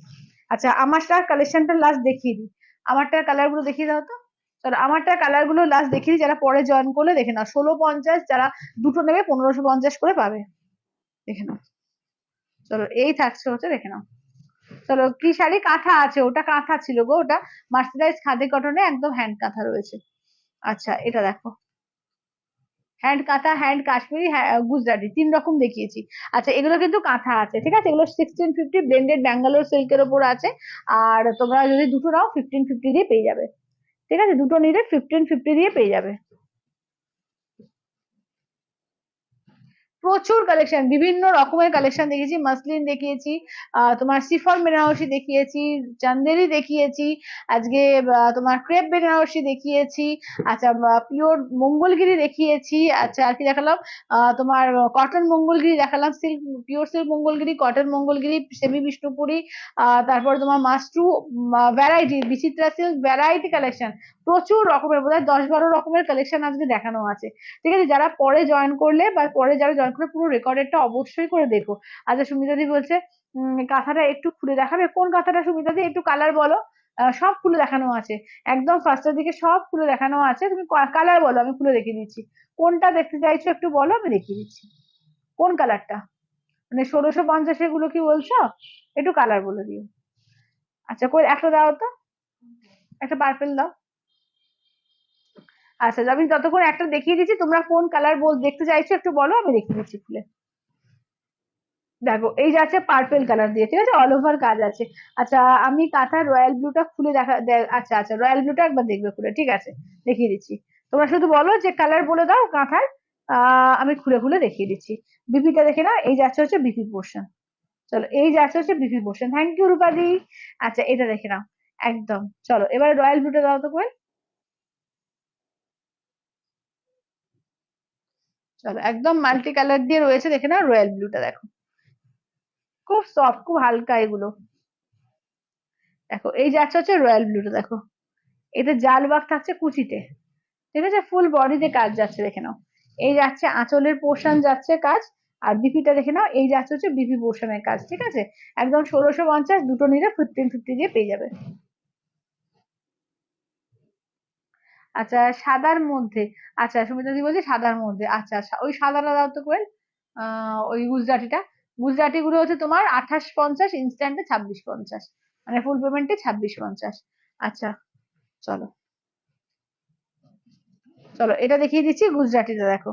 আচ্ছা আমারটার কালেকশনটা লাস্ট দেখিয়ে দিই, আমারটার কালার গুলো দেখিয়ে দাও তো। চলো আমারটার কালার গুলো লাস্ট দেখিয়ে দিই, যারা পরে জয়েন করলে দেখে নাও, 1650, যারা দুটো নেবে 1550 করে পাবে, দেখে নাও। চলো এই থাকছে হচ্ছে, দেখে নাও। চলো কি শাড়ি, কাঁথা আছে, ওটা কাঁথা ছিল গো, ওটা মার্সিডাইজ খাদি কটনে একদম হ্যান্ড কাঁথা রয়েছে। আচ্ছা এটা দেখো, হ্যান্ড কাঁথা, হ্যান্ড কাশ্মীরি, গুজরাটি, 3 রকম দেখিয়েছি। আচ্ছা এগুলো কিন্তু কাঁথা আছে, ঠিক আছে, এগুলো 1650 ব্লেন্ডেড ব্যাঙ্গালোর সিল্কের ওপর আছে। আর তোমরা যদি দুটো নাও 1550 দিয়ে পেয়ে যাবে, ঠিক আছে, দুটো নিলে 1550 দিয়ে পেয়ে যাবে। প্রচুর কালেকশন, বিভিন্ন রকমের কালেকশন দেখিয়েছি, মাসলিন দেখিয়েছি, তোমার সিফন বেনারসি দেখিয়েছি, চান্দেরি দেখিয়েছি, আজকে তোমার ক্রেপ বেনারসি দেখিয়েছি। আচ্ছা পিওর মঙ্গলগিরি দেখিয়েছি। আচ্ছা আর কি দেখালাম, তোমার কটন মঙ্গলগিরি দেখালাম, silk, pure silk Mangalagiri, cotton Mangalagiri, semi Bishnupuri, তারপর তোমার মাশরু, ভ্যারাইটি, বিচিত্রা সিল্ক, ভ্যারাইটি কালেকশন, প্রচুর রকমের, বোধহয় 10-12 রকমের কালেকশন আজকে দেখানো আছে। ঠিক আছে, যারা পরে জয়েন করলে বা পরে যারা জয়েন করলে পুরো রেকর্ডেডটা অবশ্যই করে দেখো। আচ্ছা সুমিতাদি বলছে কাঁথাটা একটু খুলে দেখাবে, কোন কাঁথাটা সুমিতাদি, একটু কালার বলো। সব খুলে দেখানো আছে, একদম ফার্স্টের দিকে সব খুলে দেখানো আছে, তুমি কালার বলো, আমি খুলে দেখিয়ে দিচ্ছি। কোনটা দেখতে চাইছো একটু বলো, আমি দেখিয়ে দিচ্ছি। কোন কালারটা, মানে 1650 গুলো কি বলছো, একটু কালার বলে দিও। আচ্ছা কই একটা দাও তো, একটা পার্পেল দাও। আচ্ছা আমি ততক্ষণ একটা দেখিয়ে দিচ্ছি, তোমরা কোন কালার দেখতে চাইছো একটু বলো, আমি দেখিয়ে দিচ্ছি খুলে। দেখো এই যাচ্ছে পার্পেল কালার দিয়ে, ঠিক আছে, অল ওভার কাজ আছে। আচ্ছা আমি কাঁথার রয়্যাল ব্লুটা খুলে আচ্ছা আচ্ছা রয়্যাল ব্লুটা একবার দেখবে খুলে, ঠিক আছে, দেখিয়ে দিচ্ছি। তোমরা শুধু বলো যে কালার বলে দাও কাঁথার, আমি খুলে খুলে দেখিয়ে দিচ্ছি। বিপিটা দেখে নাও, এই যাচ্ছে হচ্ছে বিপি পোর্শন। চলো এই যাচ্ছে হচ্ছে বিপি পোর্শন, থ্যাংক ইউ রূপাদি। আচ্ছা এটা দেখে নাও, একদম। চলো এবার রয়্যাল ব্লুটা দাও তো কোয়েল। চলো একদম মাল্টি কালার দিয়ে রয়েছে, দেখে নাও রয়্যাল ব্লুটা দেখো, খুব সফট, খুব হালকা এগুলো। দেখো এই যাচ্ছে হচ্ছে রয়্যাল ব্লুটা দেখো, এতে জাল বাগ থাকছে কুচিতে, ঠিক আছে, ফুল বডিতে কাজ যাচ্ছে দেখে নাও। এই যাচ্ছে আঁচলের পোর্শন যাচ্ছে কাজ, আর বিপিটা দেখে নাও, এই যাচ্ছে হচ্ছে বিপি পোর্শনের কাজ, ঠিক আছে, একদম 1650, দুটো নিলে 1550 দিয়ে পেয়ে যাবে। আচ্ছা সাদার মধ্যে, আচ্ছা সুমিতা দি বলছি সাদার মধ্যে, আচ্ছা আচ্ছা ওই সাদাটা দাও তো কোয়েল। ওই গুজরাটিটা, গুজরাটি গুলো হচ্ছে তোমার 2850, ইনস্ট্যান্টে 2650, মানে ফুল পেমেন্টে 2650। আচ্ছা চলো, চলো এটা দেখিয়ে দিচ্ছি গুজরাটিটা দেখো,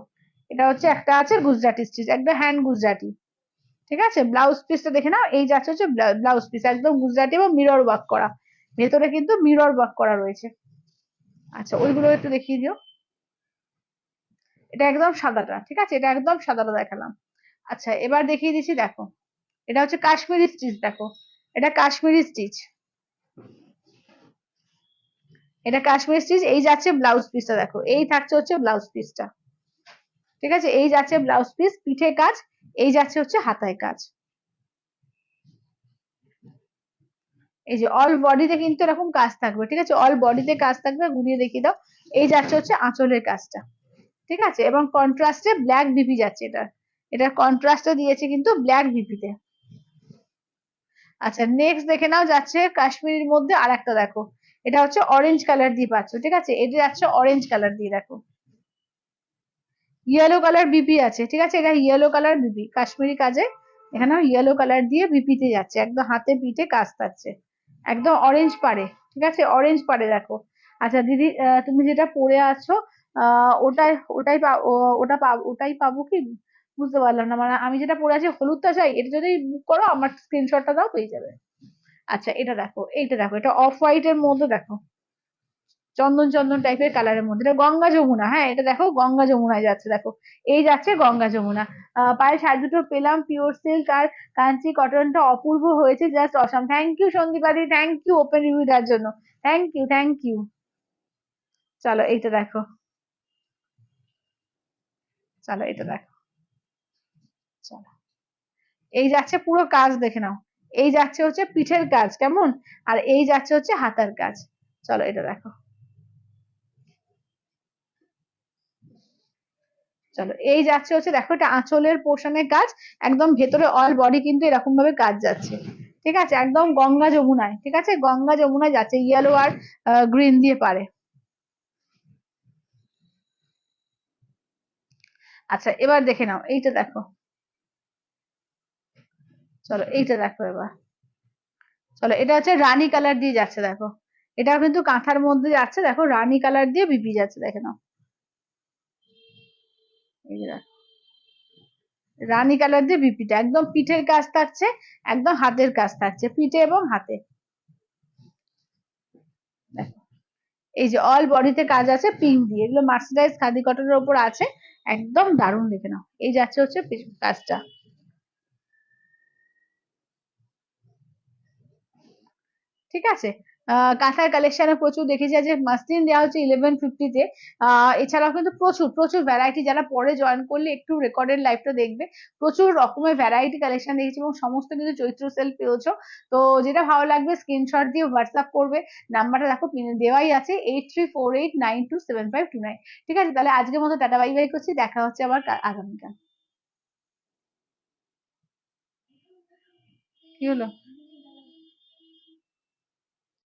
এটা হচ্ছে একটা আছে গুজরাটি স্টিচ, একটা হ্যান্ড গুজরাটি, ঠিক আছে, ব্লাউজ পিসটা দেখে নাও, এই যাচ্ছে হচ্ছে ব্লাউজ পিস একদম গুজরাটি এবং মিরর ওয়ার্ক করা, ভেতরে কিন্তু মিরর ওয়ার্ক করা রয়েছে। আচ্ছা ওইগুলো একটু দেখিয়ে দিও। এটা একদম সাদাটা, ঠিক আছে, এটা একদম সাদাটা দেখালাম। আচ্ছা এবার দেখিয়ে দিচ্ছি দেখো, এটা হচ্ছে কাশ্মীরি স্টিচ দেখো, এটা কাশ্মীরি স্টিচ, এটা কাশ্মীরি স্টিচ, এই যাচ্ছে ব্লাউজ পিসটা দেখো, এই থাকছে হচ্ছে ব্লাউজ পিসটা, ঠিক আছে, এই যাচ্ছে ব্লাউজ পিস, পিঠে কাজ, এই যাচ্ছে হচ্ছে হাতায় কাজ। এই যে অল বডিতে কিন্তু এরকম কাজ থাকবে, ঠিক আছে, অল বডিতে কাজ থাকবে, ঘুরিয়ে দেখিয়ে দাও। এই যাচ্ছে হচ্ছে আঁচলের কাজটা, ঠিক আছে, এবং কন্ট্রাস্টে ব্ল্যাক বিপি যাচ্ছে, এটা কন্ট্রাস্টে দিয়েছে কিন্তু ব্ল্যাক বিপিতে। আচ্ছা নেক্সট দেখে নাও, যাচ্ছে কাশ্মীরের মধ্যে আর একটা দেখো, এটা হচ্ছে অরেঞ্জ কালার দিয়ে পাচ্ছ, ঠিক আছে, এটা যাচ্ছে অরেঞ্জ কালার দিয়ে দেখো, ইয়েলো কালার বিপি আছে, ঠিক আছে, এটা ইয়েলো কালার বিপি কাশ্মীরি কাজে, এখানেও ইয়েলো কালার দিয়ে বিপিতে যাচ্ছে, একদম হাতে পিঠে কাজ থাকছে, একদম অরেঞ্জ পাড়ে, ঠিক আছে, অরেঞ্জ পাড়ে দেখো। আচ্ছা দিদি, তুমি যেটা পরে আছো ওটাই ওটাই ওটাই পাবো কি? বুঝতে পারলাম না, মানে আমি যেটা পরে আছি হলুদটা চাই, এটা যদি বুক করো আমার স্ক্রিনশটটা দাও, পেয়ে যাবে। আচ্ছা এটা দেখো, এইটা দেখো, এটা অফ হোয়াইট এর মধ্যে দেখো, চন্দন চন্দন টাইপের কালারের মধ্যে, এটা গঙ্গা যমুনা, হ্যাঁ এটা দেখো গঙ্গা যমুনায় যাচ্ছে দেখো, এই যাচ্ছে গঙ্গা যমুনা। পায়ে শাড়ি দুটো পেলাম পিওর সিল্ক আর কাঞ্চি কটনটা অপূর্ব হয়েছে, জাস্ট অসাম। থ্যাংক ইউ সন্দীপাদি, থ্যাংক ইউ ওপেন রিভিউ দেওয়ার জন্য, থ্যাংক ইউ থ্যাংক ইউ। চলো এইটা দেখো, চলো এটা দেখো, চলো এই যাচ্ছে পুরো কাজ দেখে নাও, এই যাচ্ছে হচ্ছে পিঠের কাজ কেমন, আর এই যাচ্ছে হচ্ছে হাতার কাজ। চলো এটা দেখো, চলো এই যাচ্ছে হচ্ছে দেখো, এটা আঁচলের পোর্শনের কাজ, একদম ভেতরে অল বডি কিন্তু এরকম ভাবে কাজ যাচ্ছে, ঠিক আছে, একদম গঙ্গা যমুনায়, ঠিক আছে, গঙ্গা যমুনায় যাচ্ছে, ইয়েলো আর গ্রিন দিয়ে পারে। আচ্ছা এবার দেখে নাও, এইটা দেখো, চলো এইটা দেখো এবার, চলো এটা হচ্ছে রানী কালার দিয়ে যাচ্ছে দেখো, এটাও কিন্তু কাঁথার মধ্যে যাচ্ছে দেখো, রানী কালার দিয়ে বিপি যাচ্ছে দেখে নাও, এই যে দেখো, রানী কালার দিয়ে বিপিটা একদম পিঠের কাজ থাকছে, একদম হাতের কাজ থাকছে, পিঠে এবং হাতে দেখো, এই যে অল বডিতে কাজ আছে পিঙ্ক দিয়ে, এগুলো মার্সিডাইজ খাদি কটনের উপর আছে, একদম দারুণ দেখে নাও, এই যাচ্ছে হচ্ছে কাজটা, ঠিক আছে। কাঁথার কালেকশনে প্রচুর দেখেছি, যে মাসলিন দেওয়া হচ্ছে 1150-তে। এছাড়াও কিন্তু প্রচুর প্রচুর ভ্যারাইটি, যারা পরে জয়েন করলে একটু রেকর্ডেড লাইভটা দেখবে, প্রচুর রকমের ভ্যারাইটি কালেকশন দেখেছি, এবং সমস্ত কিন্তু চৈত্র সেল পেয়েছো। তো যেটা ভালো লাগবে স্ক্রিনশট দিয়ে হোয়াটসঅ্যাপ করবে, নাম্বারটা দেখো পিনে দেওয়াই আছে, 8348927529। ঠিক আছে, তাহলে আজকের মতো টাটা বাই বাই করছি, দেখা হচ্ছে আবার আগামীকাল। কি হলো?